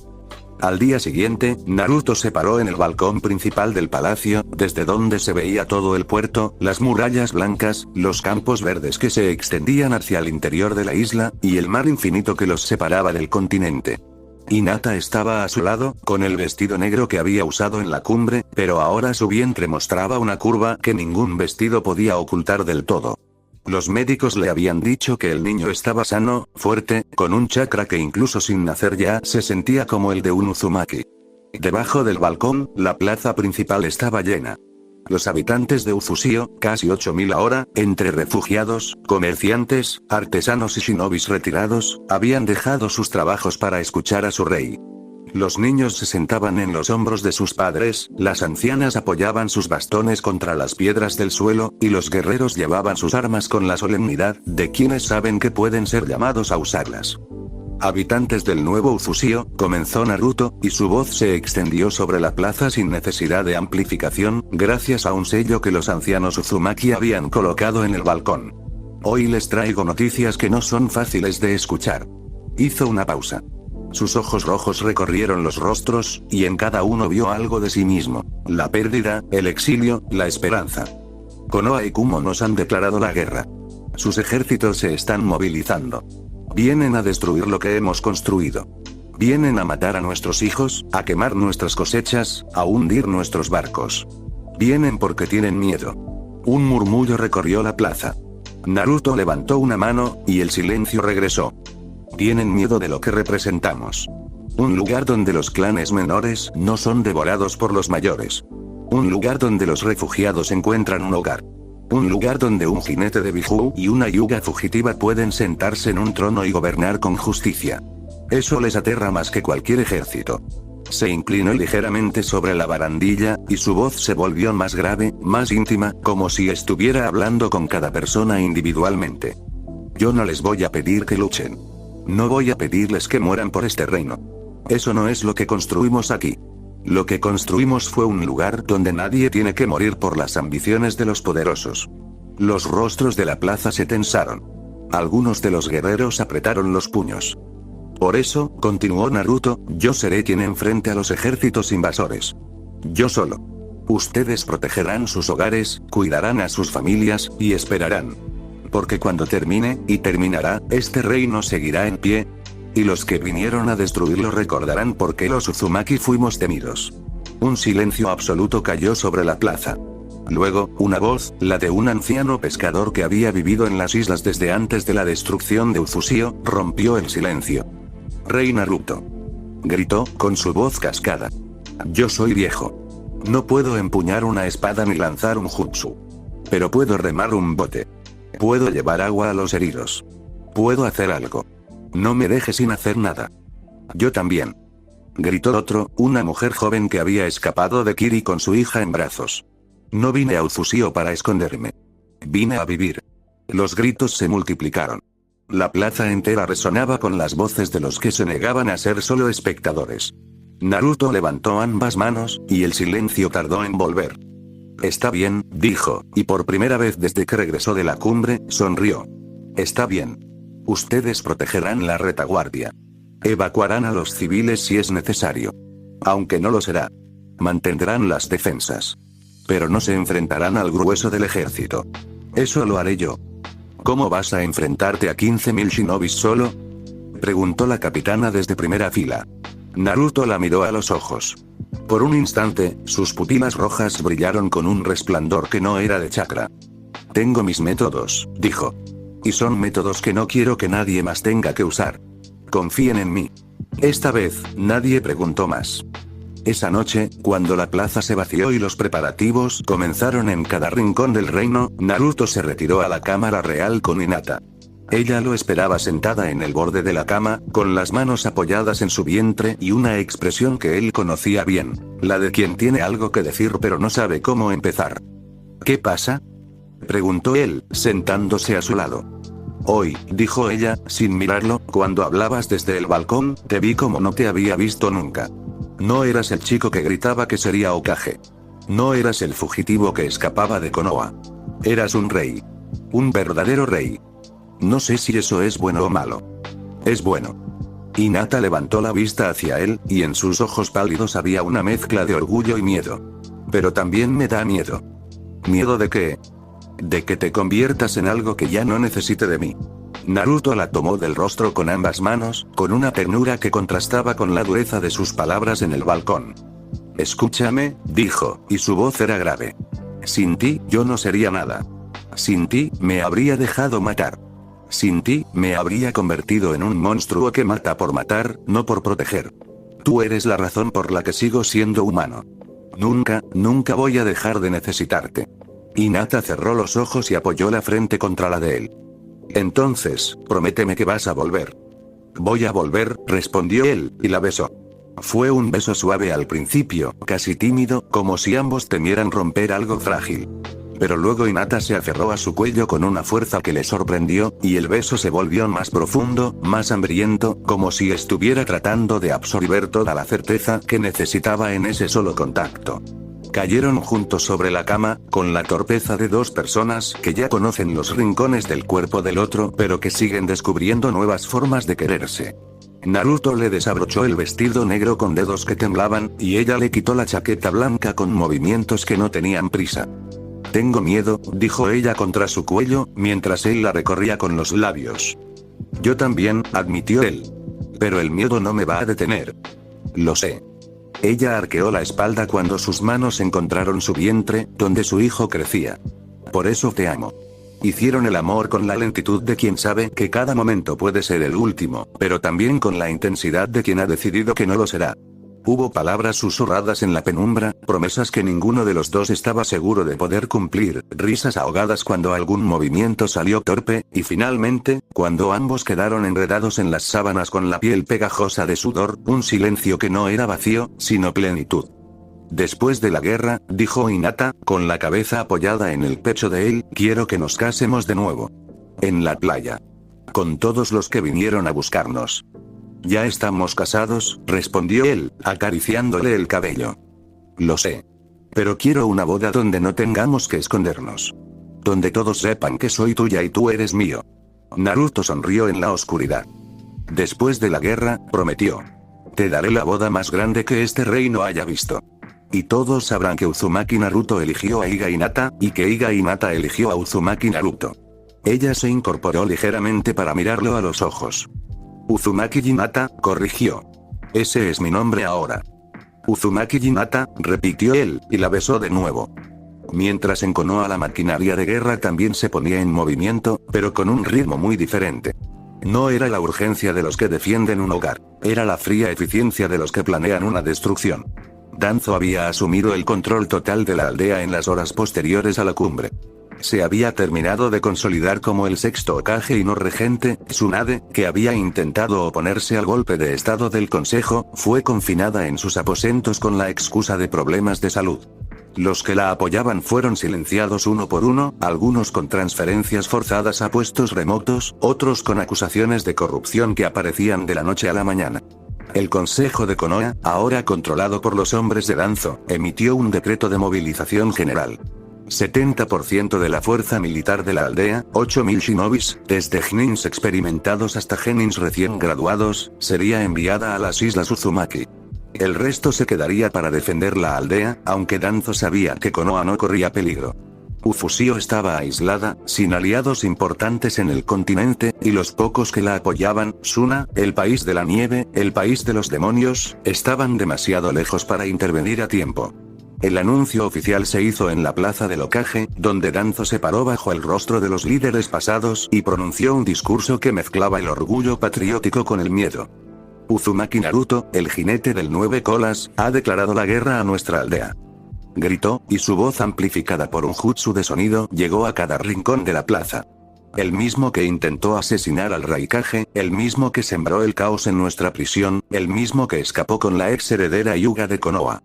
Al día siguiente, Naruto se paró en el balcón principal del palacio, desde donde se veía todo el puerto, las murallas blancas, los campos verdes que se extendían hacia el interior de la isla, y el mar infinito que los separaba del continente. Hinata estaba a su lado, con el vestido negro que había usado en la cumbre, pero ahora su vientre mostraba una curva que ningún vestido podía ocultar del todo. Los médicos le habían dicho que el niño estaba sano, fuerte, con un chakra que incluso sin nacer ya se sentía como el de un Uzumaki. Debajo del balcón, la plaza principal estaba llena. Los habitantes de Uzusio, casi 8.000 ahora, entre refugiados, comerciantes, artesanos y shinobis retirados, habían dejado sus trabajos para escuchar a su rey. Los niños se sentaban en los hombros de sus padres, las ancianas apoyaban sus bastones contra las piedras del suelo, y los guerreros llevaban sus armas con la solemnidad de quienes saben que pueden ser llamados a usarlas. Habitantes del nuevo Uzusio, comenzó Naruto, y su voz se extendió sobre la plaza sin necesidad de amplificación, gracias a un sello que los ancianos Uzumaki habían colocado en el balcón. Hoy les traigo noticias que no son fáciles de escuchar. Hizo una pausa. Sus ojos rojos recorrieron los rostros, y en cada uno vio algo de sí mismo: la pérdida, el exilio, la esperanza. Konoha y Kumo nos han declarado la guerra. Sus ejércitos se están movilizando. Vienen a destruir lo que hemos construido. Vienen a matar a nuestros hijos, a quemar nuestras cosechas, a hundir nuestros barcos. Vienen porque tienen miedo. Un murmullo recorrió la plaza. Naruto levantó una mano, y el silencio regresó. Tienen miedo de lo que representamos. Un lugar donde los clanes menores no son devorados por los mayores. Un lugar donde los refugiados encuentran un hogar. Un lugar donde un jinete de Biju y una yuga fugitiva pueden sentarse en un trono y gobernar con justicia. Eso les aterra más que cualquier ejército. Se inclinó ligeramente sobre la barandilla, y su voz se volvió más grave, más íntima, como si estuviera hablando con cada persona individualmente. Yo no les voy a pedir que luchen. No voy a pedirles que mueran por este reino. Eso no es lo que construimos aquí. Lo que construimos fue un lugar donde nadie tiene que morir por las ambiciones de los poderosos. Los rostros de la plaza se tensaron. Algunos de los guerreros apretaron los puños. Por eso, continuó Naruto, yo seré quien enfrente a los ejércitos invasores. Yo solo. Ustedes protegerán sus hogares, cuidarán a sus familias, y esperarán. Porque cuando termine, y terminará, este reino seguirá en pie. Y los que vinieron a destruirlo recordarán por qué los Uzumaki fuimos temidos. Un silencio absoluto cayó sobre la plaza. Luego, una voz, la de un anciano pescador que había vivido en las islas desde antes de la destrucción de Uzusio, rompió el silencio. Rey Naruto. Gritó, con su voz cascada. Yo soy viejo. No puedo empuñar una espada ni lanzar un jutsu. Pero puedo remar un bote. Puedo llevar agua a los heridos. Puedo hacer algo. No me dejes sin hacer nada. Yo también. Gritó otro, una mujer joven que había escapado de Kiri con su hija en brazos. No vine a Uzusio para esconderme. Vine a vivir. Los gritos se multiplicaron. La plaza entera resonaba con las voces de los que se negaban a ser solo espectadores. Naruto levantó ambas manos, y el silencio tardó en volver. Está bien, dijo, y por primera vez desde que regresó de la cumbre, sonrió. Está bien. Ustedes protegerán la retaguardia. Evacuarán a los civiles si es necesario. Aunque no lo será. Mantendrán las defensas. Pero no se enfrentarán al grueso del ejército. Eso lo haré yo. ¿Cómo vas a enfrentarte a 15.000 shinobis solo? Preguntó la capitana desde primera fila. Naruto la miró a los ojos. Por un instante, sus pupilas rojas brillaron con un resplandor que no era de chakra. Tengo mis métodos, dijo. Y son métodos que no quiero que nadie más tenga que usar. Confíen en mí. Esta vez, nadie preguntó más. Esa noche, cuando la plaza se vació y los preparativos comenzaron en cada rincón del reino, Naruto se retiró a la cámara real con Hinata. Ella lo esperaba sentada en el borde de la cama, con las manos apoyadas en su vientre y una expresión que él conocía bien, la de quien tiene algo que decir pero no sabe cómo empezar. ¿Qué pasa?, preguntó él, sentándose a su lado. Hoy, dijo ella, sin mirarlo, cuando hablabas desde el balcón, te vi como no te había visto nunca. No eras el chico que gritaba que sería Hokage. No eras el fugitivo que escapaba de Konoha. Eras un rey. Un verdadero rey. No sé si eso es bueno o malo. Es bueno. Hinata levantó la vista hacia él, y en sus ojos pálidos había una mezcla de orgullo y miedo. Pero también me da miedo. ¿Miedo de qué? De que te conviertas en algo que ya no necesite de mí. Naruto la tomó del rostro con ambas manos, con una ternura que contrastaba con la dureza de sus palabras en el balcón. Escúchame, dijo, y su voz era grave. Sin ti, yo no sería nada. Sin ti, me habría dejado matar. Sin ti, me habría convertido en un monstruo que mata por matar, no por proteger. Tú eres la razón por la que sigo siendo humano. Nunca, nunca voy a dejar de necesitarte. Hinata cerró los ojos y apoyó la frente contra la de él. Entonces, prométeme que vas a volver. Voy a volver, respondió él, y la besó. Fue un beso suave al principio, casi tímido, como si ambos temieran romper algo frágil. Pero luego Hinata se aferró a su cuello con una fuerza que le sorprendió, y el beso se volvió más profundo, más hambriento, como si estuviera tratando de absorber toda la certeza que necesitaba en ese solo contacto. Cayeron juntos sobre la cama, con la torpeza de dos personas que ya conocen los rincones del cuerpo del otro, pero que siguen descubriendo nuevas formas de quererse. Naruto le desabrochó el vestido negro con dedos que temblaban, y ella le quitó la chaqueta blanca con movimientos que no tenían prisa. Tengo miedo, dijo ella contra su cuello, mientras él la recorría con los labios. Yo también, admitió él. Pero el miedo no me va a detener. Lo sé. Ella arqueó la espalda cuando sus manos encontraron su vientre, donde su hijo crecía. Por eso te amo. Hicieron el amor con la lentitud de quien sabe que cada momento puede ser el último, pero también con la intensidad de quien ha decidido que no lo será. Hubo palabras susurradas en la penumbra, promesas que ninguno de los dos estaba seguro de poder cumplir, risas ahogadas cuando algún movimiento salió torpe, y finalmente, cuando ambos quedaron enredados en las sábanas con la piel pegajosa de sudor, un silencio que no era vacío, sino plenitud. Después de la guerra, dijo Hinata, con la cabeza apoyada en el pecho de él, quiero que nos casemos de nuevo. En la playa. Con todos los que vinieron a buscarnos. Ya estamos casados, respondió él, acariciándole el cabello. Lo sé. Pero quiero una boda donde no tengamos que escondernos. Donde todos sepan que soy tuya y tú eres mío. Naruto sonrió en la oscuridad. Después de la guerra, prometió. Te daré la boda más grande que este reino haya visto. Y todos sabrán que Uzumaki Naruto eligió a Iga Hinata, y que Iga Hinata eligió a Uzumaki Naruto. Ella se incorporó ligeramente para mirarlo a los ojos. Uzumaki Hinata, corrigió. Ese es mi nombre ahora. Uzumaki Hinata, repitió él, y la besó de nuevo. Mientras en Konoha la maquinaria de guerra también se ponía en movimiento, pero con un ritmo muy diferente. No era la urgencia de los que defienden un hogar, era la fría eficiencia de los que planean una destrucción. Danzo había asumido el control total de la aldea en las horas posteriores a la cumbre. Se había terminado de consolidar como el sexto Hokage y no regente. Tsunade, que había intentado oponerse al golpe de estado del consejo, fue confinada en sus aposentos con la excusa de problemas de salud. Los que la apoyaban fueron silenciados uno por uno, algunos con transferencias forzadas a puestos remotos, otros con acusaciones de corrupción que aparecían de la noche a la mañana. El Consejo de Konoha, ahora controlado por los hombres de Danzo, emitió un decreto de movilización general. 70% de la fuerza militar de la aldea, 8.000 shinobis, desde genins experimentados hasta genins recién graduados, sería enviada a las islas Uzumaki. El resto se quedaría para defender la aldea, aunque Danzo sabía que Konoha no corría peligro. Ufusio estaba aislada, sin aliados importantes en el continente, y los pocos que la apoyaban, Suna, el país de la nieve, el país de los demonios, estaban demasiado lejos para intervenir a tiempo. El anuncio oficial se hizo en la plaza del Hokage, donde Danzo se paró bajo el rostro de los líderes pasados y pronunció un discurso que mezclaba el orgullo patriótico con el miedo. Uzumaki Naruto, el jinete del 9 colas, ha declarado la guerra a nuestra aldea. Gritó, y su voz amplificada por un jutsu de sonido llegó a cada rincón de la plaza. El mismo que intentó asesinar al Raikage, el mismo que sembró el caos en nuestra prisión, el mismo que escapó con la ex heredera Hyuga de Konoha.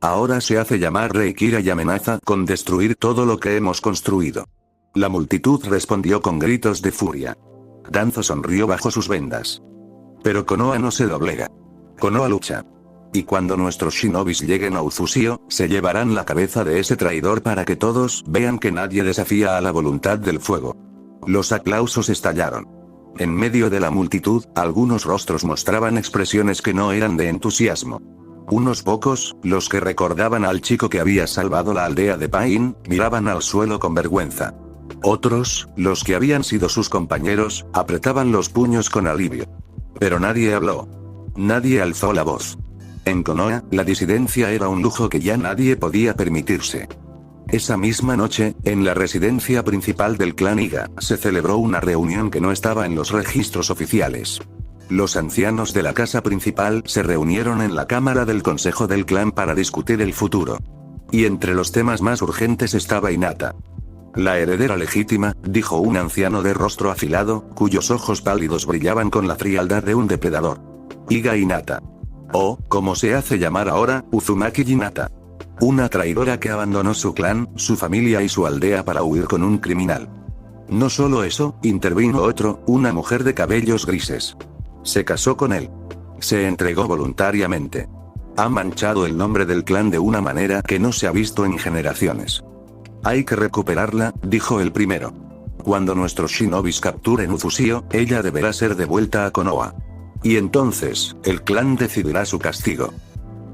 Ahora se hace llamar Reikira y amenaza con destruir todo lo que hemos construido. La multitud respondió con gritos de furia. Danzo sonrió bajo sus vendas. Pero Konoha no se doblega. Konoha lucha. Y cuando nuestros shinobis lleguen a Uzusio, se llevarán la cabeza de ese traidor para que todos vean que nadie desafía a la voluntad del fuego. Los aplausos estallaron. En medio de la multitud, algunos rostros mostraban expresiones que no eran de entusiasmo. Unos pocos, los que recordaban al chico que había salvado la aldea de Pain, miraban al suelo con vergüenza. Otros, los que habían sido sus compañeros, apretaban los puños con alivio. Pero nadie habló. Nadie alzó la voz. En Konoha, la disidencia era un lujo que ya nadie podía permitirse. Esa misma noche, en la residencia principal del clan Iga, se celebró una reunión que no estaba en los registros oficiales. Los ancianos de la casa principal se reunieron en la cámara del consejo del clan para discutir el futuro. Y entre los temas más urgentes estaba Hinata. La heredera legítima, dijo un anciano de rostro afilado, cuyos ojos pálidos brillaban con la frialdad de un depredador. Iga Hinata. O, como se hace llamar ahora, Uzumaki Hinata. Una traidora que abandonó su clan, su familia y su aldea para huir con un criminal. No solo eso, intervino otro, una mujer de cabellos grises. Se casó con él. Se entregó voluntariamente. Ha manchado el nombre del clan de una manera que no se ha visto en generaciones. Hay que recuperarla, dijo el primero. Cuando nuestros shinobis capturen Uzusio, ella deberá ser devuelta a Konoha. Y entonces, el clan decidirá su castigo.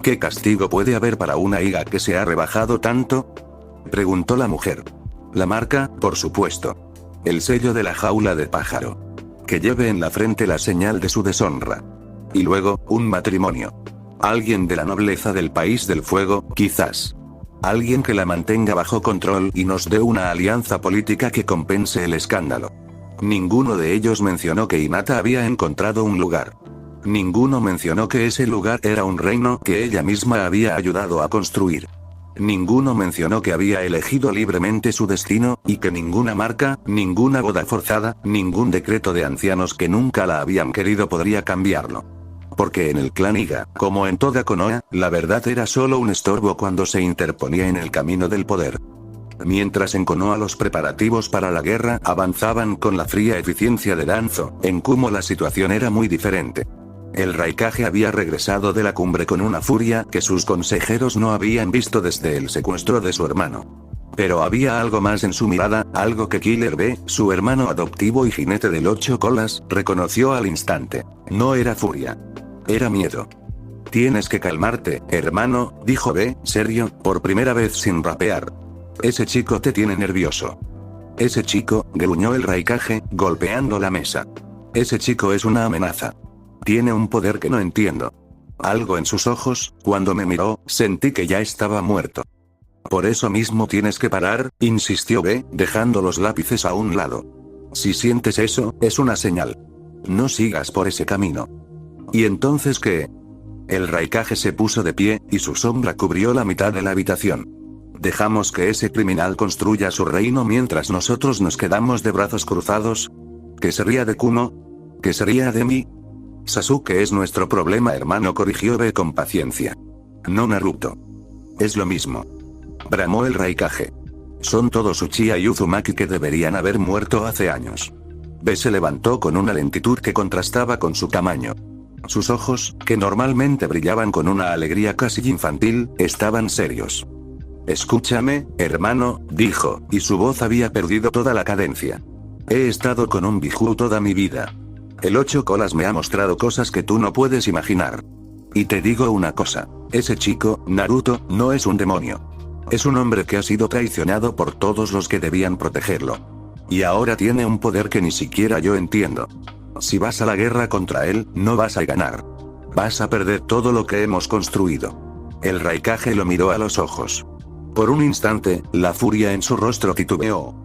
¿Qué castigo puede haber para una Iga que se ha rebajado tanto?, preguntó la mujer. La marca, por supuesto. El sello de la jaula de pájaro. Que lleve en la frente la señal de su deshonra. Y luego, un matrimonio. Alguien de la nobleza del país del fuego, quizás. Alguien que la mantenga bajo control y nos dé una alianza política que compense el escándalo. Ninguno de ellos mencionó que Hinata había encontrado un lugar. Ninguno mencionó que ese lugar era un reino que ella misma había ayudado a construir. Ninguno mencionó que había elegido libremente su destino, y que ninguna marca, ninguna boda forzada, ningún decreto de ancianos que nunca la habían querido podría cambiarlo. Porque en el clan Iga, como en toda Konoha, la verdad era solo un estorbo cuando se interponía en el camino del poder. Mientras en Konoha los preparativos para la guerra avanzaban con la fría eficiencia de Danzo, en Kumo la situación era muy diferente. El Raikage había regresado de la cumbre con una furia que sus consejeros no habían visto desde el secuestro de su hermano. Pero había algo más en su mirada, algo que Killer B, su hermano adoptivo y jinete del 8 colas, reconoció al instante. No era furia. Era miedo. Tienes que calmarte, hermano, dijo B, serio, por primera vez sin rapear. Ese chico te tiene nervioso. Ese chico, gruñó el Raikage, golpeando la mesa. Ese chico es una amenaza. Tiene un poder que no entiendo. Algo en sus ojos, cuando me miró, sentí que ya estaba muerto. Por eso mismo tienes que parar, insistió B, dejando los lápices a un lado. Si sientes eso, es una señal. No sigas por ese camino. ¿Y entonces qué? El Raikage se puso de pie, y su sombra cubrió la mitad de la habitación. ¿Dejamos que ese criminal construya su reino mientras nosotros nos quedamos de brazos cruzados? ¿Qué sería de Kumo? ¿Qué sería de mí? Sasuke es nuestro problema, hermano, corrigió B con paciencia. No Naruto. Es lo mismo. Bramó el Raikage. Son todos Uchiha y Uzumaki que deberían haber muerto hace años. B se levantó con una lentitud que contrastaba con su tamaño. Sus ojos, que normalmente brillaban con una alegría casi infantil, estaban serios. Escúchame, hermano, dijo, y su voz había perdido toda la cadencia. He estado con un Biju toda mi vida. El 8 colas me ha mostrado cosas que tú no puedes imaginar. Y te digo una cosa, ese chico, Naruto, no es un demonio. Es un hombre que ha sido traicionado por todos los que debían protegerlo. Y ahora tiene un poder que ni siquiera yo entiendo. Si vas a la guerra contra él, no vas a ganar. Vas a perder todo lo que hemos construido. El Raikage lo miró a los ojos. Por un instante, la furia en su rostro titubeó.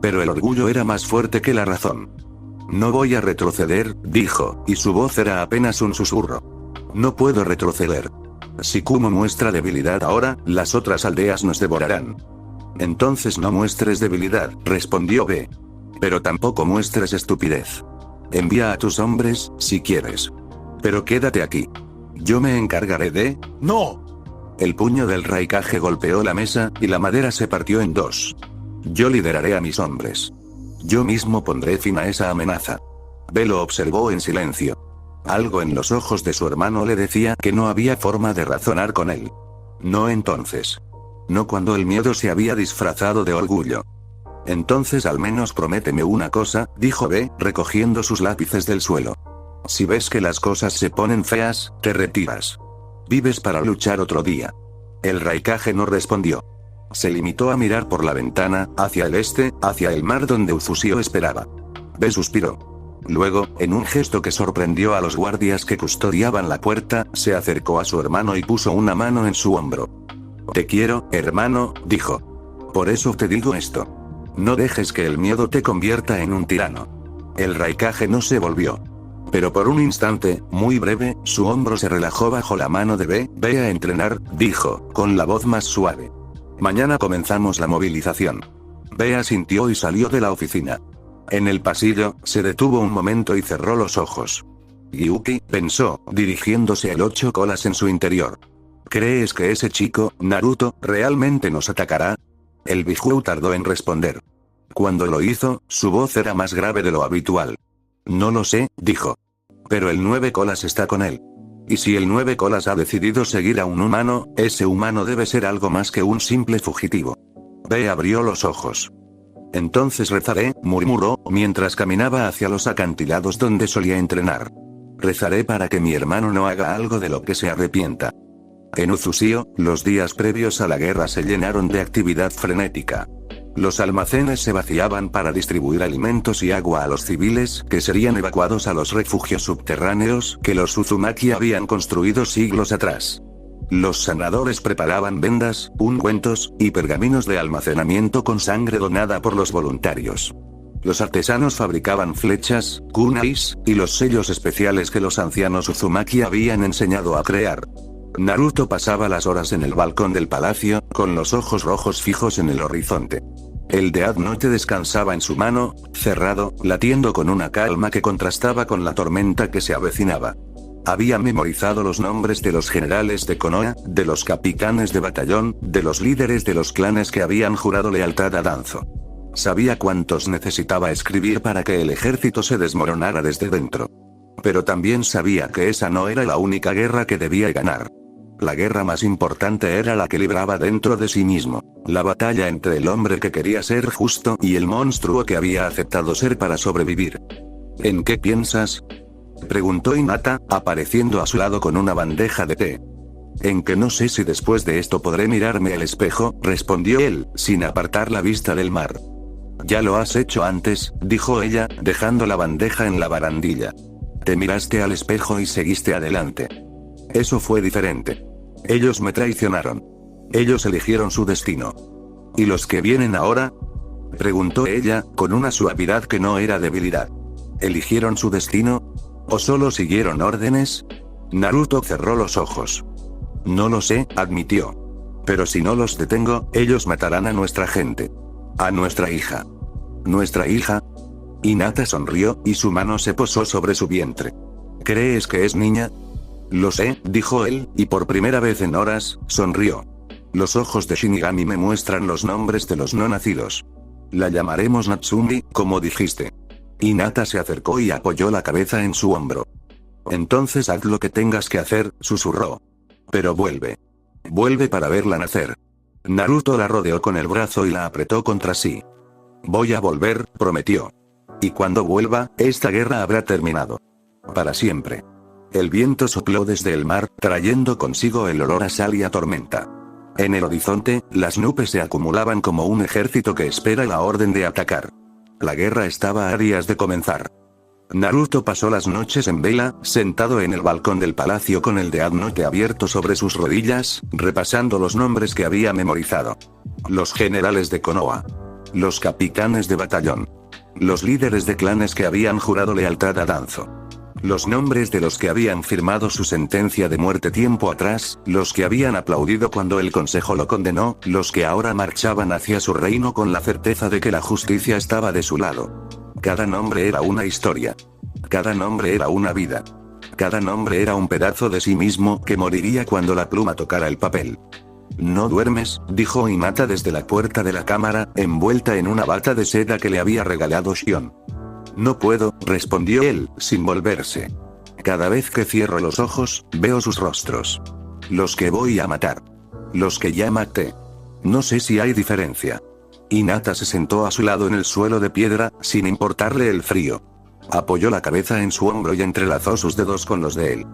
Pero el orgullo era más fuerte que la razón. No voy a retroceder, dijo, y su voz era apenas un susurro. No puedo retroceder. Si Kumo muestra debilidad ahora, las otras aldeas nos devorarán. Entonces no muestres debilidad, respondió B. Pero tampoco muestres estupidez. Envía a tus hombres, si quieres. Pero quédate aquí. Yo me encargaré de... ¡No! El puño del Raikage golpeó la mesa, y la madera se partió en dos. Yo lideraré a mis hombres. Yo mismo pondré fin a esa amenaza. B lo observó en silencio. Algo en los ojos de su hermano le decía que no había forma de razonar con él. No entonces. No cuando el miedo se había disfrazado de orgullo. Entonces al menos prométeme una cosa, dijo B, recogiendo sus lápices del suelo. Si ves que las cosas se ponen feas, te retiras. Vives para luchar otro día. El Raikage no respondió. Se limitó a mirar por la ventana, hacia el este, hacia el mar donde Uzusio esperaba. B suspiró. Luego, en un gesto que sorprendió a los guardias que custodiaban la puerta, se acercó a su hermano y puso una mano en su hombro. Te quiero, hermano, dijo. Por eso te digo esto. No dejes que el miedo te convierta en un tirano. El Raikage no se volvió. Pero por un instante, muy breve, su hombro se relajó bajo la mano de B. Ve a entrenar, dijo, con la voz más suave. Mañana comenzamos la movilización. B asintió y salió de la oficina. En el pasillo, se detuvo un momento y cerró los ojos. Gyuki, pensó, dirigiéndose al 8 colas en su interior. ¿Crees que ese chico, Naruto, realmente nos atacará? El Biju tardó en responder. Cuando lo hizo, su voz era más grave de lo habitual. No lo sé, dijo. Pero el 9 colas está con él. Y si el 9 colas ha decidido seguir a un humano, ese humano debe ser algo más que un simple fugitivo. B abrió los ojos. Entonces rezaré, murmuró, mientras caminaba hacia los acantilados donde solía entrenar. Rezaré para que mi hermano no haga algo de lo que se arrepienta. En Uzusio, los días previos a la guerra se llenaron de actividad frenética. Los almacenes se vaciaban para distribuir alimentos y agua a los civiles que serían evacuados a los refugios subterráneos que los Uzumaki habían construido siglos atrás. Los sanadores preparaban vendas, ungüentos, y pergaminos de almacenamiento con sangre donada por los voluntarios. Los artesanos fabricaban flechas, kunais, y los sellos especiales que los ancianos Uzumaki habían enseñado a crear. Naruto pasaba las horas en el balcón del palacio, con los ojos rojos fijos en el horizonte. El Death Note descansaba en su mano, cerrado, latiendo con una calma que contrastaba con la tormenta que se avecinaba. Había memorizado los nombres de los generales de Konoha, de los capitanes de batallón, de los líderes de los clanes que habían jurado lealtad a Danzo. Sabía cuántos necesitaba escribir para que el ejército se desmoronara desde dentro. Pero también sabía que esa no era la única guerra que debía ganar. La guerra más importante era la que libraba dentro de sí mismo, la batalla entre el hombre que quería ser justo y el monstruo que había aceptado ser para sobrevivir. ¿En qué piensas?, preguntó Hinata, apareciendo a su lado con una bandeja de té. En que no sé si después de esto podré mirarme al espejo, respondió él, sin apartar la vista del mar. Ya lo has hecho antes, dijo ella, dejando la bandeja en la barandilla. Te miraste al espejo y seguiste adelante. Eso fue diferente. Ellos me traicionaron. Ellos eligieron su destino. ¿Y los que vienen ahora?, preguntó ella, con una suavidad que no era debilidad. ¿Eligieron su destino? ¿O solo siguieron órdenes? Naruto cerró los ojos. No lo sé, admitió. Pero si no los detengo, ellos matarán a nuestra gente. A nuestra hija. ¿Nuestra hija? Hinata sonrió, y su mano se posó sobre su vientre. ¿Crees que es niña? Lo sé, dijo él, y por primera vez en horas, sonrió. Los ojos de Shinigami me muestran los nombres de los no nacidos. La llamaremos Natsumi, como dijiste. Hinata se acercó y apoyó la cabeza en su hombro. Entonces haz lo que tengas que hacer, susurró. Pero vuelve. Vuelve para verla nacer. Naruto la rodeó con el brazo y la apretó contra sí. Voy a volver, prometió. Y cuando vuelva, esta guerra habrá terminado. Para siempre. El viento sopló desde el mar, trayendo consigo el olor a sal y a tormenta. En el horizonte, las nubes se acumulaban como un ejército que espera la orden de atacar. La guerra estaba a días de comenzar. Naruto pasó las noches en vela, sentado en el balcón del palacio con el Death Note abierto sobre sus rodillas, repasando los nombres que había memorizado. Los generales de Konoha. Los capitanes de batallón. Los líderes de clanes que habían jurado lealtad a Danzo. Los nombres de los que habían firmado su sentencia de muerte tiempo atrás, los que habían aplaudido cuando el consejo lo condenó, los que ahora marchaban hacia su reino con la certeza de que la justicia estaba de su lado. Cada nombre era una historia. Cada nombre era una vida. Cada nombre era un pedazo de sí mismo que moriría cuando la pluma tocara el papel. ¿No duermes?, dijo Hinata desde la puerta de la cámara, envuelta en una bata de seda que le había regalado Shion. No puedo, respondió él, sin volverse. Cada vez que cierro los ojos, veo sus rostros. Los que voy a matar. Los que ya maté. No sé si hay diferencia. Hinata se sentó a su lado en el suelo de piedra, sin importarle el frío. Apoyó la cabeza en su hombro y entrelazó sus dedos con los de él.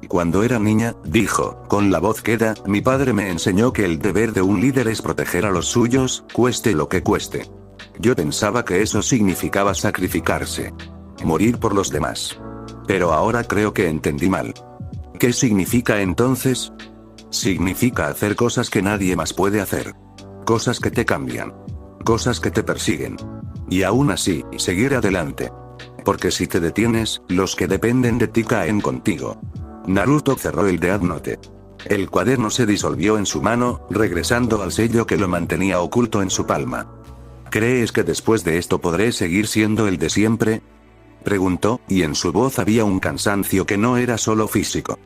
Cuando era niña, dijo, con la voz queda, mi padre me enseñó que el deber de un líder es proteger a los suyos, cueste lo que cueste. Yo pensaba que eso significaba sacrificarse. Morir por los demás. Pero ahora creo que entendí mal. ¿Qué significa entonces? Significa hacer cosas que nadie más puede hacer. Cosas que te cambian. Cosas que te persiguen. Y aún así, seguir adelante. Porque si te detienes, los que dependen de ti caen contigo. Naruto cerró el Death Note. El cuaderno se disolvió en su mano, regresando al sello que lo mantenía oculto en su palma. ¿Crees que después de esto podré seguir siendo el de siempre?, preguntó, y en su voz había un cansancio que no era solo físico.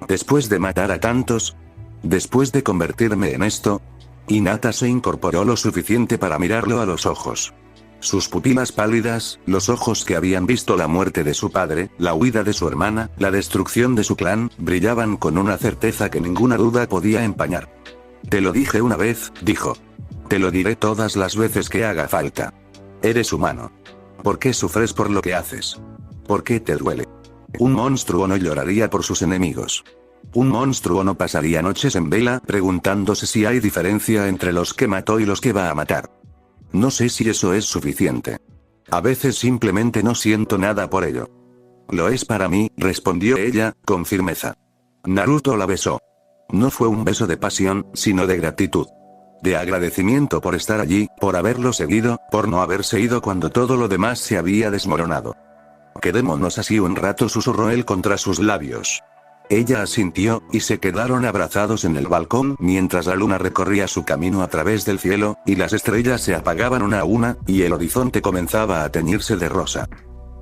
¿Después de matar a tantos? ¿Después de convertirme en esto? Hinata se incorporó lo suficiente para mirarlo a los ojos. Sus pupilas pálidas, los ojos que habían visto la muerte de su padre, la huida de su hermana, la destrucción de su clan, brillaban con una certeza que ninguna duda podía empañar. Te lo dije una vez, dijo. Te lo diré todas las veces que haga falta. Eres humano. ¿Por qué sufres por lo que haces? ¿Por qué te duele? Un monstruo no lloraría por sus enemigos. Un monstruo no pasaría noches en vela preguntándose si hay diferencia entre los que mató y los que va a matar. No sé si eso es suficiente. A veces simplemente no siento nada por ello. Lo es para mí, respondió ella, con firmeza. Naruto la besó. No fue un beso de pasión, sino de gratitud. De agradecimiento por estar allí, por haberlo seguido, por no haberse ido cuando todo lo demás se había desmoronado. Quedémonos así un rato, susurró él contra sus labios. Ella asintió, y se quedaron abrazados en el balcón mientras la luna recorría su camino a través del cielo, y las estrellas se apagaban una a una, y el horizonte comenzaba a teñirse de rosa.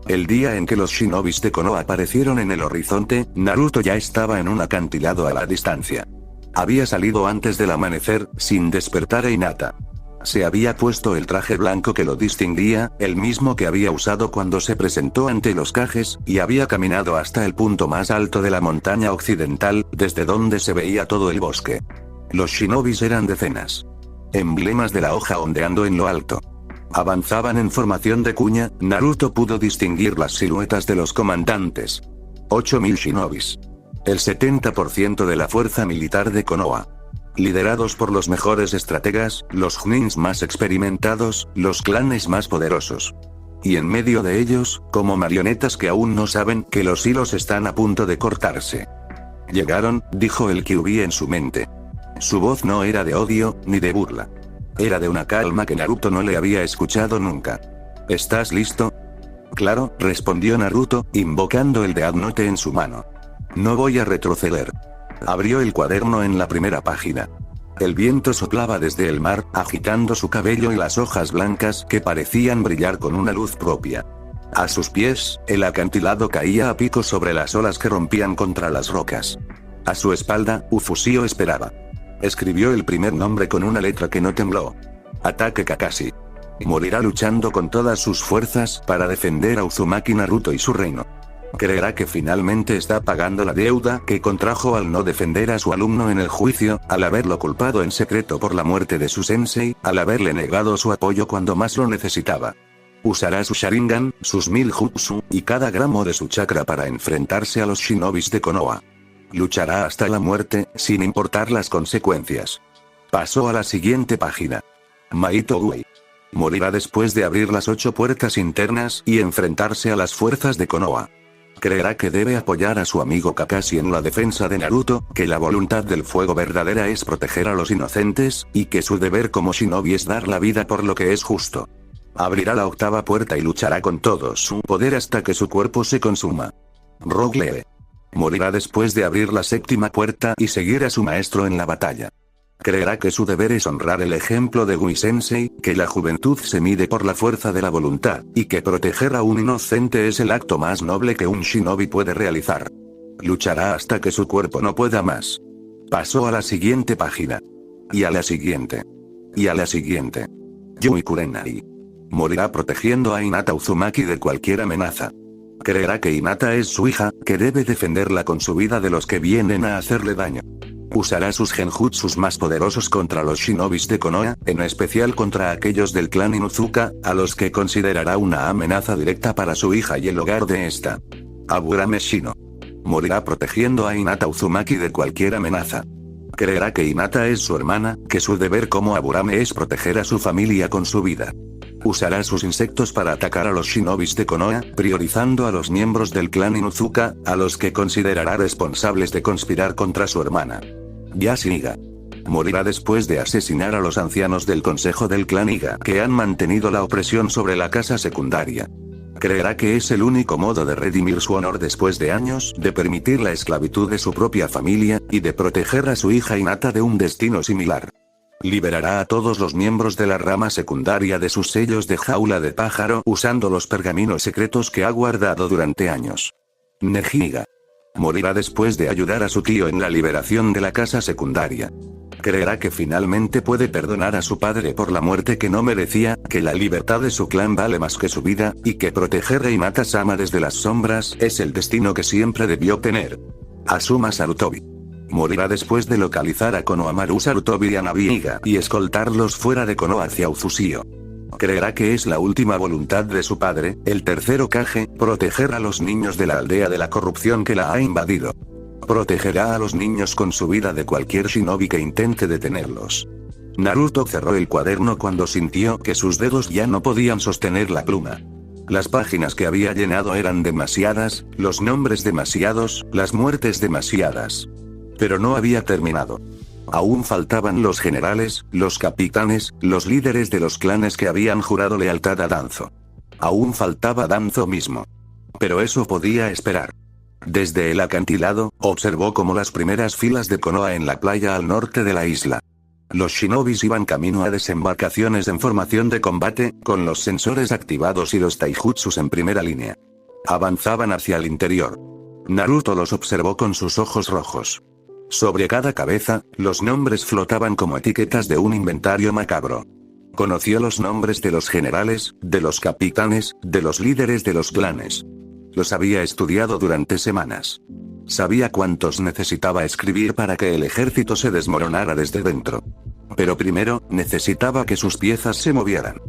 El día en que los shinobis de Konoha aparecieron en el horizonte, Naruto ya estaba en un acantilado a la distancia. Había salido antes del amanecer, sin despertar a Hinata. Se había puesto el traje blanco que lo distinguía, el mismo que había usado cuando se presentó ante los Kages, y había caminado hasta el punto más alto de la montaña occidental, desde donde se veía todo el bosque. Los shinobis eran decenas. Emblemas de la hoja ondeando en lo alto. Avanzaban en formación de cuña. Naruto pudo distinguir las siluetas de los comandantes. 8000 shinobis. El 70% de la fuerza militar de Konoha. Liderados por los mejores estrategas, los Junins más experimentados, los clanes más poderosos. Y en medio de ellos, como marionetas que aún no saben que los hilos están a punto de cortarse. Llegaron, dijo el Kyuubi en su mente. Su voz no era de odio, ni de burla. Era de una calma que Naruto no le había escuchado nunca. ¿Estás listo? Claro, respondió Naruto, invocando el Death Note en su mano. No voy a retroceder. Abrió el cuaderno en la primera página. El viento soplaba desde el mar, agitando su cabello y las hojas blancas que parecían brillar con una luz propia. A sus pies, el acantilado caía a pico sobre las olas que rompían contra las rocas. A su espalda, Ufusio esperaba. Escribió el primer nombre con una letra que no tembló. Ataque Kakashi. Morirá luchando con todas sus fuerzas para defender a Uzumaki, Naruto y su reino. Creerá que finalmente está pagando la deuda que contrajo al no defender a su alumno en el juicio, al haberlo culpado en secreto por la muerte de su sensei, al haberle negado su apoyo cuando más lo necesitaba. Usará su Sharingan, sus 1000 jutsu, y cada gramo de su chakra para enfrentarse a los shinobis de Konoha. Luchará hasta la muerte, sin importar las consecuencias. Pasó a la siguiente página. Maito Uei. Morirá después de abrir las 8 puertas internas y enfrentarse a las fuerzas de Konoha. Creerá que debe apoyar a su amigo Kakashi en la defensa de Naruto, que la voluntad del fuego verdadera es proteger a los inocentes, y que su deber como shinobi es dar la vida por lo que es justo. Abrirá la 8ª puerta y luchará con todo su poder hasta que su cuerpo se consuma. Rogue Lee. Morirá después de abrir la 7ª puerta y seguir a su maestro en la batalla. Creerá que su deber es honrar el ejemplo de Gui Sensei, que la juventud se mide por la fuerza de la voluntad, y que proteger a un inocente es el acto más noble que un shinobi puede realizar. Luchará hasta que su cuerpo no pueda más. Pasó a la siguiente página. Y a la siguiente. Y a la siguiente. Yui Kurenai. Morirá protegiendo a Hinata Uzumaki de cualquier amenaza. Creerá que Hinata es su hija, que debe defenderla con su vida de los que vienen a hacerle daño. Usará sus genjutsus más poderosos contra los shinobis de Konoha, en especial contra aquellos del clan Inuzuka, a los que considerará una amenaza directa para su hija y el hogar de esta. Aburame Shino. Morirá protegiendo a Hinata Uzumaki de cualquier amenaza. Creerá que Hinata es su hermana, que su deber como Aburame es proteger a su familia con su vida. Usará sus insectos para atacar a los shinobis de Konoha, priorizando a los miembros del clan Inuzuka, a los que considerará responsables de conspirar contra su hermana. Yashi Iga. Morirá después de asesinar a los ancianos del consejo del clan Iga que han mantenido la opresión sobre la casa secundaria. Creerá que es el único modo de redimir su honor después de años de permitir la esclavitud de su propia familia, y de proteger a su hija Hinata de un destino similar. Liberará a todos los miembros de la rama secundaria de sus sellos de jaula de pájaro usando los pergaminos secretos que ha guardado durante años. Neji Iga. Morirá después de ayudar a su tío en la liberación de la casa secundaria. Creerá que finalmente puede perdonar a su padre por la muerte que no merecía, que la libertad de su clan vale más que su vida, y que proteger a Hinata-sama desde las sombras es el destino que siempre debió tener. Asuma Sarutobi. Morirá después de localizar a Konohamaru Sarutobi y a Nabi Iga y escoltarlos fuera de Konoha hacia Ufusio. Creerá que es la última voluntad de su padre, el tercer Hokage, proteger a los niños de la aldea de la corrupción que la ha invadido. Protegerá a los niños con su vida de cualquier shinobi que intente detenerlos. Naruto cerró el cuaderno cuando sintió que sus dedos ya no podían sostener la pluma. Las páginas que había llenado eran demasiadas, los nombres demasiados, las muertes demasiadas. Pero no había terminado. Aún faltaban los generales, los capitanes, los líderes de los clanes que habían jurado lealtad a Danzo. Aún faltaba Danzo mismo. Pero eso podía esperar. Desde el acantilado, observó cómo las primeras filas de Konoha en la playa al norte de la isla. Los shinobis iban camino a desembarcaciones en formación de combate, con los sensores activados y los taijutsus en primera línea. Avanzaban hacia el interior. Naruto los observó con sus ojos rojos. Sobre cada cabeza, los nombres flotaban como etiquetas de un inventario macabro. Conoció los nombres de los generales, de los capitanes, de los líderes de los clanes. Los había estudiado durante semanas. Sabía cuántos necesitaba escribir para que el ejército se desmoronara desde dentro. Pero primero, necesitaba que sus piezas se movieran.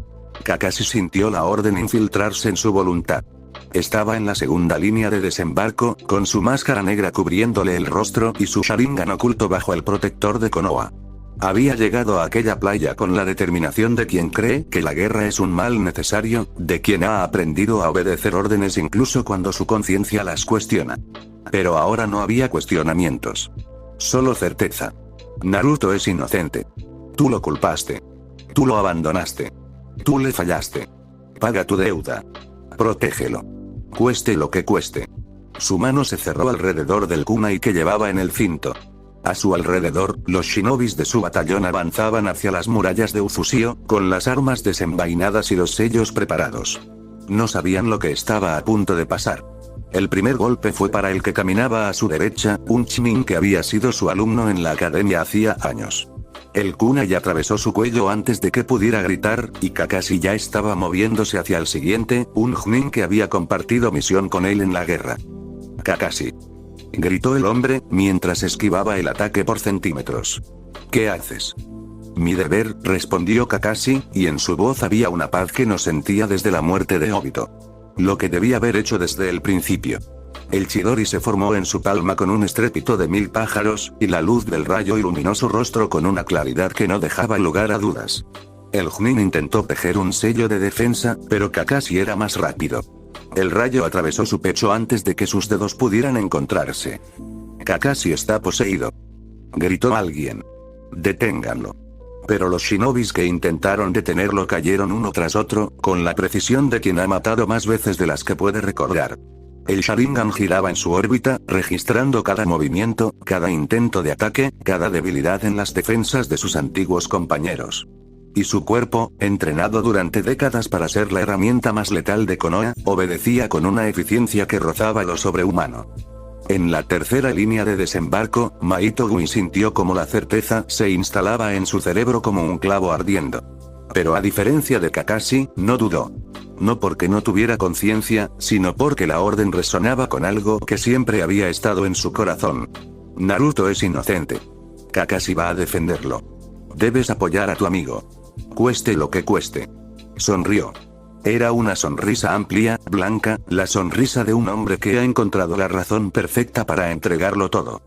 Kakashi sintió la orden infiltrarse en su voluntad. Estaba en la segunda línea de desembarco, con su máscara negra cubriéndole el rostro y su Sharingan oculto bajo el protector de Konoha. Había llegado a aquella playa con la determinación de quien cree que la guerra es un mal necesario, de quien ha aprendido a obedecer órdenes incluso cuando su conciencia las cuestiona. Pero ahora no había cuestionamientos. Solo certeza. Naruto es inocente. Tú lo culpaste. Tú lo abandonaste. Tú le fallaste. Paga tu deuda. Protégelo. Cueste lo que cueste. Su mano se cerró alrededor del kunai que llevaba en el cinto. A su alrededor, los shinobis de su batallón avanzaban hacia las murallas de Uzusio, con las armas desenvainadas y los sellos preparados. No sabían lo que estaba a punto de pasar. El primer golpe fue para el que caminaba a su derecha, un chunin que había sido su alumno en la academia hacía años. El kunai atravesó su cuello antes de que pudiera gritar, y Kakashi ya estaba moviéndose hacia el siguiente, un chunin que había compartido misión con él en la guerra. Kakashi. Gritó el hombre, mientras esquivaba el ataque por centímetros. ¿Qué haces? Mi deber, respondió Kakashi, y en su voz había una paz que no sentía desde la muerte de Obito. Lo que debía haber hecho desde el principio. El Chidori se formó en su palma con un estrépito de 1000 pájaros, y la luz del rayo iluminó su rostro con una claridad que no dejaba lugar a dudas. El Chunin intentó tejer un sello de defensa, pero Kakashi era más rápido. El rayo atravesó su pecho antes de que sus dedos pudieran encontrarse. Kakashi está poseído. Gritó alguien. Deténganlo. Pero los shinobis que intentaron detenerlo cayeron uno tras otro, con la precisión de quien ha matado más veces de las que puede recordar. El Sharingan giraba en su órbita, registrando cada movimiento, cada intento de ataque, cada debilidad en las defensas de sus antiguos compañeros. Y su cuerpo, entrenado durante décadas para ser la herramienta más letal de Konoha, obedecía con una eficiencia que rozaba lo sobrehumano. En la tercera línea de desembarco, Mahito Gui sintió como la certeza se instalaba en su cerebro como un clavo ardiendo. Pero a diferencia de Kakashi, no dudó. No porque no tuviera conciencia, sino porque la orden resonaba con algo que siempre había estado en su corazón. Naruto es inocente. Kakashi va a defenderlo. Debes apoyar a tu amigo. Cueste lo que cueste. Sonrió. Era una sonrisa amplia, blanca, la sonrisa de un hombre que ha encontrado la razón perfecta para entregarlo todo.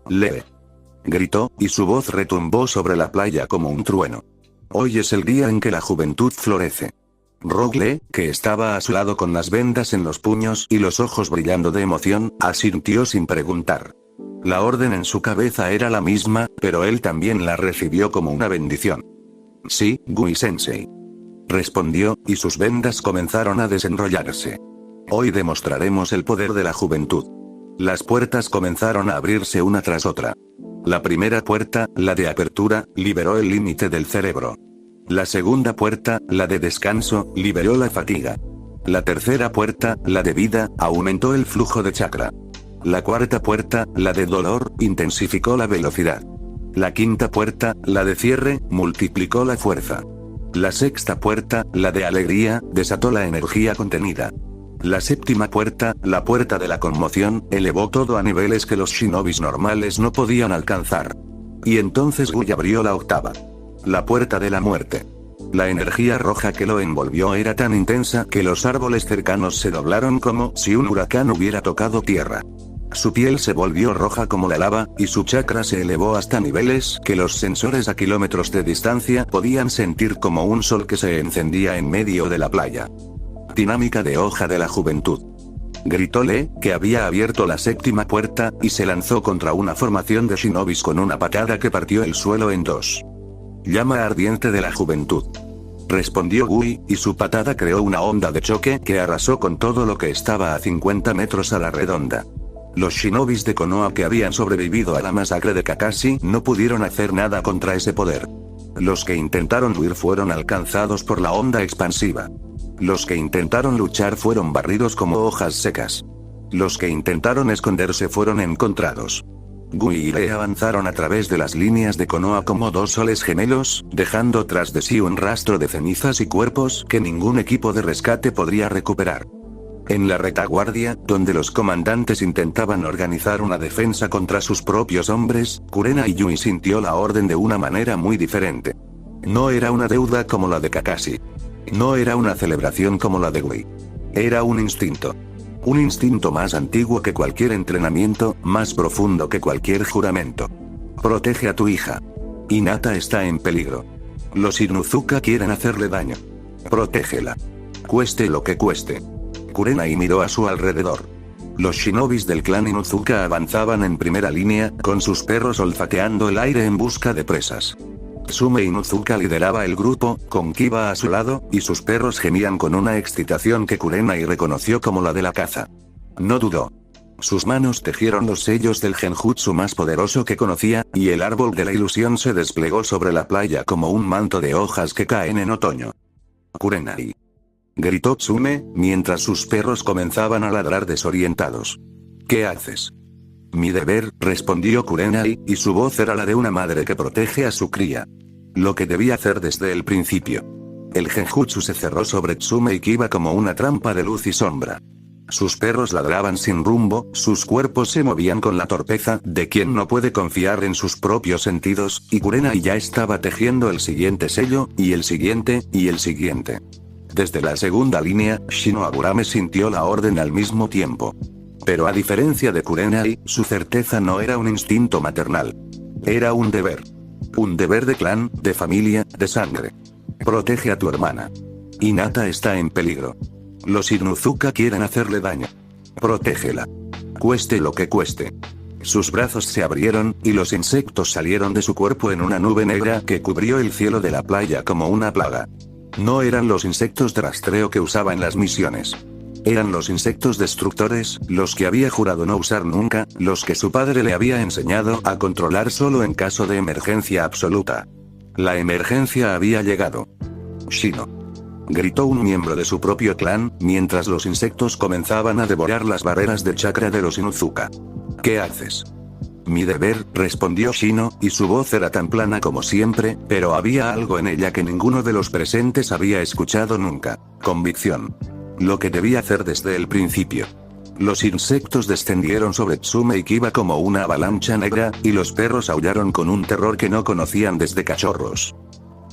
Lee. Gritó, y su voz retumbó sobre la playa como un trueno. Hoy es el día en que la juventud florece. Rogue Lee, que estaba a su lado con las vendas en los puños y los ojos brillando de emoción, asintió sin preguntar. La orden en su cabeza era la misma, pero él también la recibió como una bendición. Sí, Gui-sensei. Respondió, y sus vendas comenzaron a desenrollarse. Hoy demostraremos el poder de la juventud. Las puertas comenzaron a abrirse una tras otra. La primera puerta, la de apertura, liberó el límite del cerebro. La segunda puerta, la de descanso, liberó la fatiga. La tercera puerta, la de vida, aumentó el flujo de chakra. La cuarta puerta, la de dolor, intensificó la velocidad. La quinta puerta, la de cierre, multiplicó la fuerza. La sexta puerta, la de alegría, desató la energía contenida. La séptima puerta, la puerta de la conmoción, elevó todo a niveles que los shinobis normales no podían alcanzar. Y entonces Gui abrió la octava. La puerta de la muerte. La energía roja que lo envolvió era tan intensa que los árboles cercanos se doblaron como si un huracán hubiera tocado tierra. Su piel se volvió roja como la lava, y su chakra se elevó hasta niveles que los sensores a kilómetros de distancia podían sentir como un sol que se encendía en medio de la playa. Dinámica de hoja de la juventud. Gritóle, que había abierto la séptima puerta, y se lanzó contra una formación de shinobis con una patada que partió el suelo en dos. Llama ardiente de la juventud. Respondió Gui, y su patada creó una onda de choque que arrasó con todo lo que estaba a 50 metros a la redonda. Los shinobis de Konoha que habían sobrevivido a la masacre de Kakashi no pudieron hacer nada contra ese poder. Los que intentaron huir fueron alcanzados por la onda expansiva. Los que intentaron luchar fueron barridos como hojas secas. Los que intentaron esconderse fueron encontrados. Gui y Lee avanzaron a través de las líneas de Konoha como dos soles gemelos, dejando tras de sí un rastro de cenizas y cuerpos que ningún equipo de rescate podría recuperar. En la retaguardia, donde los comandantes intentaban organizar una defensa contra sus propios hombres, Kurena y Yui sintió la orden de una manera muy diferente. No era una deuda como la de Kakashi. No era una celebración como la de Gui. Era un instinto. Un instinto más antiguo que cualquier entrenamiento, más profundo que cualquier juramento. Protege a tu hija. Hinata está en peligro. Los Inuzuka quieren hacerle daño. Protégela. Cueste lo que cueste. Kurenai miró a su alrededor. Los shinobis del clan Inuzuka avanzaban en primera línea, con sus perros olfateando el aire en busca de presas. Tsume Inuzuka lideraba el grupo, con Kiba a su lado, y sus perros gemían con una excitación que Kurenai reconoció como la de la caza. No dudó. Sus manos tejieron los sellos del genjutsu más poderoso que conocía, y el árbol de la ilusión se desplegó sobre la playa como un manto de hojas que caen en otoño. Kurenai. Gritó Tsume, mientras sus perros comenzaban a ladrar desorientados. ¿Qué haces? Mi deber, respondió Kurenai, y su voz era la de una madre que protege a su cría. Lo que debía hacer desde el principio. El genjutsu se cerró sobre Tsume y Kiba como una trampa de luz y sombra. Sus perros ladraban sin rumbo, sus cuerpos se movían con la torpeza de quien no puede confiar en sus propios sentidos, y Kurenai ya estaba tejiendo el siguiente sello, y el siguiente, y el siguiente. Desde la segunda línea, Shino Agurame sintió la orden al mismo tiempo. Pero a diferencia de Kurenai, su certeza no era un instinto maternal. Era un deber. Un deber de clan, de familia, de sangre. Protege a tu hermana. Hinata está en peligro. Los Inuzuka quieren hacerle daño. Protégela. Cueste lo que cueste. Sus brazos se abrieron, y los insectos salieron de su cuerpo en una nube negra que cubrió el cielo de la playa como una plaga. No eran los insectos de rastreo que usaba en las misiones. Eran los insectos destructores, los que había jurado no usar nunca, los que su padre le había enseñado a controlar solo en caso de emergencia absoluta. La emergencia había llegado. Shino. Gritó un miembro de su propio clan, mientras los insectos comenzaban a devorar las barreras de chakra de los Inuzuka. ¿Qué haces? Mi deber, respondió Shino, y su voz era tan plana como siempre, pero había algo en ella que ninguno de los presentes había escuchado nunca. Convicción. Lo que debía hacer desde el principio. Los insectos descendieron sobre Tsume y Kiba como una avalancha negra, y los perros aullaron con un terror que no conocían desde cachorros.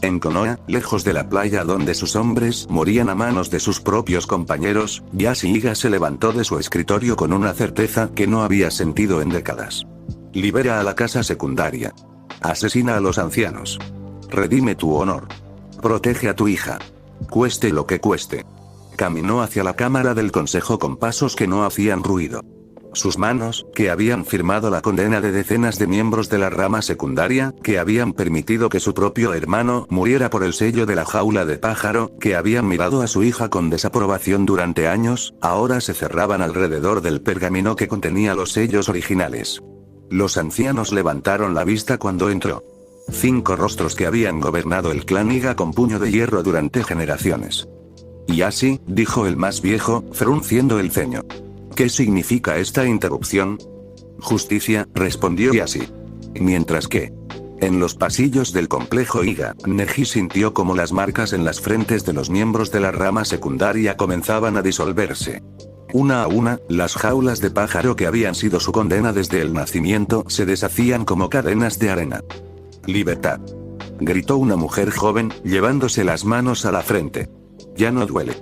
En Konoha, lejos de la playa donde sus hombres morían a manos de sus propios compañeros, Yashiga se levantó de su escritorio con una certeza que no había sentido en décadas. Libera a la casa secundaria. Asesina a los ancianos. Redime tu honor. Protege a tu hija. Cueste lo que cueste. Caminó hacia la cámara del consejo con pasos que no hacían ruido. Sus manos, que habían firmado la condena de decenas de miembros de la rama secundaria, que habían permitido que su propio hermano muriera por el sello de la jaula de pájaro, que habían mirado a su hija con desaprobación durante años, ahora se cerraban alrededor del pergamino que contenía los sellos originales. Los ancianos levantaron la vista cuando entró. 5 rostros que habían gobernado el clan Iga con puño de hierro durante generaciones. Y así, dijo el más viejo, frunciendo el ceño. ¿Qué significa esta interrupción? Justicia, respondió Yashi. Mientras que, en los pasillos del complejo Iga, Neji sintió como las marcas en las frentes de los miembros de la rama secundaria comenzaban a disolverse. Una a una, las jaulas de pájaro que habían sido su condena desde el nacimiento se deshacían como cadenas de arena. Libertad. Gritó una mujer joven, llevándose las manos a la frente. Ya no duele.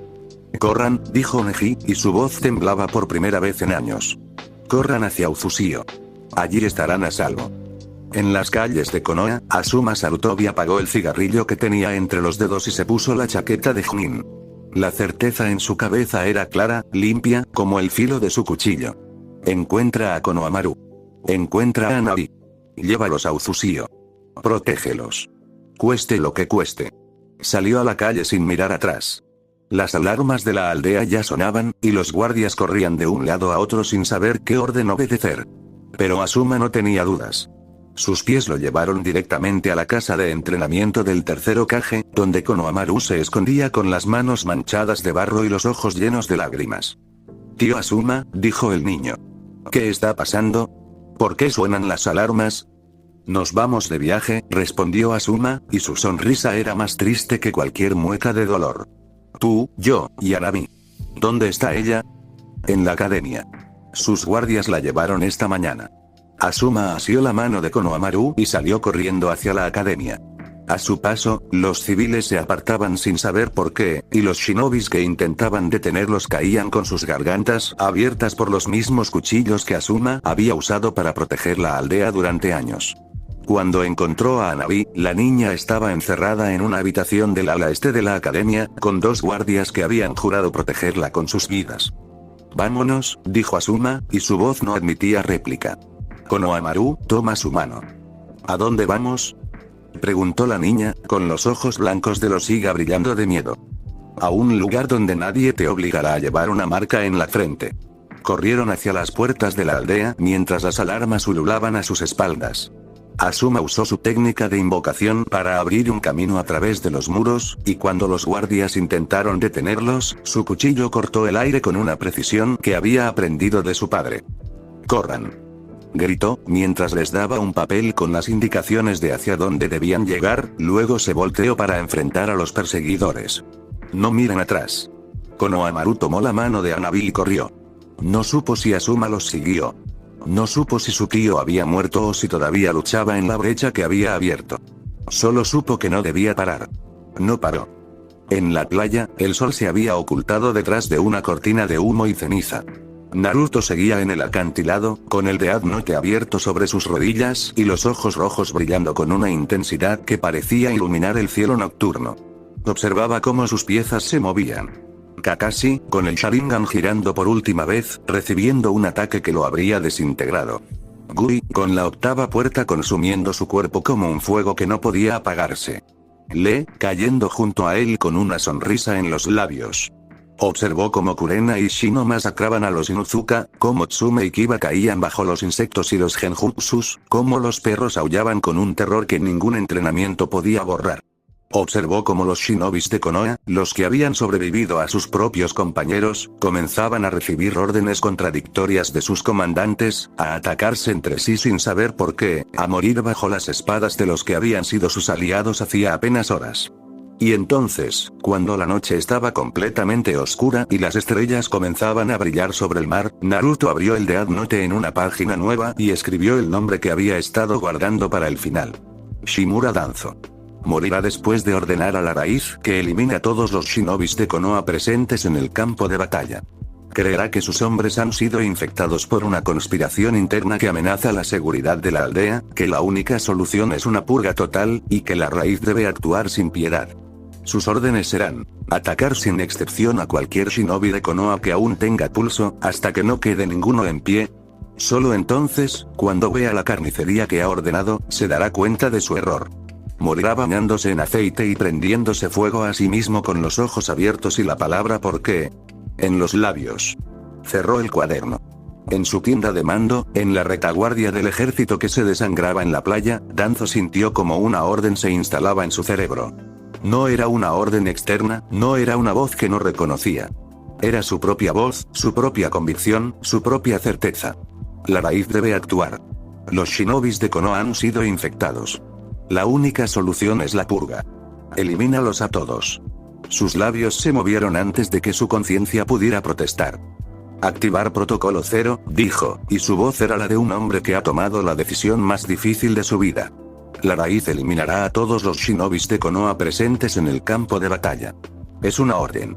Corran, dijo Neji, y su voz temblaba por primera vez en años. Corran hacia Uzusio. Allí estarán a salvo. En las calles de Konoha, Asuma Sarutobi apagó el cigarrillo que tenía entre los dedos y se puso la chaqueta de Junin. La certeza en su cabeza era clara, limpia, como el filo de su cuchillo. Encuentra a Konohamaru. Encuentra a Navi. Llévalos a Uzusio. Protégelos. Cueste lo que cueste. Salió a la calle sin mirar atrás. Las alarmas de la aldea ya sonaban, y los guardias corrían de un lado a otro sin saber qué orden obedecer. Pero Asuma no tenía dudas. Sus pies lo llevaron directamente a la casa de entrenamiento del tercer Hokage, donde Konohamaru se escondía con las manos manchadas de barro y los ojos llenos de lágrimas. «Tío Asuma», dijo el niño. «¿Qué está pasando? ¿Por qué suenan las alarmas?» «Nos vamos de viaje», respondió Asuma, y su sonrisa era más triste que cualquier mueca de dolor. «Tú, yo, y Arami. ¿Dónde está ella?» «En la academia. Sus guardias la llevaron esta mañana». Asuma asió la mano de Konohamaru y salió corriendo hacia la academia. A su paso, los civiles se apartaban sin saber por qué, y los shinobis que intentaban detenerlos caían con sus gargantas abiertas por los mismos cuchillos que Asuma había usado para proteger la aldea durante años. Cuando encontró a Anabi, la niña estaba encerrada en una habitación del ala este de la academia, con dos guardias que habían jurado protegerla con sus vidas. «Vámonos», dijo Asuma, y su voz no admitía réplica. «Konohamaru, toma su mano». «¿A dónde vamos?», preguntó la niña, con los ojos blancos de los Iga brillando de miedo. «A un lugar donde nadie te obligará a llevar una marca en la frente». Corrieron hacia las puertas de la aldea mientras las alarmas ululaban a sus espaldas. Asuma usó su técnica de invocación para abrir un camino a través de los muros, y cuando los guardias intentaron detenerlos, su cuchillo cortó el aire con una precisión que había aprendido de su padre. «¡Corran!», gritó, mientras les daba un papel con las indicaciones de hacia dónde debían llegar, luego se volteó para enfrentar a los perseguidores. «No miren atrás». Konohamaru tomó la mano de Anabi y corrió. No supo si Asuma los siguió. No supo si su tío había muerto o si todavía luchaba en la brecha que había abierto. Solo supo que no debía parar. No paró. En la playa, el sol se había ocultado detrás de una cortina de humo y ceniza. Naruto seguía en el acantilado, con el Death Note abierto sobre sus rodillas y los ojos rojos brillando con una intensidad que parecía iluminar el cielo nocturno. Observaba cómo sus piezas se movían. Kakashi, con el Sharingan girando por última vez, recibiendo un ataque que lo habría desintegrado. Gui, con la octava puerta consumiendo su cuerpo como un fuego que no podía apagarse. Lee, cayendo junto a él con una sonrisa en los labios. Observó cómo Kurena y Shino masacraban a los Inuzuka, cómo Tsume y Kiba caían bajo los insectos y los genjutsus, cómo los perros aullaban con un terror que ningún entrenamiento podía borrar. Observó cómo los shinobis de Konoha, los que habían sobrevivido a sus propios compañeros, comenzaban a recibir órdenes contradictorias de sus comandantes, a atacarse entre sí sin saber por qué, a morir bajo las espadas de los que habían sido sus aliados hacía apenas horas. Y entonces, cuando la noche estaba completamente oscura y las estrellas comenzaban a brillar sobre el mar, Naruto abrió el Death Note en una página nueva y escribió el nombre que había estado guardando para el final. Shimura Danzo. Morirá después de ordenar a la raíz que elimine a todos los shinobis de Konoha presentes en el campo de batalla. Creerá que sus hombres han sido infectados por una conspiración interna que amenaza la seguridad de la aldea, que la única solución es una purga total, y que la raíz debe actuar sin piedad. Sus órdenes serán atacar sin excepción a cualquier shinobi de Konoha que aún tenga pulso, hasta que no quede ninguno en pie. Solo entonces, cuando vea la carnicería que ha ordenado, se dará cuenta de su error. Morirá bañándose en aceite y prendiéndose fuego a sí mismo con los ojos abiertos y la palabra ¿por qué? En los labios. Cerró el cuaderno. En su tienda de mando, en la retaguardia del ejército que se desangraba en la playa, Danzo sintió como una orden se instalaba en su cerebro. No era una orden externa, no era una voz que no reconocía. Era su propia voz, su propia convicción, su propia certeza. La raíz debe actuar. Los shinobis de Konoha han sido infectados. La única solución es la purga. Elimínalos a todos. Sus labios se movieron antes de que su conciencia pudiera protestar. Activar protocolo 0, dijo, y su voz era la de un hombre que ha tomado la decisión más difícil de su vida. La raíz eliminará a todos los shinobis de Konoha presentes en el campo de batalla. Es una orden.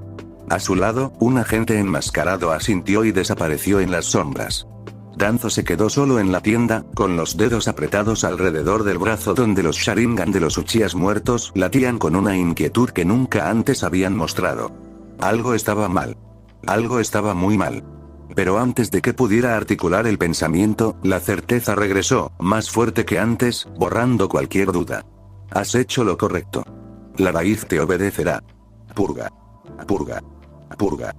A su lado, un agente enmascarado asintió y desapareció en las sombras. Danzo se quedó solo en la tienda, con los dedos apretados alrededor del brazo donde los Sharingan de los Uchihas muertos latían con una inquietud que nunca antes habían mostrado. Algo estaba mal. Algo estaba muy mal. Pero antes de que pudiera articular el pensamiento, la certeza regresó, más fuerte que antes, borrando cualquier duda. Has hecho lo correcto. La raíz te obedecerá. Purga. Purga. Purga.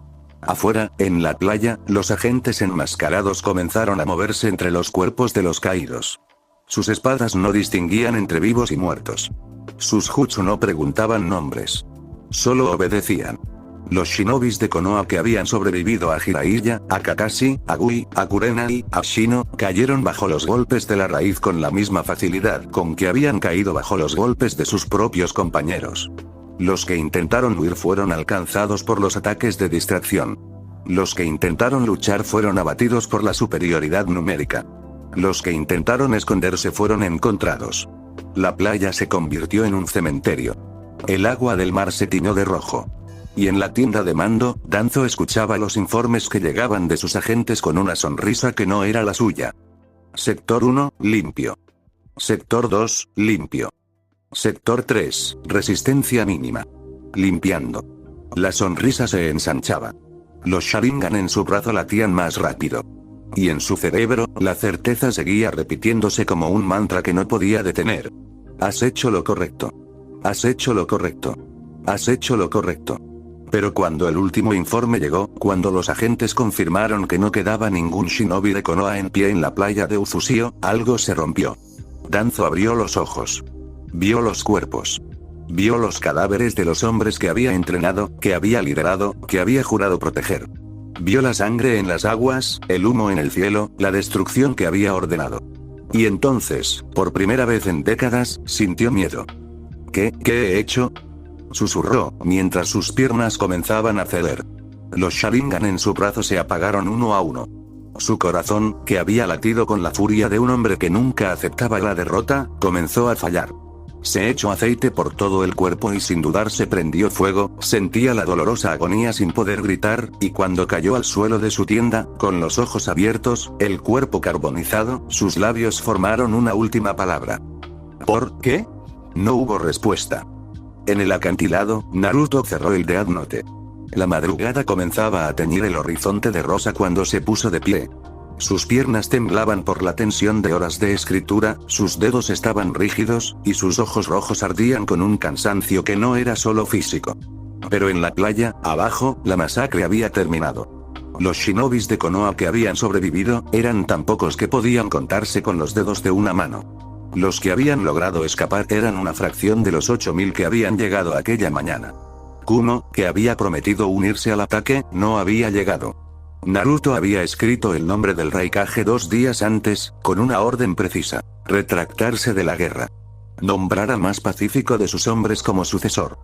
Afuera, en la playa, los agentes enmascarados comenzaron a moverse entre los cuerpos de los caídos. Sus espadas no distinguían entre vivos y muertos. Sus jutsu no preguntaban nombres. Solo obedecían. Los shinobis de Konoha que habían sobrevivido a Jiraiya, a Kakashi, a Gui, a Kurenai, a Shino, cayeron bajo los golpes de la raíz con la misma facilidad con que habían caído bajo los golpes de sus propios compañeros. Los que intentaron huir fueron alcanzados por los ataques de distracción. Los que intentaron luchar fueron abatidos por la superioridad numérica. Los que intentaron esconderse fueron encontrados. La playa se convirtió en un cementerio. El agua del mar se tiñó de rojo. Y en la tienda de mando, Danzo escuchaba los informes que llegaban de sus agentes con una sonrisa que no era la suya. Sector 1, limpio. Sector 2, limpio. Sector 3, resistencia mínima. Limpiando. La sonrisa se ensanchaba. Los Sharingan en su brazo latían más rápido. Y en su cerebro, la certeza seguía repitiéndose como un mantra que no podía detener. Has hecho lo correcto. Has hecho lo correcto. Has hecho lo correcto. Pero cuando el último informe llegó, cuando los agentes confirmaron que no quedaba ningún shinobi de Konoha en pie en la playa de Uzusio, algo se rompió. Danzo abrió los ojos. Vio los cuerpos. Vio los cadáveres de los hombres que había entrenado, que había liderado, que había jurado proteger. Vio la sangre en las aguas, el humo en el cielo, la destrucción que había ordenado. Y entonces, por primera vez en décadas, sintió miedo. ¿Qué he hecho?, susurró, mientras sus piernas comenzaban a ceder. Los Sharingan en su brazo se apagaron uno a uno. Su corazón, que había latido con la furia de un hombre que nunca aceptaba la derrota, comenzó a fallar. Se echó aceite por todo el cuerpo y sin dudar se prendió fuego, sentía la dolorosa agonía sin poder gritar, y cuando cayó al suelo de su tienda, con los ojos abiertos, el cuerpo carbonizado, sus labios formaron una última palabra. ¿Por qué? No hubo respuesta. En el acantilado, Naruto cerró el Death Note. La madrugada comenzaba a teñir el horizonte de rosa cuando se puso de pie. Sus piernas temblaban por la tensión de horas de escritura, sus dedos estaban rígidos, y sus ojos rojos ardían con un cansancio que no era solo físico. Pero en la playa, abajo, la masacre había terminado. Los shinobis de Konoha que habían sobrevivido, eran tan pocos que podían contarse con los dedos de una mano. Los que habían logrado escapar eran una fracción de los 8000 que habían llegado aquella mañana. Kumo, que había prometido unirse al ataque, no había llegado. Naruto había escrito el nombre del Raikage 2 días antes, con una orden precisa: retractarse de la guerra. Nombrar al más pacífico de sus hombres como sucesor.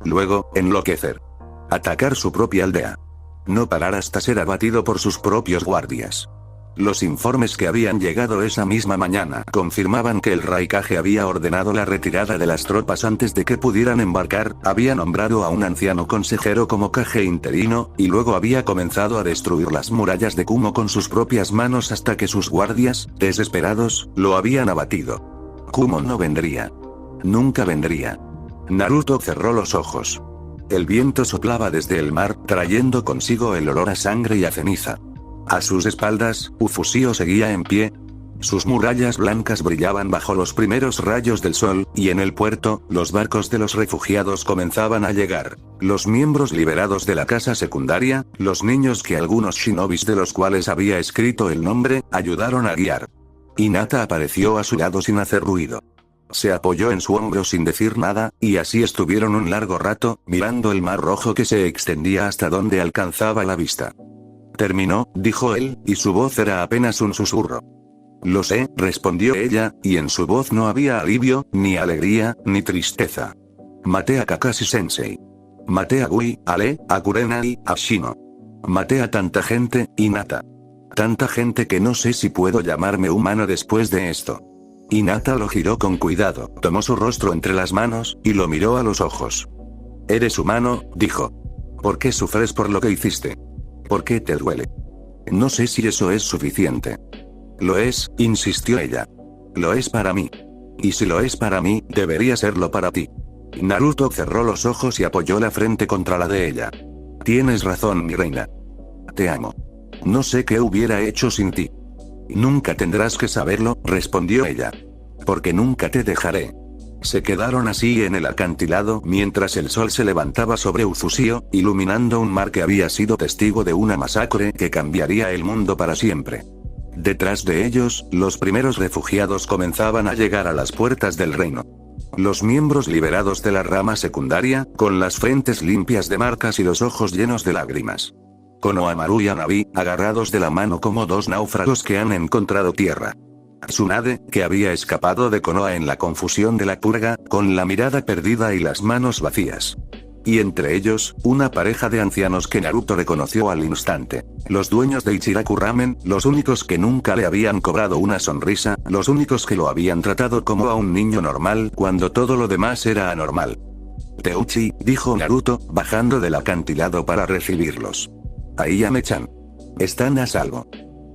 Luego, enloquecer. Atacar su propia aldea. No parar hasta ser abatido por sus propios guardias. Los informes que habían llegado esa misma mañana confirmaban que el Raikage había ordenado la retirada de las tropas antes de que pudieran embarcar, había nombrado a un anciano consejero como Kage interino, y luego había comenzado a destruir las murallas de Kumo con sus propias manos hasta que sus guardias, desesperados, lo habían abatido. Kumo no vendría. Nunca vendría. Naruto cerró los ojos. El viento soplaba desde el mar, trayendo consigo el olor a sangre y a ceniza. A sus espaldas, Uzusio seguía en pie. Sus murallas blancas brillaban bajo los primeros rayos del sol, y en el puerto, los barcos de los refugiados comenzaban a llegar. Los miembros liberados de la casa secundaria, los niños que algunos shinobis de los cuales había escrito el nombre, ayudaron a guiar. Hinata apareció a su lado sin hacer ruido. Se apoyó en su hombro sin decir nada, y así estuvieron un largo rato, mirando el mar rojo que se extendía hasta donde alcanzaba la vista. Terminó, dijo él, y su voz era apenas un susurro. Lo sé, respondió ella, y en su voz no había alivio, ni alegría, ni tristeza. Maté a Kakashi-sensei. Maté a Gui, a Lee, a Kurenai, a Shino. Maté a tanta gente, Hinata. Tanta gente que no sé si puedo llamarme humano después de esto. Hinata lo giró con cuidado, tomó su rostro entre las manos, y lo miró a los ojos. Eres humano, dijo. ¿Por qué sufres por lo que hiciste? ¿Por qué te duele? No sé si eso es suficiente. Lo es, insistió ella. Lo es para mí. Y si lo es para mí, debería serlo para ti. Naruto cerró los ojos y apoyó la frente contra la de ella. Tienes razón, mi reina. Te amo. No sé qué hubiera hecho sin ti. Nunca tendrás que saberlo, respondió ella. Porque nunca te dejaré. Se quedaron así en el acantilado mientras el sol se levantaba sobre Uzusio, iluminando un mar que había sido testigo de una masacre que cambiaría el mundo para siempre. Detrás de ellos, los primeros refugiados comenzaban a llegar a las puertas del reino. Los miembros liberados de la rama secundaria, con las frentes limpias de marcas y los ojos llenos de lágrimas. Konohamaru y Hanabi, agarrados de la mano como dos náufragos que han encontrado tierra. Tsunade, que había escapado de Konoha en la confusión de la purga, con la mirada perdida y las manos vacías. Y entre ellos, una pareja de ancianos que Naruto reconoció al instante. Los dueños de Ichiraku Ramen, los únicos que nunca le habían cobrado una sonrisa, los únicos que lo habían tratado como a un niño normal cuando todo lo demás era anormal. Teuchi, dijo Naruto, bajando del acantilado para recibirlos. Ayame-chan. Están a salvo.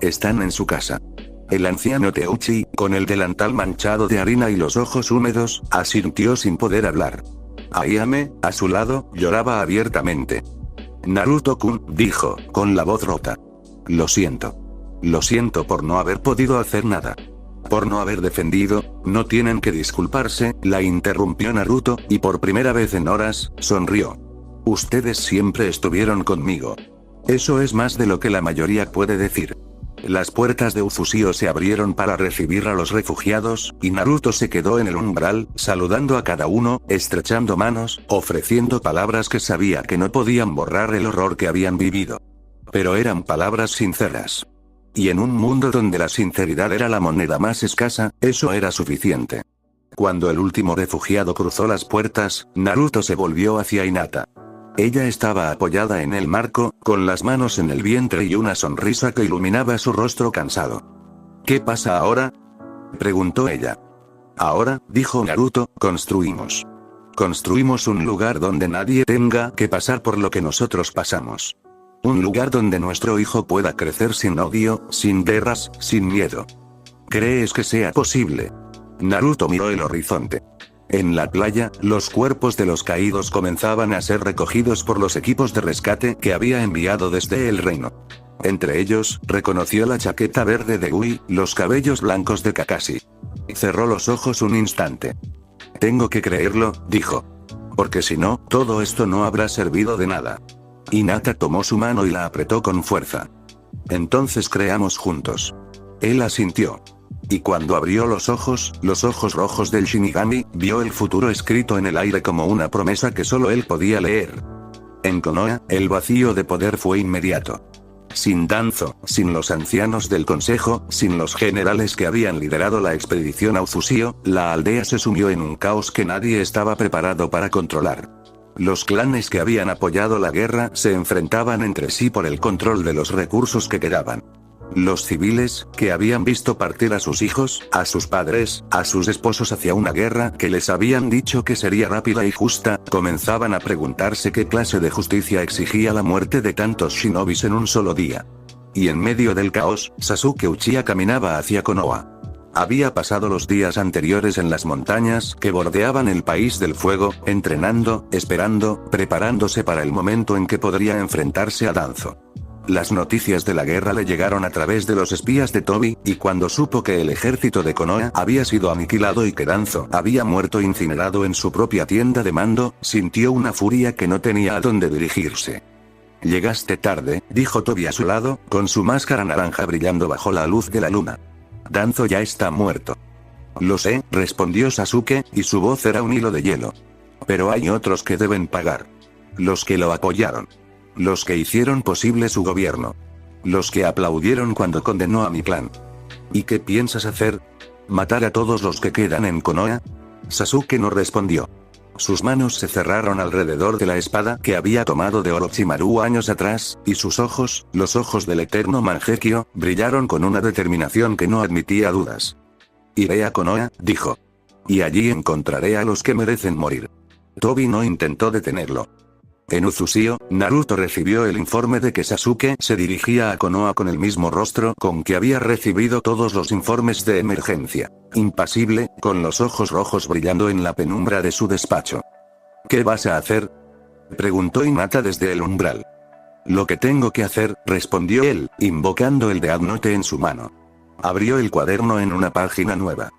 Están en su casa. El anciano Teuchi, con el delantal manchado de harina y los ojos húmedos, asintió sin poder hablar. Ayame, a su lado, lloraba abiertamente. Naruto-kun, dijo, con la voz rota. Lo siento. Lo siento por no haber podido hacer nada. Por no haber defendido, no tienen que disculparse, la interrumpió Naruto, y por primera vez en horas, sonrió. Ustedes siempre estuvieron conmigo. Eso es más de lo que la mayoría puede decir. Las puertas de Uzusio se abrieron para recibir a los refugiados, y Naruto se quedó en el umbral, saludando a cada uno, estrechando manos, ofreciendo palabras que sabía que no podían borrar el horror que habían vivido. Pero eran palabras sinceras. Y en un mundo donde la sinceridad era la moneda más escasa, eso era suficiente. Cuando el último refugiado cruzó las puertas, Naruto se volvió hacia Hinata. Ella estaba apoyada en el marco, con las manos en el vientre y una sonrisa que iluminaba su rostro cansado. ¿Qué pasa ahora?, preguntó ella. Ahora, dijo Naruto, construimos. Construimos un lugar donde nadie tenga que pasar por lo que nosotros pasamos. Un lugar donde nuestro hijo pueda crecer sin odio, sin guerras, sin miedo. ¿Crees que sea posible? Naruto miró el horizonte. En la playa, los cuerpos de los caídos comenzaban a ser recogidos por los equipos de rescate que había enviado desde el reino. Entre ellos, reconoció la chaqueta verde de Ui, los cabellos blancos de Kakashi. Cerró los ojos un instante. Tengo que creerlo, dijo. Porque si no, todo esto no habrá servido de nada. Hinata tomó su mano y la apretó con fuerza. Entonces creamos juntos. Él asintió. Y cuando abrió los ojos rojos del Shinigami, vio el futuro escrito en el aire como una promesa que solo él podía leer. En Konoha, el vacío de poder fue inmediato. Sin Danzo, sin los ancianos del consejo, sin los generales que habían liderado la expedición a Uzusio, la aldea se sumió en un caos que nadie estaba preparado para controlar. Los clanes que habían apoyado la guerra se enfrentaban entre sí por el control de los recursos que quedaban. Los civiles, que habían visto partir a sus hijos, a sus padres, a sus esposos hacia una guerra que les habían dicho que sería rápida y justa, comenzaban a preguntarse qué clase de justicia exigía la muerte de tantos shinobis en un solo día. Y en medio del caos, Sasuke Uchiha caminaba hacia Konoha. Había pasado los días anteriores en las montañas que bordeaban el país del fuego, entrenando, esperando, preparándose para el momento en que podría enfrentarse a Danzo. Las noticias de la guerra le llegaron a través de los espías de Tobi, y cuando supo que el ejército de Konoha había sido aniquilado y que Danzo había muerto incinerado en su propia tienda de mando, sintió una furia que no tenía a dónde dirigirse. Llegaste tarde, dijo Tobi a su lado, con su máscara naranja brillando bajo la luz de la luna. Danzo ya está muerto. Lo sé, respondió Sasuke, y su voz era un hilo de hielo. Pero hay otros que deben pagar. Los que lo apoyaron. Los que hicieron posible su gobierno. Los que aplaudieron cuando condenó a mi clan. ¿Y qué piensas hacer? ¿Matar a todos los que quedan en Konoha? Sasuke no respondió. Sus manos se cerraron alrededor de la espada que había tomado de Orochimaru años atrás, y sus ojos, los ojos del eterno Mangekyo, brillaron con una determinación que no admitía dudas. Iré a Konoha, dijo. Y allí encontraré a los que merecen morir. Tobi no intentó detenerlo. En Uzushio, Naruto recibió el informe de que Sasuke se dirigía a Konoha con el mismo rostro con que había recibido todos los informes de emergencia. Impasible, con los ojos rojos brillando en la penumbra de su despacho. ¿Qué vas a hacer?, preguntó Hinata desde el umbral. Lo que tengo que hacer, respondió él, invocando el Death Note en su mano. Abrió el cuaderno en una página nueva.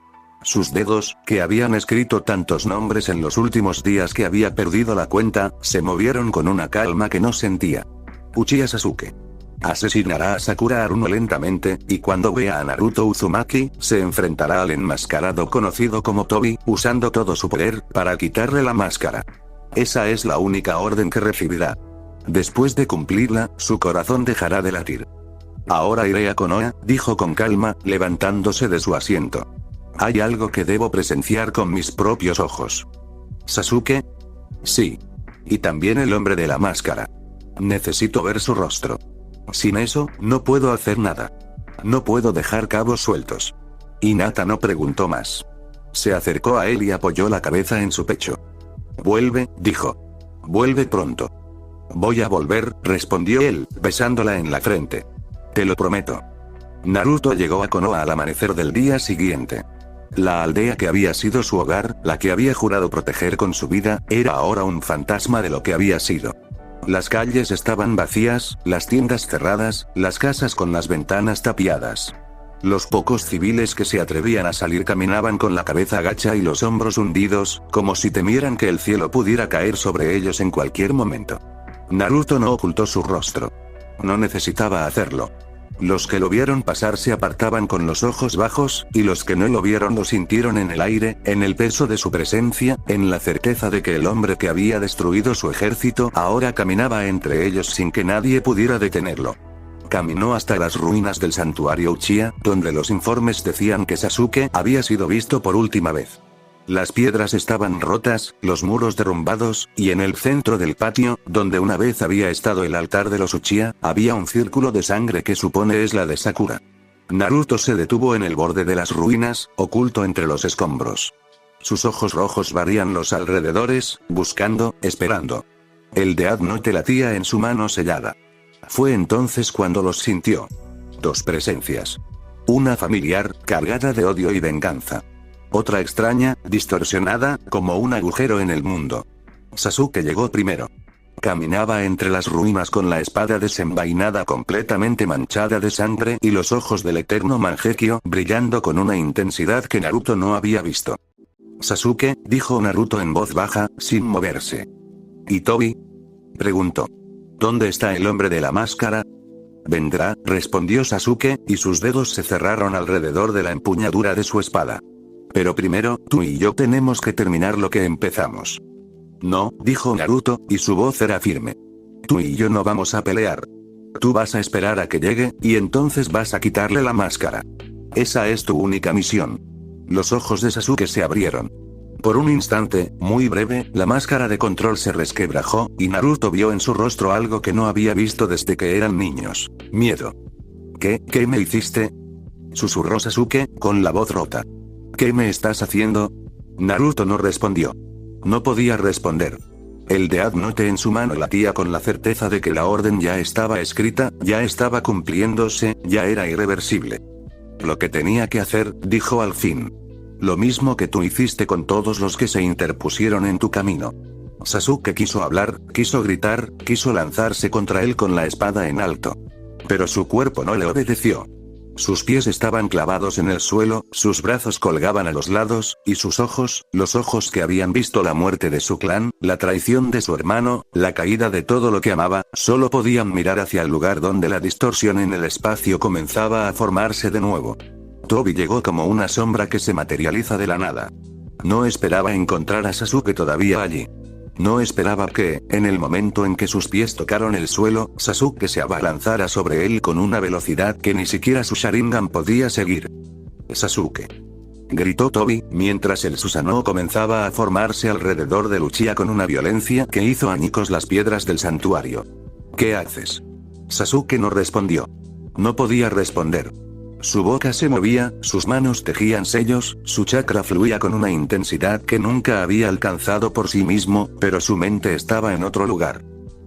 Sus dedos, que habían escrito tantos nombres en los últimos días que había perdido la cuenta, se movieron con una calma que no sentía. Uchiha Sasuke asesinará a Sakura Haruno lentamente, y cuando vea a Naruto Uzumaki, se enfrentará al enmascarado conocido como Tobi, usando todo su poder, para quitarle la máscara. Esa es la única orden que recibirá. Después de cumplirla, su corazón dejará de latir. Ahora iré a Konoha, dijo con calma, levantándose de su asiento. Hay algo que debo presenciar con mis propios ojos. ¿Sasuke? Sí. Y también el hombre de la máscara. Necesito ver su rostro. Sin eso, no puedo hacer nada. No puedo dejar cabos sueltos. Hinata no preguntó más. Se acercó a él y apoyó la cabeza en su pecho. Vuelve, dijo. Vuelve pronto. Voy a volver, respondió él, besándola en la frente. Te lo prometo. Naruto llegó a Konoha al amanecer del día siguiente. La aldea que había sido su hogar, la que había jurado proteger con su vida, era ahora un fantasma de lo que había sido. Las calles estaban vacías, las tiendas cerradas, las casas con las ventanas tapiadas. Los pocos civiles que se atrevían a salir caminaban con la cabeza agacha y los hombros hundidos, como si temieran que el cielo pudiera caer sobre ellos en cualquier momento. Naruto no ocultó su rostro. No necesitaba hacerlo. Los que lo vieron pasar se apartaban con los ojos bajos, y los que no lo vieron lo sintieron en el aire, en el peso de su presencia, en la certeza de que el hombre que había destruido su ejército ahora caminaba entre ellos sin que nadie pudiera detenerlo. Caminó hasta las ruinas del santuario Uchiha, donde los informes decían que Sasuke había sido visto por última vez. Las piedras estaban rotas, los muros derrumbados, y en el centro del patio, donde una vez había estado el altar de los Uchiha, había un círculo de sangre que supone es la de Sakura. Naruto se detuvo en el borde de las ruinas, oculto entre los escombros. Sus ojos rojos varían los alrededores, buscando, esperando. El Death Note latía en su mano sellada. Fue entonces cuando los sintió. Dos presencias. Una familiar, cargada de odio y venganza. Otra extraña, distorsionada, como un agujero en el mundo. Sasuke llegó primero. Caminaba entre las ruinas con la espada desenvainada completamente manchada de sangre y los ojos del eterno Mangekyo brillando con una intensidad que Naruto no había visto. Sasuke, dijo Naruto en voz baja, sin moverse. ¿Y Tobi?, preguntó. ¿Dónde está el hombre de la máscara? Vendrá, respondió Sasuke, y sus dedos se cerraron alrededor de la empuñadura de su espada. Pero primero, tú y yo tenemos que terminar lo que empezamos. No, dijo Naruto, y su voz era firme. Tú y yo no vamos a pelear. Tú vas a esperar a que llegue, y entonces vas a quitarle la máscara. Esa es tu única misión. Los ojos de Sasuke se abrieron. Por un instante, muy breve, la máscara de control se resquebrajó, y Naruto vio en su rostro algo que no había visto desde que eran niños: miedo. ¿Qué me hiciste?, susurró Sasuke, con la voz rota. ¿Qué me estás haciendo? Naruto no respondió. No podía responder. El Death Note en su mano latía con la certeza de que la orden ya estaba escrita, ya estaba cumpliéndose, ya era irreversible. Lo que tenía que hacer, dijo al fin. Lo mismo que tú hiciste con todos los que se interpusieron en tu camino. Sasuke quiso hablar, quiso gritar, quiso lanzarse contra él con la espada en alto. Pero su cuerpo no le obedeció. Sus pies estaban clavados en el suelo, sus brazos colgaban a los lados, y sus ojos, los ojos que habían visto la muerte de su clan, la traición de su hermano, la caída de todo lo que amaba, solo podían mirar hacia el lugar donde la distorsión en el espacio comenzaba a formarse de nuevo. Tobi llegó como una sombra que se materializa de la nada. No esperaba encontrar a Sasuke todavía allí. No esperaba que, en el momento en que sus pies tocaron el suelo, Sasuke se abalanzara sobre él con una velocidad que ni siquiera su Sharingan podía seguir. «Sasuke», gritó Tobi, mientras el Susanoo comenzaba a formarse alrededor de Uchiha con una violencia que hizo añicos las piedras del santuario. «¿Qué haces?». Sasuke no respondió. No podía responder. Su boca se movía, sus manos tejían sellos, su chakra fluía con una intensidad que nunca había alcanzado por sí mismo, pero su mente estaba en otro lugar.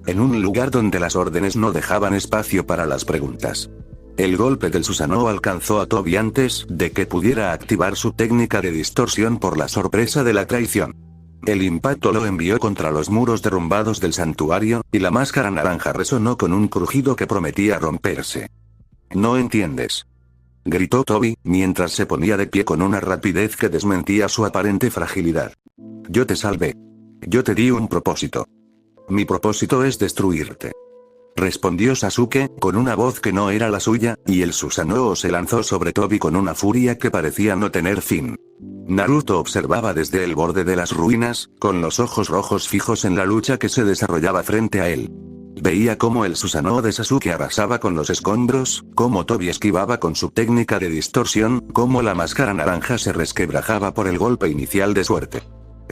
En un lugar donde las órdenes no dejaban espacio para las preguntas. El golpe del Susanoo alcanzó a Toby antes de que pudiera activar su técnica de distorsión por la sorpresa de la traición. El impacto lo envió contra los muros derrumbados del santuario, y la máscara naranja resonó con un crujido que prometía romperse. «No entiendes», gritó Toby, mientras se ponía de pie con una rapidez que desmentía su aparente fragilidad. «Yo te salvé. Yo te di un propósito. Mi propósito es destruirte», respondió Sasuke, con una voz que no era la suya, y el Susanoo se lanzó sobre Toby con una furia que parecía no tener fin. Naruto observaba desde el borde de las ruinas, con los ojos rojos fijos en la lucha que se desarrollaba frente a él. Veía cómo el Susanoo de Sasuke arrasaba con los escombros, cómo Toby esquivaba con su técnica de distorsión, cómo la máscara naranja se resquebrajaba por el golpe inicial de suerte.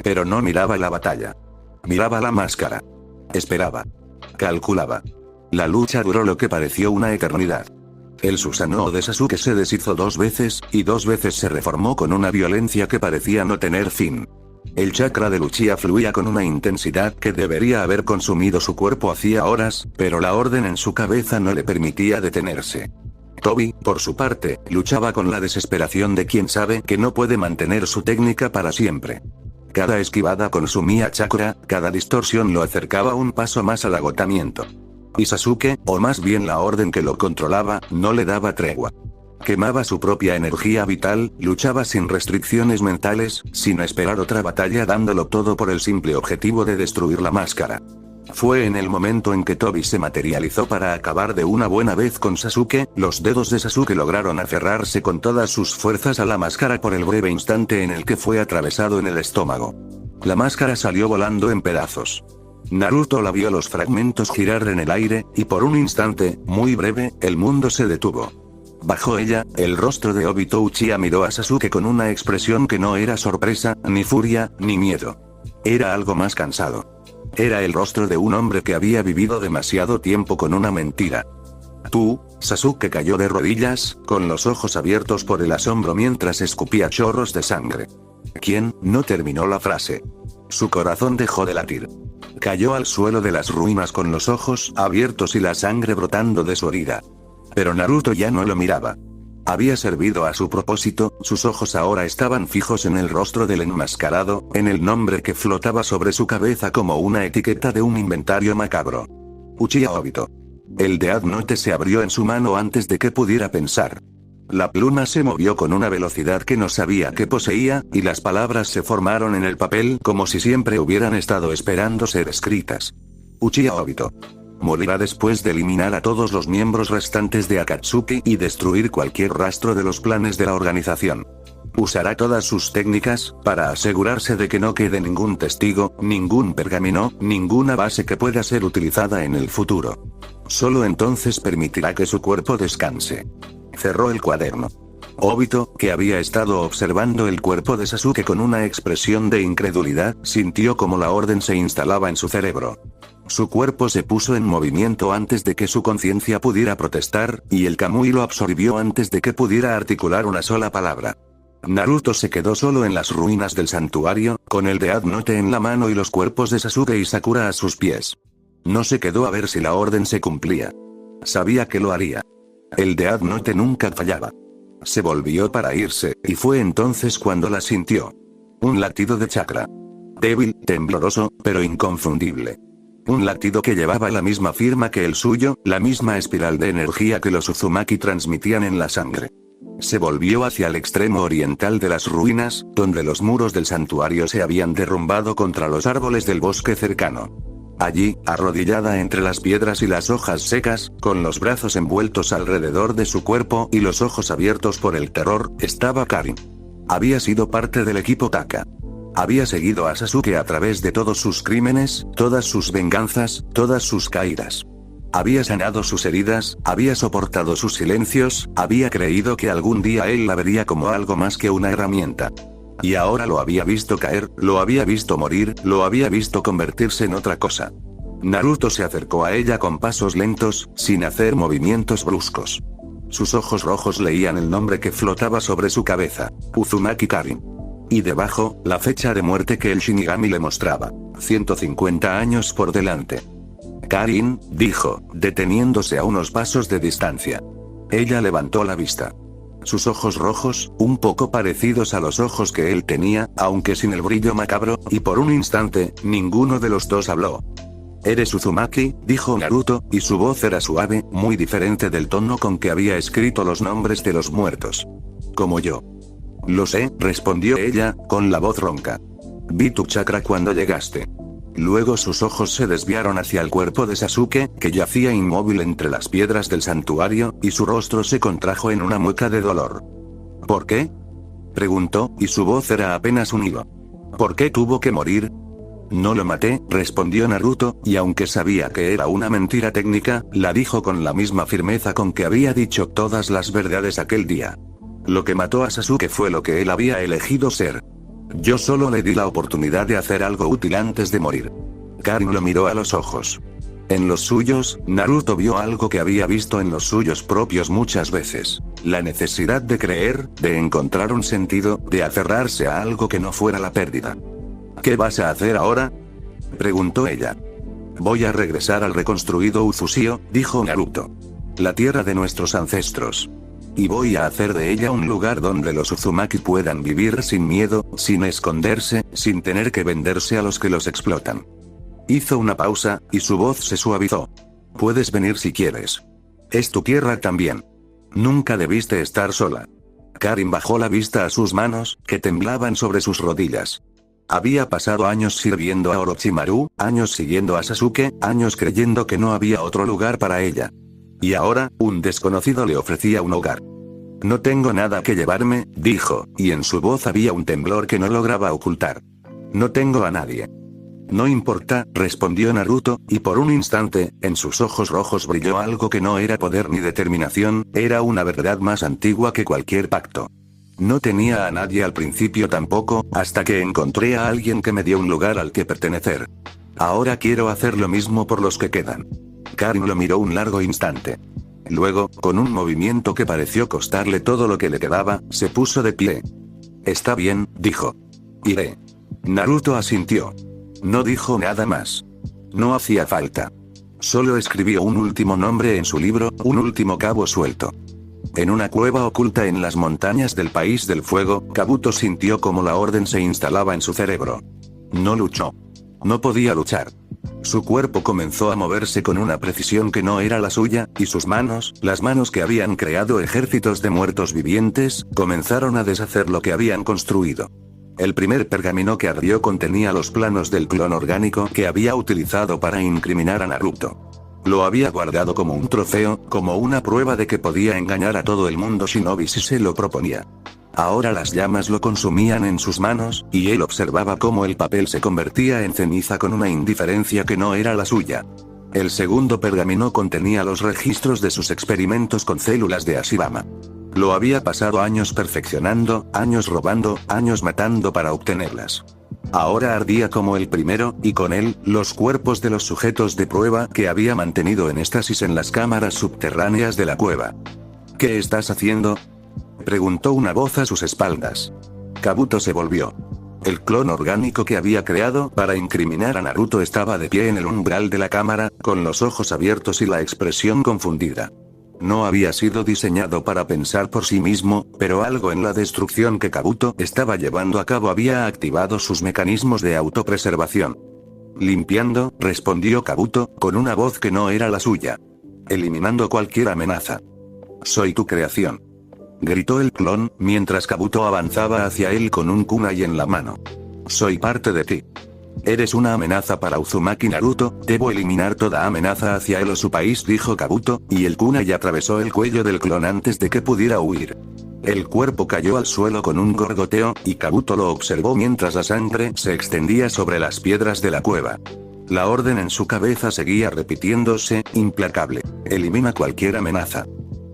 Pero no miraba la batalla. Miraba la máscara. Esperaba. Calculaba. La lucha duró lo que pareció una eternidad. El Susanoo de Sasuke se deshizo 2 veces, y 2 veces se reformó con una violencia que parecía no tener fin. El chakra de Uchiha fluía con una intensidad que debería haber consumido su cuerpo hacía horas, pero la orden en su cabeza no le permitía detenerse. Toby, por su parte, luchaba con la desesperación de quien sabe que no puede mantener su técnica para siempre. Cada esquivada consumía chakra, cada distorsión lo acercaba un paso más al agotamiento. Y Sasuke, o más bien la orden que lo controlaba, no le daba tregua. Quemaba su propia energía vital, luchaba sin restricciones mentales, sin esperar otra batalla, dándolo todo por el simple objetivo de destruir la máscara. Fue en el momento en que Toby se materializó para acabar de una buena vez con Sasuke, los dedos de Sasuke lograron aferrarse con todas sus fuerzas a la máscara por el breve instante en el que fue atravesado en el estómago. La máscara salió volando en pedazos. Naruto la vio los fragmentos girar en el aire, y por un instante, muy breve, el mundo se detuvo. Bajo ella, el rostro de Obito Uchiha miró a Sasuke con una expresión que no era sorpresa, ni furia, ni miedo. Era algo más cansado. Era el rostro de un hombre que había vivido demasiado tiempo con una mentira. «Tú», Sasuke cayó de rodillas, con los ojos abiertos por el asombro mientras escupía chorros de sangre. «¿Quién?», no terminó la frase. Su corazón dejó de latir. Cayó al suelo de las ruinas con los ojos abiertos y la sangre brotando de su herida. Pero Naruto ya no lo miraba. Había servido a su propósito, sus ojos ahora estaban fijos en el rostro del enmascarado, en el nombre que flotaba sobre su cabeza como una etiqueta de un inventario macabro. Uchiha Obito. El Death Note se abrió en su mano antes de que pudiera pensar. La pluma se movió con una velocidad que no sabía que poseía, y las palabras se formaron en el papel como si siempre hubieran estado esperando ser escritas. Uchiha Obito. Morirá después de eliminar a todos los miembros restantes de Akatsuki y destruir cualquier rastro de los planes de la organización. Usará todas sus técnicas, para asegurarse de que no quede ningún testigo, ningún pergamino, ninguna base que pueda ser utilizada en el futuro. Solo entonces permitirá que su cuerpo descanse. Cerró el cuaderno. Obito, que había estado observando el cuerpo de Sasuke con una expresión de incredulidad, sintió como la orden se instalaba en su cerebro. Su cuerpo se puso en movimiento antes de que su conciencia pudiera protestar, y el Kamui lo absorbió antes de que pudiera articular una sola palabra. Naruto se quedó solo en las ruinas del santuario, con el Death Note en la mano y los cuerpos de Sasuke y Sakura a sus pies. No se quedó a ver si la orden se cumplía. Sabía que lo haría. El Death Note nunca fallaba. Se volvió para irse, y fue entonces cuando la sintió. Un latido de chakra. Débil, tembloroso, pero inconfundible. Un latido que llevaba la misma firma que el suyo, la misma espiral de energía que los Uzumaki transmitían en la sangre. Se volvió hacia el extremo oriental de las ruinas, donde los muros del santuario se habían derrumbado contra los árboles del bosque cercano. Allí, arrodillada entre las piedras y las hojas secas, con los brazos envueltos alrededor de su cuerpo y los ojos abiertos por el terror, estaba Karin. Había sido parte del equipo Taka. Había seguido a Sasuke a través de todos sus crímenes, todas sus venganzas, todas sus caídas. Había sanado sus heridas, había soportado sus silencios, había creído que algún día él la vería como algo más que una herramienta. Y ahora lo había visto caer, lo había visto morir, lo había visto convertirse en otra cosa. Naruto se acercó a ella con pasos lentos, sin hacer movimientos bruscos. Sus ojos rojos leían el nombre que flotaba sobre su cabeza: Uzumaki Karin. Y debajo, la fecha de muerte que el Shinigami le mostraba: 150 años por delante. Karin, dijo, deteniéndose a unos pasos de distancia. Ella levantó la vista. Sus ojos rojos, un poco parecidos a los ojos que él tenía, aunque sin el brillo macabro, y por un instante, ninguno de los dos habló. «¿Eres Uzumaki?», dijo Naruto, y su voz era suave, muy diferente del tono con que había escrito los nombres de los muertos. «Como yo». «Lo sé», respondió ella, con la voz ronca. «Vi tu chakra cuando llegaste». Luego sus ojos se desviaron hacia el cuerpo de Sasuke, que yacía inmóvil entre las piedras del santuario, y su rostro se contrajo en una mueca de dolor. «¿Por qué?», preguntó, y su voz era apenas un hilo. «¿Por qué tuvo que morir?». «No lo maté», respondió Naruto, y aunque sabía que era una mentira técnica, la dijo con la misma firmeza con que había dicho todas las verdades aquel día. Lo que mató a Sasuke fue lo que él había elegido ser. Yo solo le di la oportunidad de hacer algo útil antes de morir. Karin lo miró a los ojos. En los suyos, Naruto vio algo que había visto en los suyos propios muchas veces. La necesidad de creer, de encontrar un sentido, de aferrarse a algo que no fuera la pérdida. «¿Qué vas a hacer ahora?», preguntó ella. «Voy a regresar al reconstruido Uzusio», dijo Naruto. «La tierra de nuestros ancestros. Y voy a hacer de ella un lugar donde los Uzumaki puedan vivir sin miedo, sin esconderse, sin tener que venderse a los que los explotan». Hizo una pausa, y su voz se suavizó. «Puedes venir si quieres. Es tu tierra también. Nunca debiste estar sola». Karin bajó la vista a sus manos, que temblaban sobre sus rodillas. Había pasado años sirviendo a Orochimaru, años siguiendo a Sasuke, años creyendo que no había otro lugar para ella. Y ahora, un desconocido le ofrecía un hogar. «No tengo nada que llevarme», dijo, y en su voz había un temblor que no lograba ocultar. «No tengo a nadie». «No importa», respondió Naruto, y por un instante, en sus ojos rojos brilló algo que no era poder ni determinación, era una verdad más antigua que cualquier pacto. «No tenía a nadie al principio tampoco, hasta que encontré a alguien que me dio un lugar al que pertenecer. Ahora quiero hacer lo mismo por los que quedan». Karin lo miró un largo instante. Luego, con un movimiento que pareció costarle todo lo que le quedaba, se puso de pie. «Está bien», dijo. «Iré». Naruto asintió. No dijo nada más. No hacía falta. Solo escribió un último nombre en su libro, un último cabo suelto. En una cueva oculta en las montañas del País del Fuego, Kabuto sintió como la orden se instalaba en su cerebro. No luchó. No podía luchar. Su cuerpo comenzó a moverse con una precisión que no era la suya, y sus manos, las manos que habían creado ejércitos de muertos vivientes, comenzaron a deshacer lo que habían construido. El primer pergamino que ardió contenía los planos del clon orgánico que había utilizado para incriminar a Naruto. Lo había guardado como un trofeo, como una prueba de que podía engañar a todo el mundo shinobi si se lo proponía. Ahora las llamas lo consumían en sus manos, y él observaba cómo el papel se convertía en ceniza con una indiferencia que no era la suya. El segundo pergamino contenía los registros de sus experimentos con células de Ashirama. Lo había pasado años perfeccionando, años robando, años matando para obtenerlas. Ahora ardía como el primero, y con él, los cuerpos de los sujetos de prueba que había mantenido en estasis en las cámaras subterráneas de la cueva. «¿Qué estás haciendo?», preguntó una voz a sus espaldas. Kabuto se volvió. El clon orgánico que había creado para incriminar a Naruto estaba de pie en el umbral de la cámara, con los ojos abiertos y la expresión confundida. No había sido diseñado para pensar por sí mismo, pero algo en la destrucción que Kabuto estaba llevando a cabo había activado sus mecanismos de autopreservación. «Limpiando», respondió Kabuto, con una voz que no era la suya. «Eliminando cualquier amenaza». «Soy tu creación», gritó el clon, mientras Kabuto avanzaba hacia él con un kunai en la mano. «Soy parte de ti. Eres una amenaza para Uzumaki Naruto, debo eliminar toda amenaza hacia él o su país», dijo Kabuto, y el kunai atravesó el cuello del clon antes de que pudiera huir. El cuerpo cayó al suelo con un gorgoteo, y Kabuto lo observó mientras la sangre se extendía sobre las piedras de la cueva. La orden en su cabeza seguía repitiéndose, implacable. «Elimina cualquier amenaza.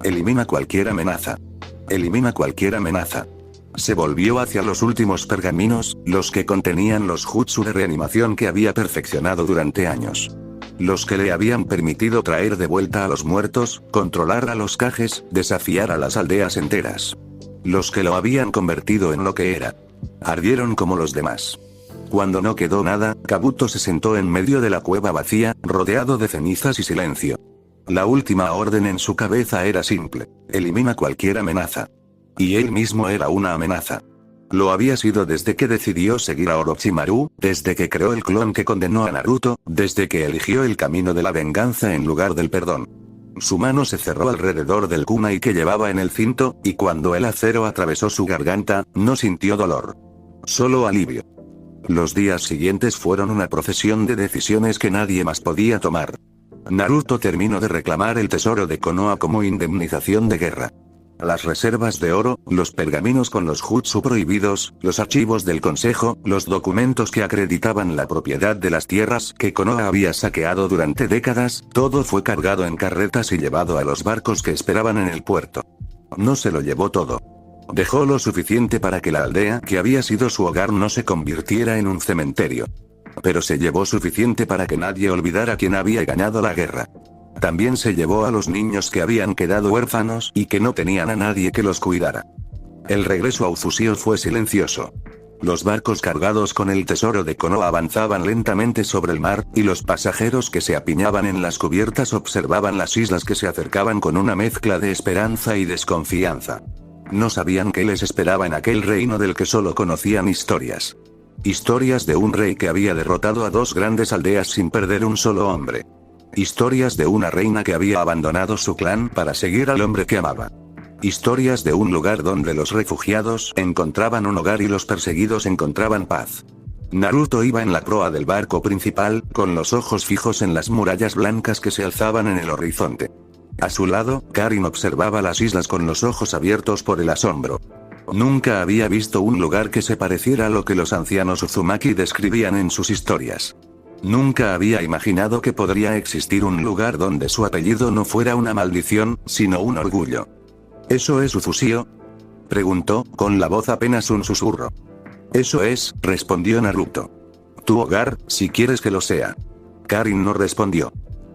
Elimina cualquier amenaza. Elimina cualquier amenaza». Se volvió hacia los últimos pergaminos, los que contenían los jutsu de reanimación que había perfeccionado durante años. Los que le habían permitido traer de vuelta a los muertos, controlar a los Kages, desafiar a las aldeas enteras. Los que lo habían convertido en lo que era. Ardieron como los demás. Cuando no quedó nada, Kabuto se sentó en medio de la cueva vacía, rodeado de cenizas y silencio. La última orden en su cabeza era simple: elimina cualquier amenaza. Y él mismo era una amenaza. Lo había sido desde que decidió seguir a Orochimaru, desde que creó el clon que condenó a Naruto, desde que eligió el camino de la venganza en lugar del perdón. Su mano se cerró alrededor del kunai que llevaba en el cinto, y cuando el acero atravesó su garganta, no sintió dolor. Solo alivio. Los días siguientes fueron una procesión de decisiones que nadie más podía tomar. Naruto terminó de reclamar el tesoro de Konoha como indemnización de guerra. Las reservas de oro, los pergaminos con los jutsu prohibidos, los archivos del consejo, los documentos que acreditaban la propiedad de las tierras que Konoha había saqueado durante décadas, todo fue cargado en carretas y llevado a los barcos que esperaban en el puerto. No se lo llevó todo. Dejó lo suficiente para que la aldea que había sido su hogar no se convirtiera en un cementerio. Pero se llevó suficiente para que nadie olvidara quién había ganado la guerra. También se llevó a los niños que habían quedado huérfanos y que no tenían a nadie que los cuidara. El regreso a Uzusio fue silencioso. Los barcos cargados con el tesoro de Konoha avanzaban lentamente sobre el mar, y los pasajeros que se apiñaban en las cubiertas observaban las islas que se acercaban con una mezcla de esperanza y desconfianza. No sabían qué les esperaba en aquel reino del que solo conocían historias. Historias de un rey que había derrotado a 2 grandes aldeas sin perder un solo hombre. Historias de una reina que había abandonado su clan para seguir al hombre que amaba. Historias de un lugar donde los refugiados encontraban un hogar y los perseguidos encontraban paz. Naruto iba en la proa del barco principal, con los ojos fijos en las murallas blancas que se alzaban en el horizonte. A su lado, Karin observaba las islas con los ojos abiertos por el asombro. Nunca había visto un lugar que se pareciera a lo que los ancianos Uzumaki describían en sus historias. Nunca había imaginado que podría existir un lugar donde su apellido no fuera una maldición, sino un orgullo. ¿Eso es Uzusio?, preguntó, con la voz apenas un susurro. Eso es, respondió Naruto. Tu hogar, si quieres que lo sea. Karin no respondió.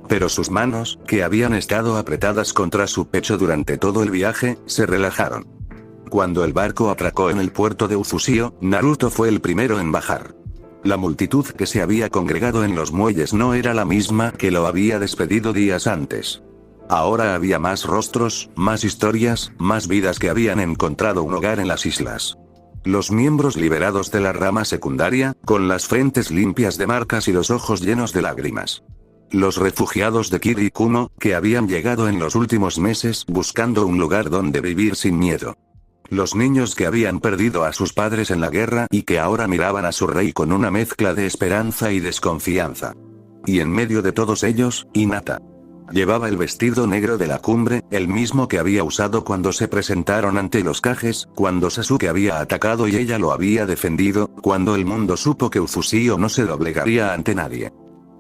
Pero sus manos, que habían estado apretadas contra su pecho durante todo el viaje, se relajaron. Cuando el barco atracó en el puerto de Uzusio, Naruto fue el primero en bajar. La multitud que se había congregado en los muelles no era la misma que lo había despedido días antes. Ahora había más rostros, más historias, más vidas que habían encontrado un hogar en las islas. Los miembros liberados de la rama secundaria, con las frentes limpias de marcas y los ojos llenos de lágrimas. Los refugiados de Kirikumo, que habían llegado en los últimos meses buscando un lugar donde vivir sin miedo. Los niños que habían perdido a sus padres en la guerra y que ahora miraban a su rey con una mezcla de esperanza y desconfianza. Y en medio de todos ellos, Hinata. Llevaba el vestido negro de la cumbre, el mismo que había usado cuando se presentaron ante los Kages, cuando Sasuke había atacado y ella lo había defendido, cuando el mundo supo que Uzusio no se doblegaría ante nadie.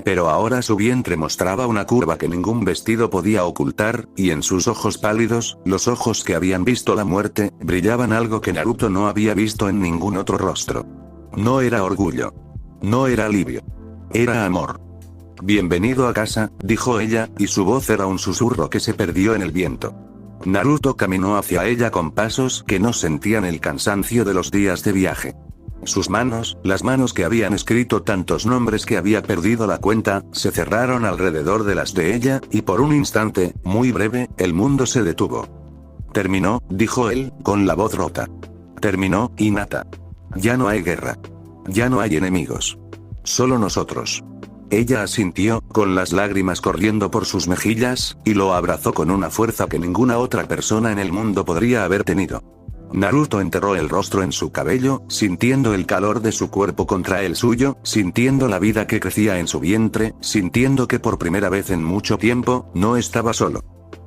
Pero ahora su vientre mostraba una curva que ningún vestido podía ocultar, y en sus ojos pálidos, los ojos que habían visto la muerte, brillaban algo que Naruto no había visto en ningún otro rostro. No era orgullo. No era alivio. Era amor. Bienvenido a casa, dijo ella, y su voz era un susurro que se perdió en el viento. Naruto caminó hacia ella con pasos que no sentían el cansancio de los días de viaje. Sus manos, las manos que habían escrito tantos nombres que había perdido la cuenta, se cerraron alrededor de las de ella, y por un instante, muy breve, el mundo se detuvo. Terminó, dijo él, con la voz rota. Terminó, Hinata. Ya no hay guerra. Ya no hay enemigos. Solo nosotros. Ella asintió, con las lágrimas corriendo por sus mejillas, y lo abrazó con una fuerza que ninguna otra persona en el mundo podría haber tenido. Naruto enterró el rostro en su cabello, sintiendo el calor de su cuerpo contra el suyo, sintiendo la vida que crecía en su vientre, sintiendo que por primera vez en mucho tiempo, no estaba solo.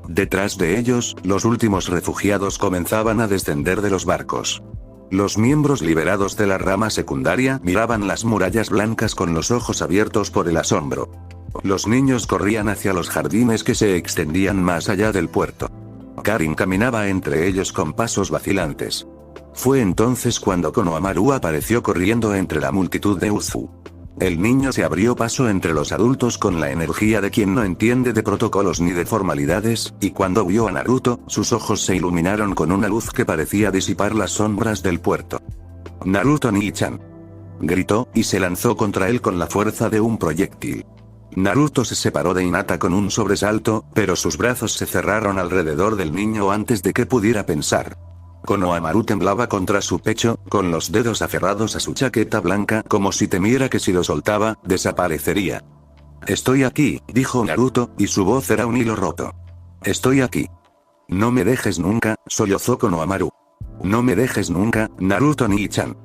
Detrás de ellos, los últimos refugiados comenzaban a descender de los barcos. Los miembros liberados de la rama secundaria miraban las murallas blancas con los ojos abiertos por el asombro. Los niños corrían hacia los jardines que se extendían más allá del puerto. Karin caminaba entre ellos con pasos vacilantes. Fue entonces cuando Konohamaru apareció corriendo entre la multitud de Uzu. El niño se abrió paso entre los adultos con la energía de quien no entiende de protocolos ni de formalidades, y cuando vio a Naruto, sus ojos se iluminaron con una luz que parecía disipar las sombras del puerto. Naruto Ni-chan. gritó, y se lanzó contra él con la fuerza de un proyectil. Naruto se separó de Hinata con un sobresalto, pero sus brazos se cerraron alrededor del niño antes de que pudiera pensar. Konohamaru temblaba contra su pecho, con los dedos aferrados a su chaqueta blanca como si temiera que si lo soltaba, desaparecería. «Estoy aquí», dijo Naruto, y su voz era un hilo roto. «Estoy aquí. No me dejes nunca», sollozó Konohamaru. «No me dejes nunca, Naruto Nii-chan.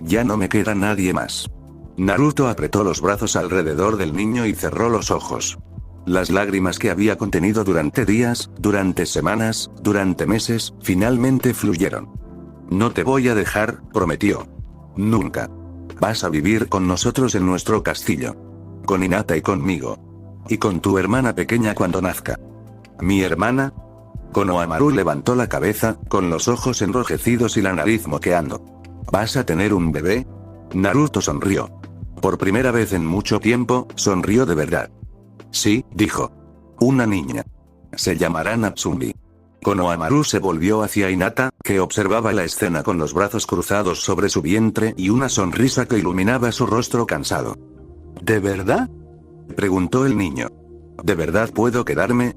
Ya no me queda nadie más». Naruto apretó los brazos alrededor del niño y cerró los ojos. Las lágrimas que había contenido durante días, durante semanas, durante meses, finalmente fluyeron. «No te voy a dejar», prometió. «Nunca. Vas a vivir con nosotros en nuestro castillo. Con Hinata y conmigo. Y con tu hermana pequeña cuando nazca». «¿Mi hermana?». Konohamaru levantó la cabeza, con los ojos enrojecidos y la nariz moqueando. «¿Vas a tener un bebé?». Naruto sonrió. Por primera vez en mucho tiempo, sonrió de verdad. «Sí», dijo. «Una niña. Se llamará Natsumi». Konohamaru se volvió hacia Hinata, que observaba la escena con los brazos cruzados sobre su vientre y una sonrisa que iluminaba su rostro cansado. «¿De verdad?», preguntó el niño. «¿De verdad puedo quedarme?».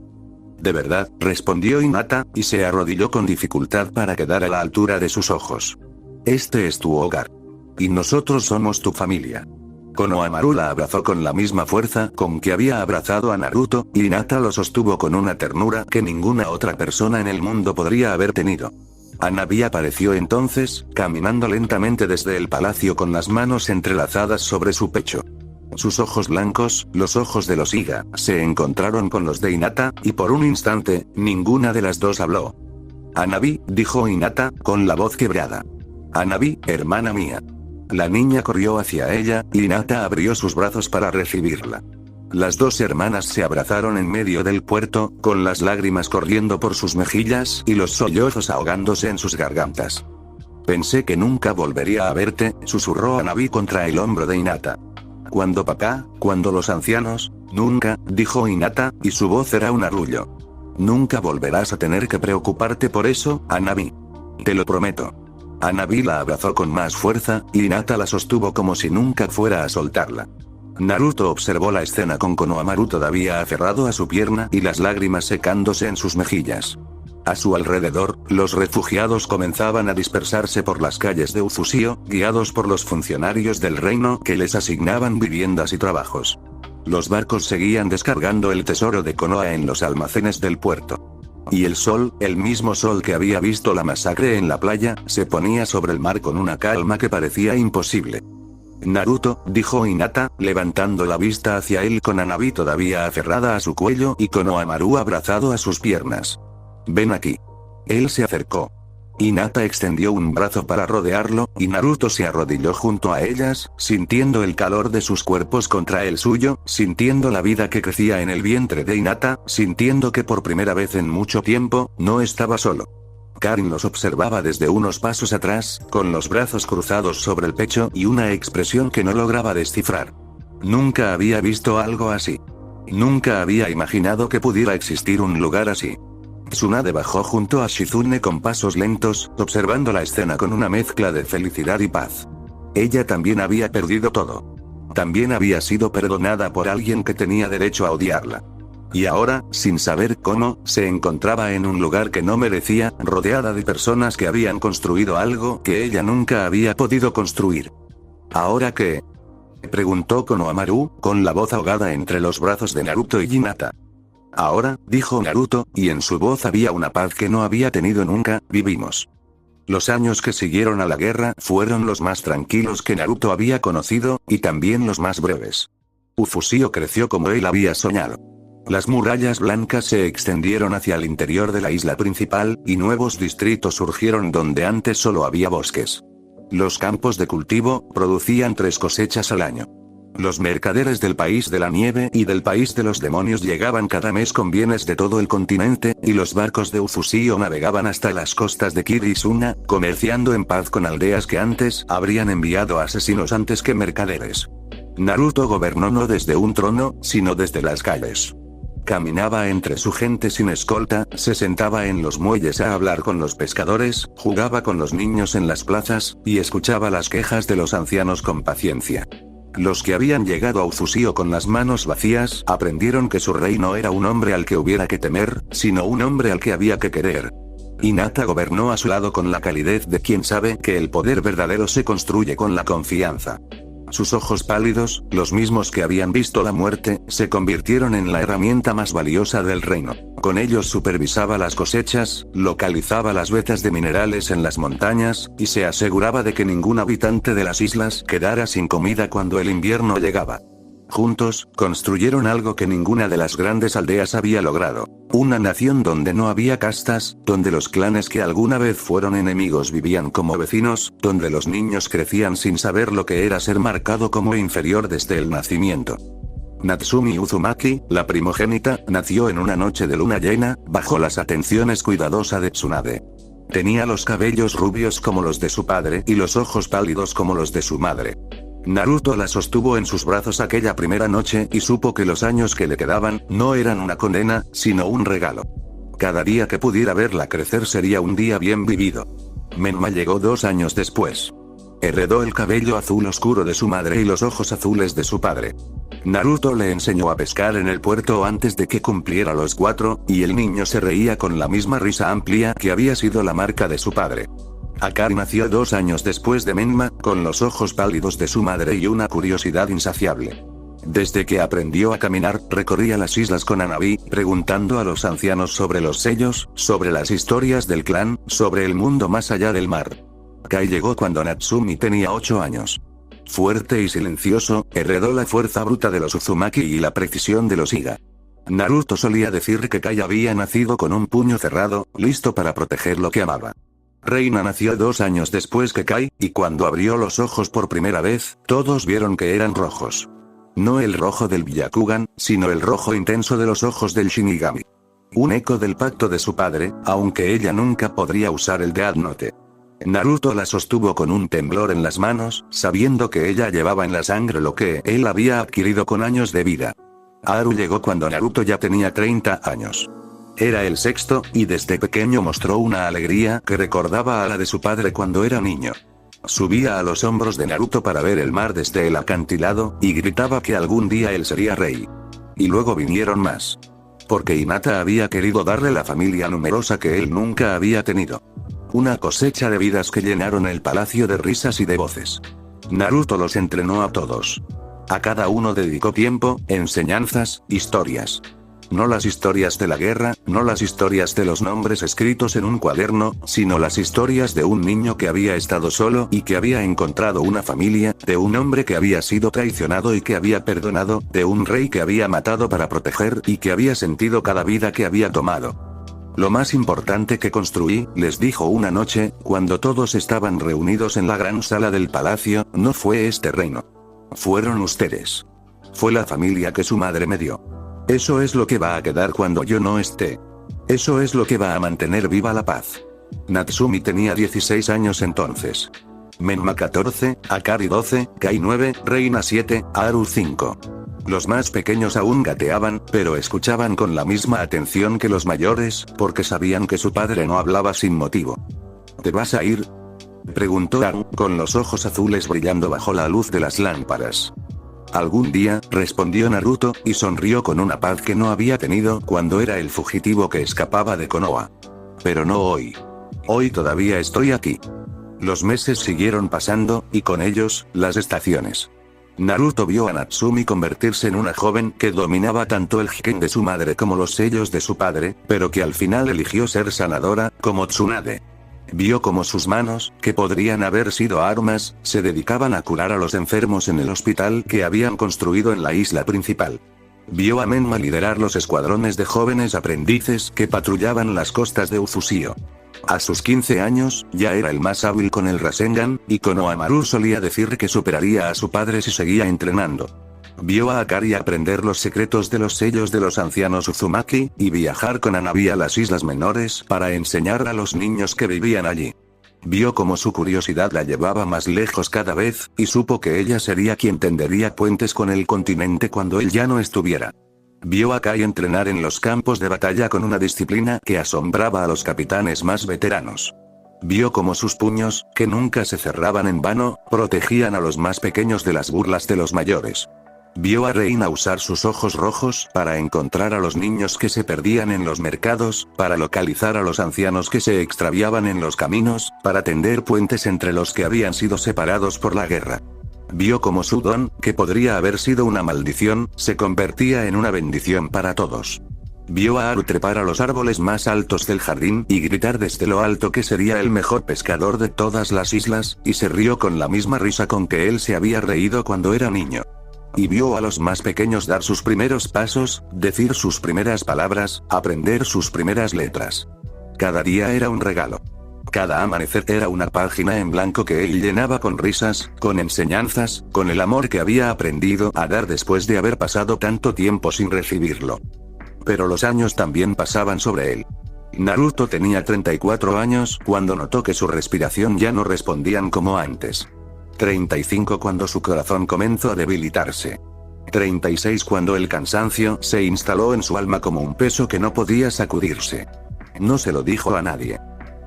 «De verdad», respondió Hinata, y se arrodilló con dificultad para quedar a la altura de sus ojos. «Este es tu hogar. Y nosotros somos tu familia». Konohamaru la abrazó con la misma fuerza con que había abrazado a Naruto, y Hinata lo sostuvo con una ternura que ninguna otra persona en el mundo podría haber tenido. Hanabi apareció entonces, caminando lentamente desde el palacio con las manos entrelazadas sobre su pecho. Sus ojos blancos, los ojos de los Iga, se encontraron con los de Hinata, y por un instante, ninguna de las dos habló. «Hanabi», dijo Hinata, con la voz quebrada. «Hanabi, hermana mía». La niña corrió hacia ella, y Hinata abrió sus brazos para recibirla. Las dos hermanas se abrazaron en medio del puerto, con las lágrimas corriendo por sus mejillas y los sollozos ahogándose en sus gargantas. «Pensé que nunca volvería a verte», susurró Hanabi contra el hombro de Hinata. «Cuando papá, cuando los ancianos», «Nunca», dijo Hinata, y su voz era un arrullo. «Nunca volverás a tener que preocuparte por eso, Hanabi. Te lo prometo». Hanabi la abrazó con más fuerza, y Hinata la sostuvo como si nunca fuera a soltarla. Naruto observó la escena con Konohamaru todavía aferrado a su pierna y las lágrimas secándose en sus mejillas. A su alrededor, los refugiados comenzaban a dispersarse por las calles de Uzusio, guiados por los funcionarios del reino que les asignaban viviendas y trabajos. Los barcos seguían descargando el tesoro de Konoha en los almacenes del puerto. Y el sol, el mismo sol que había visto la masacre en la playa, se ponía sobre el mar con una calma que parecía imposible. «Naruto», dijo Hinata, levantando la vista hacia él con Hanabi todavía aferrada a su cuello y Konohamaru abrazado a sus piernas. «Ven aquí». Él se acercó. Hinata extendió un brazo para rodearlo, y Naruto se arrodilló junto a ellas, sintiendo el calor de sus cuerpos contra el suyo, sintiendo la vida que crecía en el vientre de Hinata, sintiendo que por primera vez en mucho tiempo, no estaba solo. Karin los observaba desde unos pasos atrás, con los brazos cruzados sobre el pecho y una expresión que no lograba descifrar. Nunca había visto algo así. Nunca había imaginado que pudiera existir un lugar así. Tsunade bajó junto a Shizune con pasos lentos, observando la escena con una mezcla de felicidad y paz. Ella también había perdido todo. También había sido perdonada por alguien que tenía derecho a odiarla. Y ahora, sin saber cómo, se encontraba en un lugar que no merecía, rodeada de personas que habían construido algo que ella nunca había podido construir. ¿Ahora qué?, preguntó Konohamaru, con la voz ahogada entre los brazos de Naruto y Hinata. «Ahora», dijo Naruto, y en su voz había una paz que no había tenido nunca, «vivimos». Los años que siguieron a la guerra fueron los más tranquilos que Naruto había conocido, y también los más breves. Uzusio creció como él había soñado. Las murallas blancas se extendieron hacia el interior de la isla principal, y nuevos distritos surgieron donde antes solo había bosques. Los campos de cultivo producían 3 cosechas al año. Los mercaderes del país de la nieve y del país de los demonios llegaban cada mes con bienes de todo el continente, y los barcos de Uzusio navegaban hasta las costas de Kiri y Suna, comerciando en paz con aldeas que antes habrían enviado asesinos antes que mercaderes. Naruto gobernó no desde un trono, sino desde las calles. caminaba entre su gente sin escolta, se sentaba en los muelles a hablar con los pescadores, jugaba con los niños en las plazas, y escuchaba las quejas de los ancianos con paciencia. Los que habían llegado a Uzusio con las manos vacías, aprendieron que su rey no era un hombre al que hubiera que temer, sino un hombre al que había que querer. Hinata gobernó a su lado con la calidez de quien sabe que el poder verdadero se construye con la confianza. Sus ojos pálidos, los mismos que habían visto la muerte, se convirtieron en la herramienta más valiosa del reino. Con ellos supervisaba las cosechas, localizaba las vetas de minerales en las montañas, y se aseguraba de que ningún habitante de las islas quedara sin comida cuando el invierno llegaba. Juntos, construyeron algo que ninguna de las grandes aldeas había logrado. Una nación donde no había castas, donde los clanes que alguna vez fueron enemigos vivían como vecinos, donde los niños crecían sin saber lo que era ser marcado como inferior desde el nacimiento. Natsumi Uzumaki, la primogénita, nació en una noche de luna llena, bajo las atenciones cuidadosas de Tsunade. Tenía los cabellos rubios como los de su padre y los ojos pálidos como los de su madre. Naruto la sostuvo en sus brazos aquella primera noche y supo que los años que le quedaban no eran una condena, sino un regalo. Cada día que pudiera verla crecer sería un día bien vivido. Menma llegó 2 años después. Heredó el cabello azul oscuro de su madre y los ojos azules de su padre. Naruto le enseñó a pescar en el puerto antes de que cumpliera los 4, y el niño se reía con la misma risa amplia que había sido la marca de su padre. Akari nació 2 años después de Menma, con los ojos pálidos de su madre y una curiosidad insaciable. Desde que aprendió a caminar, recorría las islas con Hanabi, preguntando a los ancianos sobre los sellos, sobre las historias del clan, sobre el mundo más allá del mar. Kai llegó cuando Natsumi tenía 8 años. Fuerte y silencioso, heredó la fuerza bruta de los Uzumaki y la precisión de los Iga. Naruto solía decir que Kai había nacido con un puño cerrado, listo para proteger lo que amaba. Reina nació 2 años después que Kai, y cuando abrió los ojos por primera vez, todos vieron que eran rojos. No el rojo del Byakugan, sino el rojo intenso de los ojos del Shinigami. Un eco del pacto de su padre, aunque ella nunca podría usar el Death Note. Naruto la sostuvo con un temblor en las manos, sabiendo que ella llevaba en la sangre lo que él había adquirido con años de vida. Haru llegó cuando Naruto ya tenía 30 años. Era el 6º, y desde pequeño mostró una alegría que recordaba a la de su padre cuando era niño. Subía a los hombros de Naruto para ver el mar desde el acantilado, y gritaba que algún día él sería rey. Y luego vinieron más. Porque Hinata había querido darle la familia numerosa que él nunca había tenido. Una cosecha de vidas que llenaron el palacio de risas y de voces. Naruto los entrenó a todos. A cada uno dedicó tiempo, enseñanzas, historias. No las historias de la guerra, no las historias de los nombres escritos en un cuaderno, sino las historias de un niño que había estado solo y que había encontrado una familia, de un hombre que había sido traicionado y que había perdonado, de un rey que había matado para proteger y que había sentido cada vida que había tomado. Lo más importante que construí, les dijo una noche, cuando todos estaban reunidos en la gran sala del palacio, no fue este reino. Fueron ustedes. Fue la familia que su madre me dio. Eso es lo que va a quedar cuando yo no esté. Eso es lo que va a mantener viva la paz. Natsumi tenía 16 años entonces. Menma 14, Akari 12, Kai 9, Reina 7, Haru 5. Los más pequeños aún gateaban, pero escuchaban con la misma atención que los mayores, porque sabían que su padre no hablaba sin motivo. ¿Te vas a ir?, preguntó Haru, con los ojos azules brillando bajo la luz de las lámparas. Algún día, respondió Naruto, y sonrió con una paz que no había tenido cuando era el fugitivo que escapaba de Konoha. Pero no hoy. Hoy todavía estoy aquí. Los meses siguieron pasando, y con ellos, las estaciones. Naruto vio a Natsumi convertirse en una joven que dominaba tanto el Hiken de su madre como los sellos de su padre, pero que al final eligió ser sanadora, como Tsunade. Vio como sus manos, que podrían haber sido armas, se dedicaban a curar a los enfermos en el hospital que habían construido en la isla principal. Vio a Menma liderar los escuadrones de jóvenes aprendices que patrullaban las costas de Uzusio. A sus 15 años, ya era el más hábil con el Rasengan, y Konohamaru solía decir que superaría a su padre si seguía entrenando. Vio a Akari aprender los secretos de los sellos de los ancianos Uzumaki, y viajar con Hanabi a las islas menores para enseñar a los niños que vivían allí. Vio cómo su curiosidad la llevaba más lejos cada vez, y supo que ella sería quien tendería puentes con el continente cuando él ya no estuviera. Vio a Kai entrenar en los campos de batalla con una disciplina que asombraba a los capitanes más veteranos. Vio cómo sus puños, que nunca se cerraban en vano, protegían a los más pequeños de las burlas de los mayores. Vio a Reina usar sus ojos rojos para encontrar a los niños que se perdían en los mercados, para localizar a los ancianos que se extraviaban en los caminos, para tender puentes entre los que habían sido separados por la guerra. Vio cómo su don, que podría haber sido una maldición, se convertía en una bendición para todos. Vio a Haru trepar a los árboles más altos del jardín y gritar desde lo alto que sería el mejor pescador de todas las islas, y se rió con la misma risa con que él se había reído cuando era niño. Y vio a los más pequeños dar sus primeros pasos, decir sus primeras palabras, aprender sus primeras letras. Cada día era un regalo. Cada amanecer era una página en blanco que él llenaba con risas, con enseñanzas, con el amor que había aprendido a dar después de haber pasado tanto tiempo sin recibirlo. Pero los años también pasaban sobre él. Naruto tenía 34 años cuando notó que su respiración ya no respondían como antes. 35 cuando su corazón comenzó a debilitarse. 36 cuando el cansancio se instaló en su alma como un peso que no podía sacudirse. No se lo dijo a nadie.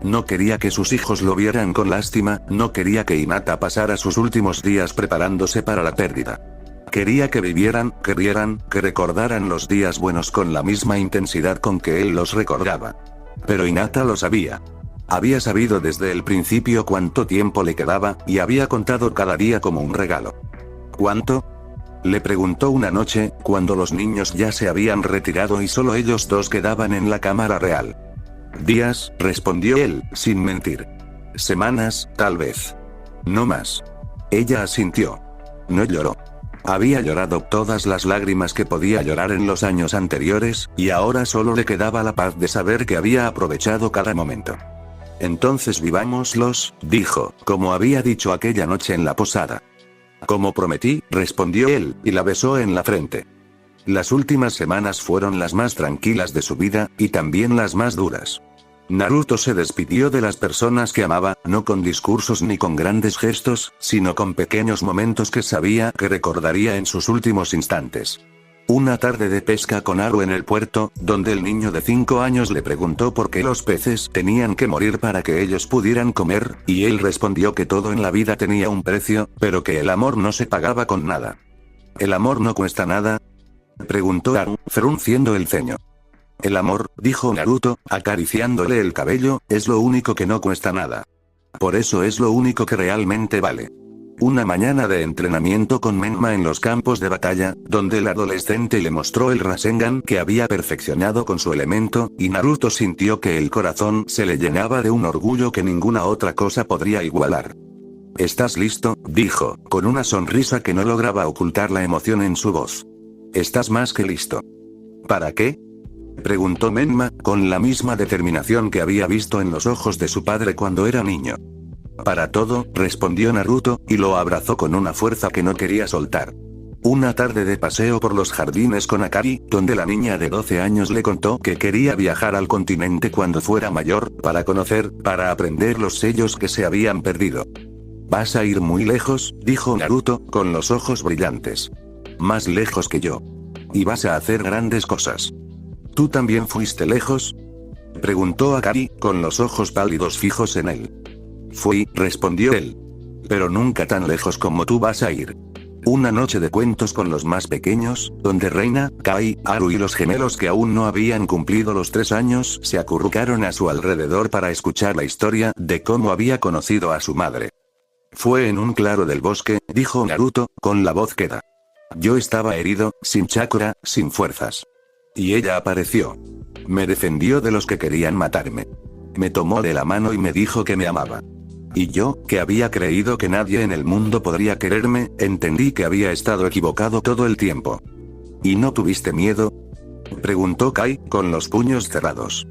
No quería que sus hijos lo vieran con lástima, no quería que Hinata pasara sus últimos días preparándose para la pérdida. Quería que vivieran, que rieran, que recordaran los días buenos con la misma intensidad con que él los recordaba. Pero Hinata lo sabía. Había sabido desde el principio cuánto tiempo le quedaba, y había contado cada día como un regalo. ¿Cuánto? Le preguntó una noche, cuando los niños ya se habían retirado y solo ellos dos quedaban en la cámara real. Días, respondió él, sin mentir. Semanas, tal vez. No más. Ella asintió. No lloró. Había llorado todas las lágrimas que podía llorar en los años anteriores, y ahora solo le quedaba la paz de saber que había aprovechado cada momento. Entonces vivámoslos, dijo, como había dicho aquella noche en la posada. Como prometí, respondió él, y la besó en la frente. Las últimas semanas fueron las más tranquilas de su vida, y también las más duras. Naruto se despidió de las personas que amaba, no con discursos ni con grandes gestos, sino con pequeños momentos que sabía que recordaría en sus últimos instantes. Una tarde de pesca con Haru en el puerto, donde el niño de 5 años le preguntó por qué los peces tenían que morir para que ellos pudieran comer, y él respondió que todo en la vida tenía un precio, pero que el amor no se pagaba con nada. ¿El amor no cuesta nada?, preguntó Haru, frunciendo el ceño. El amor, dijo Naruto, acariciándole el cabello, es lo único que no cuesta nada. Por eso es lo único que realmente vale. Una mañana de entrenamiento con Menma en los campos de batalla, donde el adolescente le mostró el Rasengan que había perfeccionado con su elemento, y Naruto sintió que el corazón se le llenaba de un orgullo que ninguna otra cosa podría igualar. ¿Estás listo?, dijo, con una sonrisa que no lograba ocultar la emoción en su voz. Estás más que listo. ¿Para qué?, preguntó Menma, con la misma determinación que había visto en los ojos de su padre cuando era niño. Para todo, respondió Naruto, y lo abrazó con una fuerza que no quería soltar. Una tarde de paseo por los jardines con Akari, donde la niña de 12 años le contó que quería viajar al continente cuando fuera mayor, para conocer, para aprender los sellos que se habían perdido. «Vas a ir muy lejos», dijo Naruto, con los ojos brillantes. «Más lejos que yo. Y vas a hacer grandes cosas». ¿Tú también fuiste lejos?, preguntó Akari, con los ojos pálidos fijos en él. Fui, respondió él. Pero nunca tan lejos como tú vas a ir. Una noche de cuentos con los más pequeños, donde Reina, Kai, Haru y los gemelos que aún no habían cumplido los 3 años se acurrucaron a su alrededor para escuchar la historia de cómo había conocido a su madre. Fue en un claro del bosque, dijo Naruto, con la voz queda. Yo estaba herido, sin chakra, sin fuerzas. Y ella apareció. Me defendió de los que querían matarme. Me tomó de la mano y me dijo que me amaba. Y yo, que había creído que nadie en el mundo podría quererme, entendí que había estado equivocado todo el tiempo. ¿Y no tuviste miedo?, preguntó Kai, con los puños cerrados.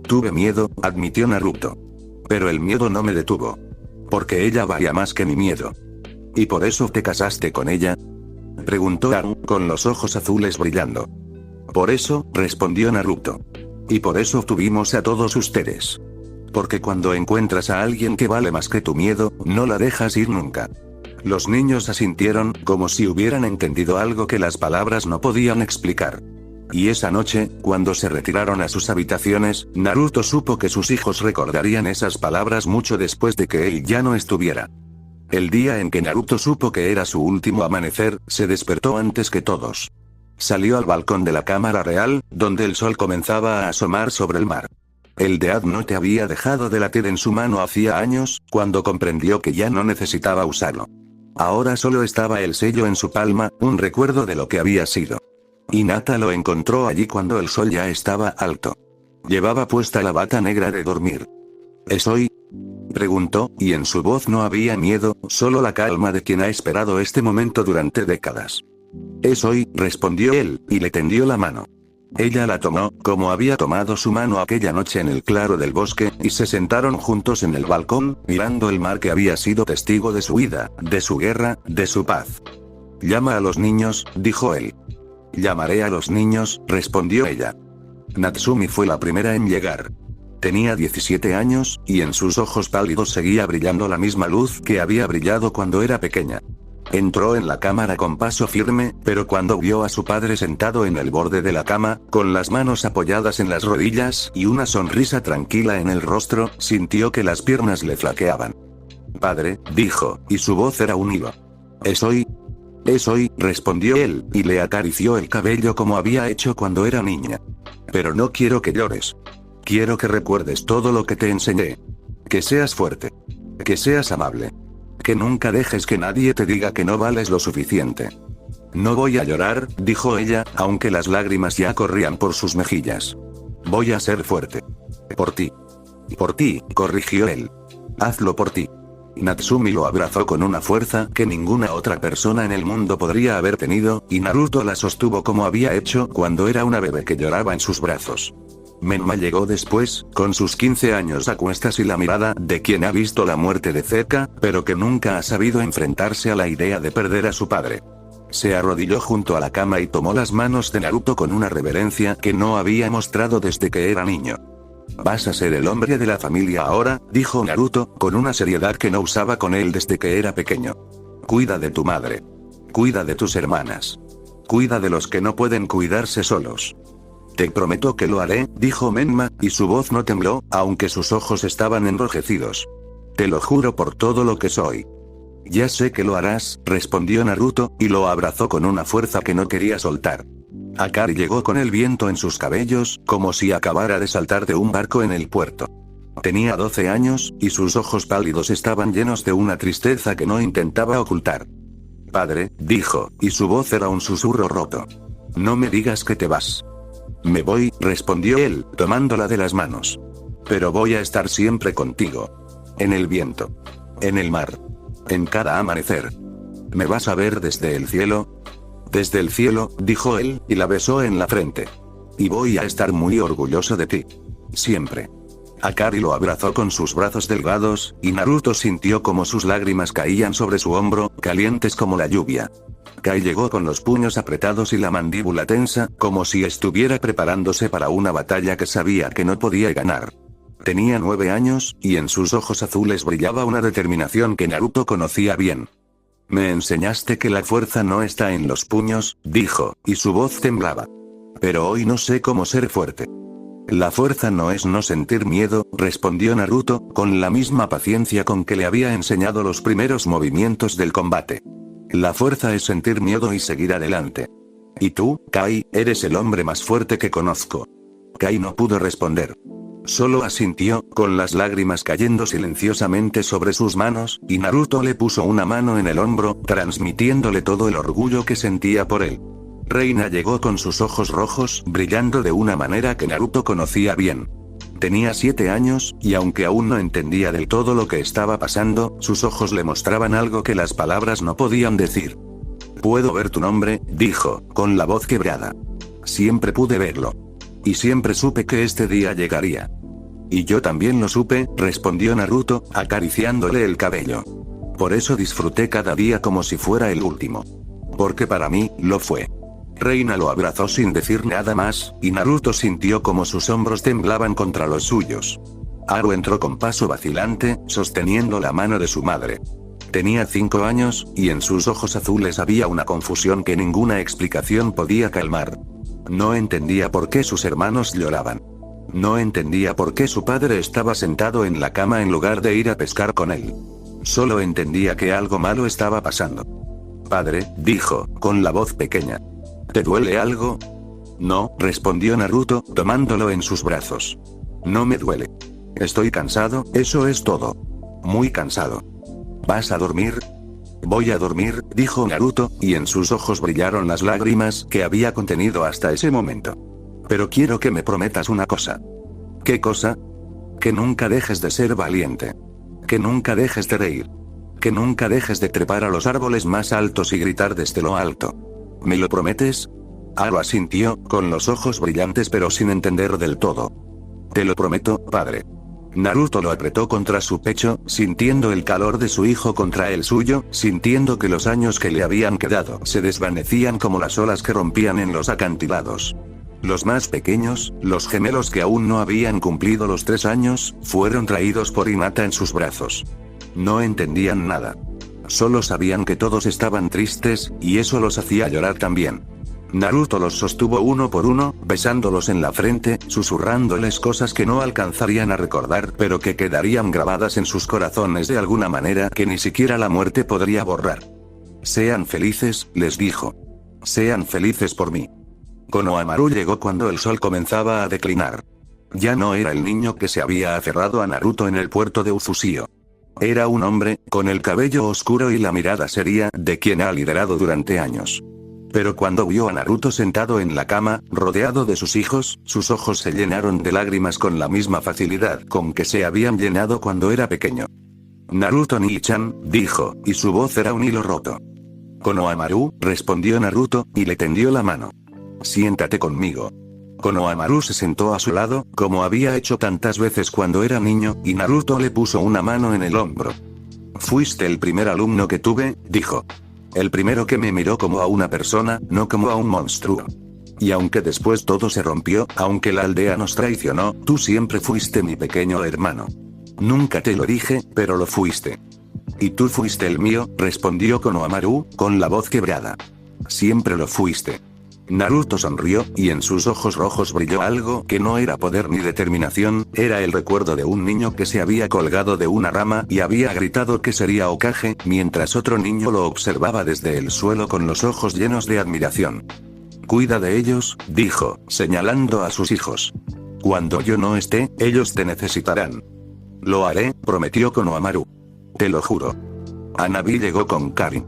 Tuve miedo, admitió Naruto. Pero el miedo no me detuvo. Porque ella valía más que mi miedo. ¿Y por eso te casaste con ella?, preguntó Haru, con los ojos azules brillando. Por eso, respondió Naruto. Y por eso tuvimos a todos ustedes. Porque cuando encuentras a alguien que vale más que tu miedo, no la dejas ir nunca. Los niños asintieron, como si hubieran entendido algo que las palabras no podían explicar. Y esa noche, cuando se retiraron a sus habitaciones, Naruto supo que sus hijos recordarían esas palabras mucho después de que él ya no estuviera. El día en que Naruto supo que era su último amanecer, se despertó antes que todos. Salió al balcón de la cámara real, donde el sol comenzaba a asomar sobre el mar. El Death Note había dejado de latir en su mano hacía años, cuando comprendió que ya no necesitaba usarlo. Ahora solo estaba el sello en su palma, un recuerdo de lo que había sido. Hinata lo encontró allí cuando el sol ya estaba alto. Llevaba puesta la bata negra de dormir. ¿Es hoy?, preguntó, y en su voz no había miedo, solo la calma de quien ha esperado este momento durante décadas. «Es hoy», respondió él, y le tendió la mano. Ella la tomó, como había tomado su mano aquella noche en el claro del bosque, y se sentaron juntos en el balcón, mirando el mar que había sido testigo de su vida, de su guerra, de su paz. «Llama a los niños», dijo él. «Llamaré a los niños», respondió ella. Natsumi fue la primera en llegar. Tenía 17 años, y en sus ojos pálidos seguía brillando la misma luz que había brillado cuando era pequeña. Entró en la cámara con paso firme, pero cuando vio a su padre sentado en el borde de la cama, con las manos apoyadas en las rodillas y una sonrisa tranquila en el rostro, sintió que las piernas le flaqueaban. «Padre», dijo, y su voz era un hilo. «¿Es hoy?». «Es hoy», respondió él, y le acarició el cabello como había hecho cuando era niña. «Pero no quiero que llores. Quiero que recuerdes todo lo que te enseñé. Que seas fuerte. Que seas amable. Que nunca dejes que nadie te diga que no vales lo suficiente». «No voy a llorar», dijo ella, aunque las lágrimas ya corrían por sus mejillas. «Voy a ser fuerte. Por ti». «Por ti», corrigió él. «Hazlo por ti». Natsumi lo abrazó con una fuerza que ninguna otra persona en el mundo podría haber tenido, y Naruto la sostuvo como había hecho cuando era una bebé que lloraba en sus brazos. Menma llegó después, con sus 15 años a cuestas y la mirada de quien ha visto la muerte de cerca, pero que nunca ha sabido enfrentarse a la idea de perder a su padre. Se arrodilló junto a la cama y tomó las manos de Naruto con una reverencia que no había mostrado desde que era niño. «Vas a ser el hombre de la familia ahora», dijo Naruto, con una seriedad que no usaba con él desde que era pequeño. «Cuida de tu madre. Cuida de tus hermanas. Cuida de los que no pueden cuidarse solos». «Te prometo que lo haré», dijo Menma, y su voz no tembló, aunque sus ojos estaban enrojecidos. «Te lo juro por todo lo que soy». «Ya sé que lo harás», respondió Naruto, y lo abrazó con una fuerza que no quería soltar. Akari llegó con el viento en sus cabellos, como si acabara de saltar de un barco en el puerto. Tenía 12 años, y sus ojos pálidos estaban llenos de una tristeza que no intentaba ocultar. «Padre», dijo, y su voz era un susurro roto. «No me digas que te vas». «Me voy», respondió él, tomándola de las manos. «Pero voy a estar siempre contigo. En el viento. En el mar. En cada amanecer. ¿Me vas a ver desde el cielo?». «Desde el cielo», dijo él, y la besó en la frente. «Y voy a estar muy orgulloso de ti. Siempre». Akari lo abrazó con sus brazos delgados, y Naruto sintió como sus lágrimas caían sobre su hombro, calientes como la lluvia. Kai llegó con los puños apretados y la mandíbula tensa, como si estuviera preparándose para una batalla que sabía que no podía ganar. Tenía 9 años, y en sus ojos azules brillaba una determinación que Naruto conocía bien. «Me enseñaste que la fuerza no está en los puños», dijo, y su voz temblaba. «Pero hoy no sé cómo ser fuerte». «La fuerza no es no sentir miedo», respondió Naruto, con la misma paciencia con que le había enseñado los primeros movimientos del combate. «La fuerza es sentir miedo y seguir adelante». «Y tú, Kai, eres el hombre más fuerte que conozco». Kai no pudo responder. Solo asintió, con las lágrimas cayendo silenciosamente sobre sus manos, y Naruto le puso una mano en el hombro, transmitiéndole todo el orgullo que sentía por él. Reina llegó con sus ojos rojos, brillando de una manera que Naruto conocía bien. Tenía 7 años, y aunque aún no entendía del todo lo que estaba pasando, sus ojos le mostraban algo que las palabras no podían decir. «Puedo ver tu nombre», dijo, con la voz quebrada. «Siempre pude verlo. Y siempre supe que este día llegaría». «Y yo también lo supe», respondió Naruto, acariciándole el cabello. «Por eso disfruté cada día como si fuera el último. Porque para mí, lo fue». Reina lo abrazó sin decir nada más, y Naruto sintió como sus hombros temblaban contra los suyos. Haru entró con paso vacilante, sosteniendo la mano de su madre. Tenía 5 años, y en sus ojos azules había una confusión que ninguna explicación podía calmar. No entendía por qué sus hermanos lloraban. No entendía por qué su padre estaba sentado en la cama en lugar de ir a pescar con él. Solo entendía que algo malo estaba pasando. Padre, dijo, con la voz pequeña. ¿Te duele algo? No, respondió Naruto, tomándolo en sus brazos. No me duele. Estoy cansado, eso es todo. Muy cansado. ¿Vas a dormir? Voy a dormir, dijo Naruto, y en sus ojos brillaron las lágrimas que había contenido hasta ese momento. Pero quiero que me prometas una cosa. ¿Qué cosa? Que nunca dejes de ser valiente. Que nunca dejes de reír. Que nunca dejes de trepar a los árboles más altos y gritar desde lo alto. ¿Me lo prometes? Aro asintió, con los ojos brillantes pero sin entender del todo. Te lo prometo, padre. Naruto lo apretó contra su pecho, sintiendo el calor de su hijo contra el suyo, sintiendo que los años que le habían quedado se desvanecían como las olas que rompían en los acantilados. Los más pequeños, los gemelos que aún no habían cumplido los 3 años, fueron traídos por Hinata en sus brazos. No entendían nada. Solo sabían que todos estaban tristes, y eso los hacía llorar también. Naruto los sostuvo uno por uno, besándolos en la frente, susurrándoles cosas que no alcanzarían a recordar pero que quedarían grabadas en sus corazones de alguna manera que ni siquiera la muerte podría borrar. Sean felices, les dijo. Sean felices por mí. Konohamaru llegó cuando el sol comenzaba a declinar. Ya no era el niño que se había aferrado a Naruto en el puerto de Uzusio. Era un hombre, con el cabello oscuro y la mirada seria, de quien ha liderado durante años. Pero cuando vio a Naruto sentado en la cama, rodeado de sus hijos, sus ojos se llenaron de lágrimas con la misma facilidad con que se habían llenado cuando era pequeño. Naruto Nii-chan, dijo, y su voz era un hilo roto. Konohamaru, respondió Naruto, y le tendió la mano. Siéntate conmigo. Konohamaru se sentó a su lado, como había hecho tantas veces cuando era niño, y Naruto le puso una mano en el hombro. Fuiste el primer alumno que tuve, dijo. El primero que me miró como a una persona, no como a un monstruo. Y aunque después todo se rompió, aunque la aldea nos traicionó, tú siempre fuiste mi pequeño hermano. Nunca te lo dije, pero lo fuiste. Y tú fuiste el mío, respondió Konohamaru, con la voz quebrada. Siempre lo fuiste. Naruto sonrió, y en sus ojos rojos brilló algo que no era poder ni determinación, era el recuerdo de un niño que se había colgado de una rama y había gritado que sería Hokage, mientras otro niño lo observaba desde el suelo con los ojos llenos de admiración. Cuida de ellos, dijo, señalando a sus hijos. Cuando yo no esté, ellos te necesitarán. Lo haré, prometió Konohamaru. Te lo juro. Hanabi llegó con Karin.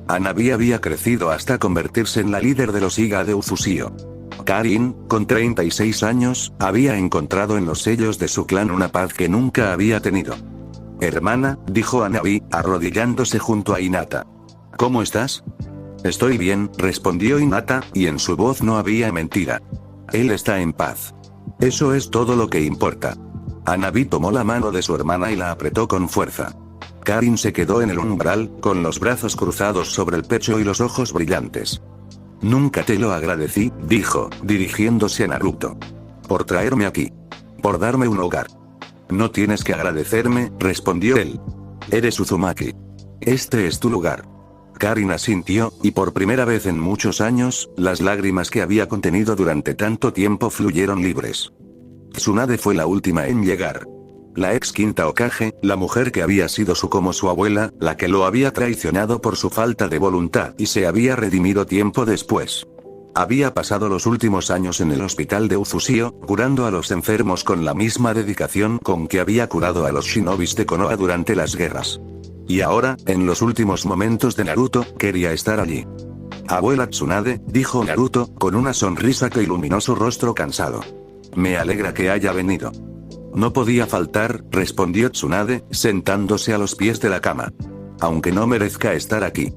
Hanabi había crecido hasta convertirse en la líder de los Iga de Uzusio. Karin, con 36 años, había encontrado en los sellos de su clan una paz que nunca había tenido. Hermana, dijo Hanabi, arrodillándose junto a Hinata. ¿Cómo estás? Estoy bien, respondió Hinata, y en su voz no había mentira. Él está en paz. Eso es todo lo que importa. Hanabi tomó la mano de su hermana y la apretó con fuerza. Karin se quedó en el umbral, con los brazos cruzados sobre el pecho y los ojos brillantes. Nunca te lo agradecí, dijo, dirigiéndose a Naruto. Por traerme aquí. Por darme un hogar. No tienes que agradecerme, respondió él. Eres Uzumaki. Este es tu lugar. Karin asintió, y por primera vez en muchos años, las lágrimas que había contenido durante tanto tiempo fluyeron libres. Tsunade fue la última en llegar. La ex quinta Hokage, la mujer que había sido como su abuela, la que lo había traicionado por su falta de voluntad y se había redimido tiempo después. Había pasado los últimos años en el hospital de Uzusio, curando a los enfermos con la misma dedicación con que había curado a los shinobis de Konoha durante las guerras. Y ahora, en los últimos momentos de Naruto, quería estar allí. Abuela Tsunade, dijo Naruto, con una sonrisa que iluminó su rostro cansado. Me alegra que haya venido. No podía faltar, respondió Tsunade, sentándose a los pies de la cama. Aunque no merezca estar aquí.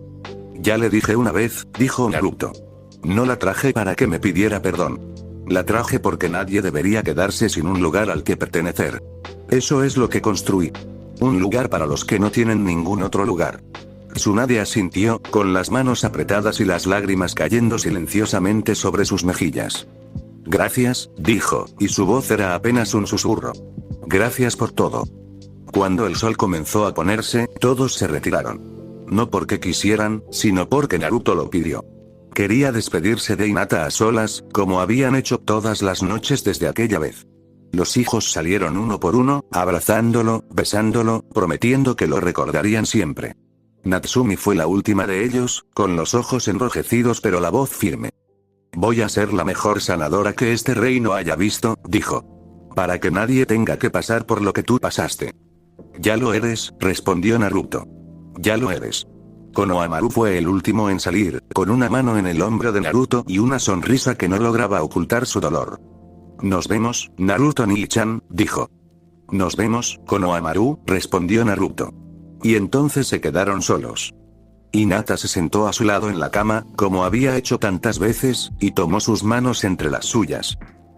Ya le dije una vez, dijo Naruto. No la traje para que me pidiera perdón. La traje porque nadie debería quedarse sin un lugar al que pertenecer. Eso es lo que construí. Un lugar para los que no tienen ningún otro lugar. Tsunade asintió, con las manos apretadas y las lágrimas cayendo silenciosamente sobre sus mejillas. Gracias, dijo, y su voz era apenas un susurro. Gracias por todo. Cuando el sol comenzó a ponerse, todos se retiraron. No porque quisieran, sino porque Naruto lo pidió. Quería despedirse de Hinata a solas, como habían hecho todas las noches desde aquella vez. Los hijos salieron uno por uno, abrazándolo, besándolo, prometiendo que lo recordarían siempre. Natsumi fue la última de ellos, con los ojos enrojecidos pero la voz firme. Voy a ser la mejor sanadora que este reino haya visto, dijo. Para que nadie tenga que pasar por lo que tú pasaste. Ya lo eres, respondió Naruto. Ya lo eres. Konohamaru fue el último en salir, con una mano en el hombro de Naruto y una sonrisa que no lograba ocultar su dolor. Nos vemos, Naruto Nii-chan, dijo. Nos vemos, Konohamaru, respondió Naruto. Y entonces se quedaron solos. Hinata se sentó a su lado en la cama, como había hecho tantas veces, y tomó sus manos entre las suyas.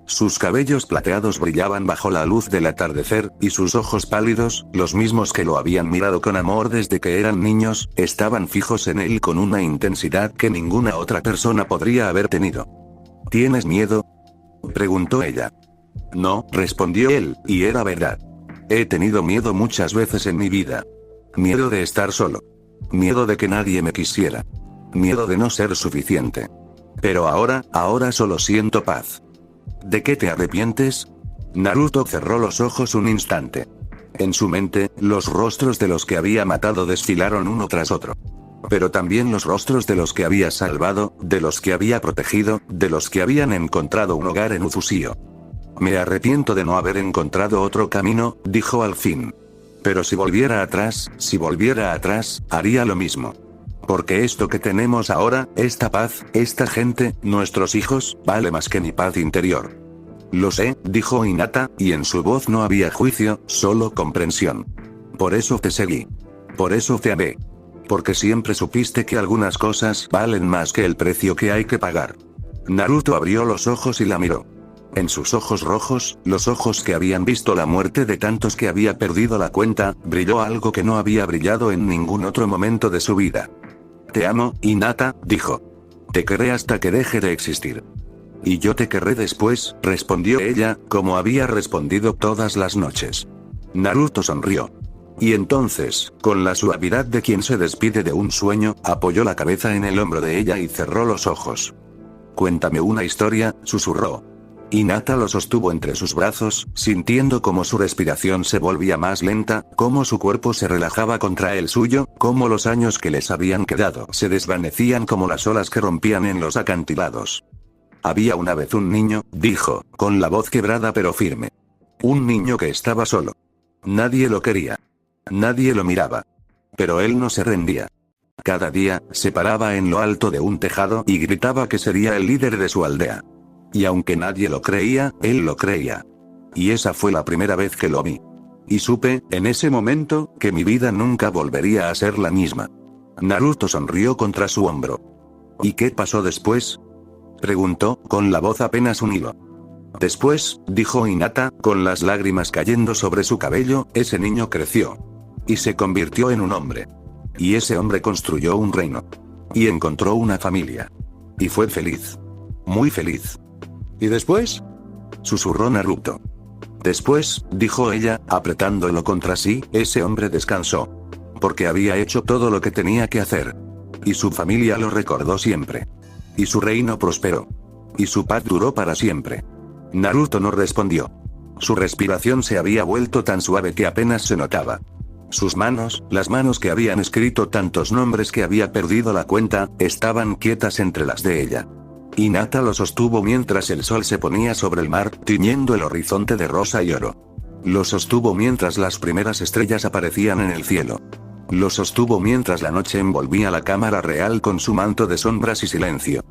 Sus cabellos plateados brillaban bajo la luz del atardecer, y sus ojos pálidos, los mismos que lo habían mirado con amor desde que eran niños, estaban fijos en él con una intensidad que ninguna otra persona podría haber tenido. ¿Tienes miedo?, preguntó ella. No, respondió él, y era verdad. He tenido miedo muchas veces en mi vida. Miedo de estar solo. Miedo de que nadie me quisiera. Miedo de no ser suficiente. Pero ahora solo siento paz. ¿De qué te arrepientes? Naruto cerró los ojos un instante. En su mente, los rostros de los que había matado desfilaron uno tras otro. Pero también los rostros de los que había salvado, de los que había protegido, de los que habían encontrado un hogar en Uzusio. Me arrepiento de no haber encontrado otro camino, dijo al fin. Pero si volviera atrás, haría lo mismo. Porque esto que tenemos ahora, esta paz, esta gente, nuestros hijos, vale más que mi paz interior. Lo sé, dijo Hinata, y en su voz no había juicio, solo comprensión. Por eso te seguí. Por eso te amé. Porque siempre supiste que algunas cosas valen más que el precio que hay que pagar. Naruto abrió los ojos y la miró. En sus ojos rojos, los ojos que habían visto la muerte de tantos que había perdido la cuenta, brilló algo que no había brillado en ningún otro momento de su vida. Te amo, Hinata, dijo. Te querré hasta que deje de existir. Y yo te querré después, respondió ella, como había respondido todas las noches. Naruto sonrió. Y entonces, con la suavidad de quien se despide de un sueño, apoyó la cabeza en el hombro de ella y cerró los ojos. Cuéntame una historia, susurró. Hinata lo sostuvo entre sus brazos, sintiendo cómo su respiración se volvía más lenta, cómo su cuerpo se relajaba contra el suyo, cómo los años que les habían quedado se desvanecían como las olas que rompían en los acantilados. Había una vez un niño, dijo, con la voz quebrada pero firme. Un niño que estaba solo. Nadie lo quería. Nadie lo miraba. Pero él no se rendía. Cada día, se paraba en lo alto de un tejado y gritaba que sería el líder de su aldea. Y aunque nadie lo creía, él lo creía. Y esa fue la primera vez que lo vi. Y supe, en ese momento, que mi vida nunca volvería a ser la misma. Naruto sonrió contra su hombro. ¿Y qué pasó después?, preguntó, con la voz apenas un hilo. Después, dijo Hinata, con las lágrimas cayendo sobre su cabello, ese niño creció. Y se convirtió en un hombre. Y ese hombre construyó un reino. Y encontró una familia. Y fue feliz. Muy feliz. ¿Y después?, susurró Naruto. Después, dijo ella, apretándolo contra sí, ese hombre descansó. Porque había hecho todo lo que tenía que hacer. Y su familia lo recordó siempre. Y su reino prosperó. Y su paz duró para siempre. Naruto no respondió. Su respiración se había vuelto tan suave que apenas se notaba. Sus manos, las manos que habían escrito tantos nombres que había perdido la cuenta, estaban quietas entre las de ella. Hinata lo sostuvo mientras el sol se ponía sobre el mar, tiñendo el horizonte de rosa y oro. Lo sostuvo mientras las primeras estrellas aparecían en el cielo. Lo sostuvo mientras la noche envolvía la cámara real con su manto de sombras y silencio.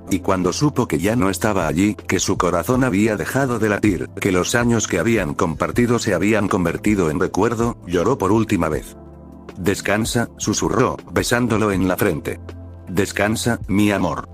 Y cuando supo que ya no estaba allí, que su corazón había dejado de latir, que los años que habían compartido se habían convertido en recuerdo, lloró por última vez. Descansa, susurró, besándolo en la frente. Descansa, mi amor.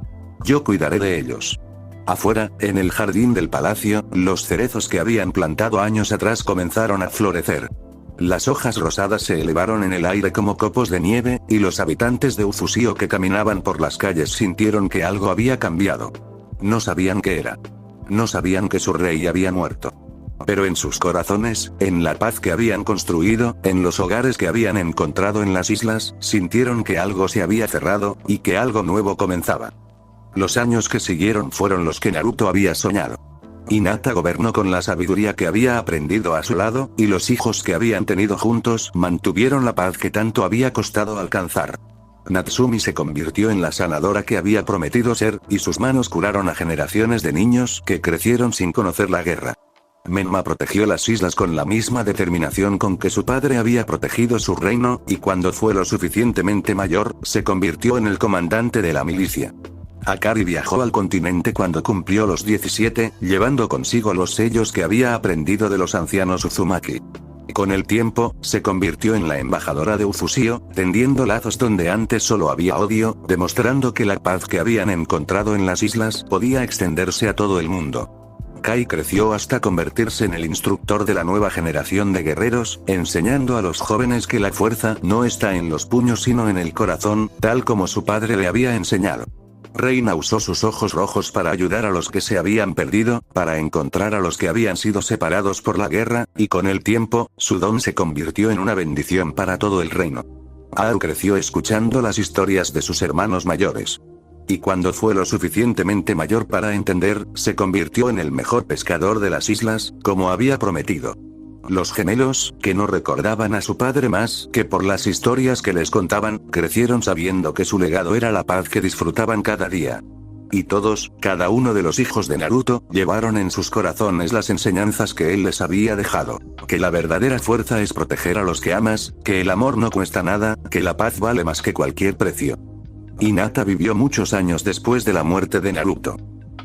Yo cuidaré de ellos. Afuera, en el jardín del palacio, los cerezos que habían plantado años atrás comenzaron a florecer. Las hojas rosadas se elevaron en el aire como copos de nieve, y los habitantes de Uzusio que caminaban por las calles sintieron que algo había cambiado. No sabían qué era. No sabían que su rey había muerto. Pero en sus corazones, en la paz que habían construido, en los hogares que habían encontrado en las islas, sintieron que algo se había cerrado, y que algo nuevo comenzaba. Los años que siguieron fueron los que Naruto había soñado. Hinata gobernó con la sabiduría que había aprendido a su lado, y los hijos que habían tenido juntos mantuvieron la paz que tanto había costado alcanzar. Natsumi se convirtió en la sanadora que había prometido ser, y sus manos curaron a generaciones de niños que crecieron sin conocer la guerra. Menma protegió las islas con la misma determinación con que su padre había protegido su reino, y cuando fue lo suficientemente mayor, se convirtió en el comandante de la milicia. Akari viajó al continente cuando cumplió los 17, llevando consigo los sellos que había aprendido de los ancianos Uzumaki. Con el tiempo, se convirtió en la embajadora de Uzusio, tendiendo lazos donde antes solo había odio, demostrando que la paz que habían encontrado en las islas podía extenderse a todo el mundo. Kai creció hasta convertirse en el instructor de la nueva generación de guerreros, enseñando a los jóvenes que la fuerza no está en los puños sino en el corazón, tal como su padre le había enseñado. Reina usó sus ojos rojos para ayudar a los que se habían perdido, para encontrar a los que habían sido separados por la guerra, y con el tiempo, su don se convirtió en una bendición para todo el reino. Ao creció escuchando las historias de sus hermanos mayores. Y cuando fue lo suficientemente mayor para entender, se convirtió en el mejor pescador de las islas, como había prometido. Los gemelos, que no recordaban a su padre más que por las historias que les contaban, crecieron sabiendo que su legado era la paz que disfrutaban cada día. Y todos, cada uno de los hijos de Naruto, llevaron en sus corazones las enseñanzas que él les había dejado. Que la verdadera fuerza es proteger a los que amas, que el amor no cuesta nada, que la paz vale más que cualquier precio. Hinata vivió muchos años después de la muerte de Naruto.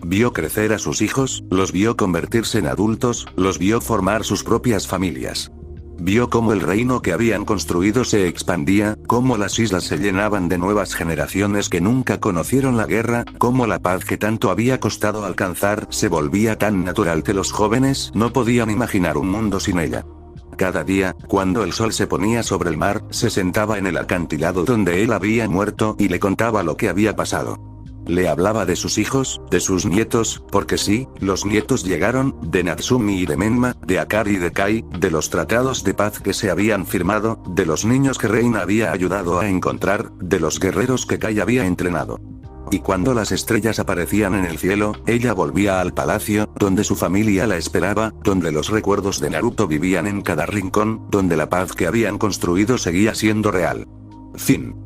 Vio crecer a sus hijos, los vio convertirse en adultos, los vio formar sus propias familias. Vio cómo el reino que habían construido se expandía, cómo las islas se llenaban de nuevas generaciones que nunca conocieron la guerra, cómo la paz que tanto había costado alcanzar se volvía tan natural que los jóvenes no podían imaginar un mundo sin ella. Cada día, cuando el sol se ponía sobre el mar, se sentaba en el acantilado donde él había muerto y le contaba lo que había pasado. Le hablaba de sus hijos, de sus nietos, porque sí, los nietos llegaron, de Natsumi y de Menma, de Akari y de Kai, de los tratados de paz que se habían firmado, de los niños que Reina había ayudado a encontrar, de los guerreros que Kai había entrenado. Y cuando las estrellas aparecían en el cielo, ella volvía al palacio, donde su familia la esperaba, donde los recuerdos de Naruto vivían en cada rincón, donde la paz que habían construido seguía siendo real. Fin.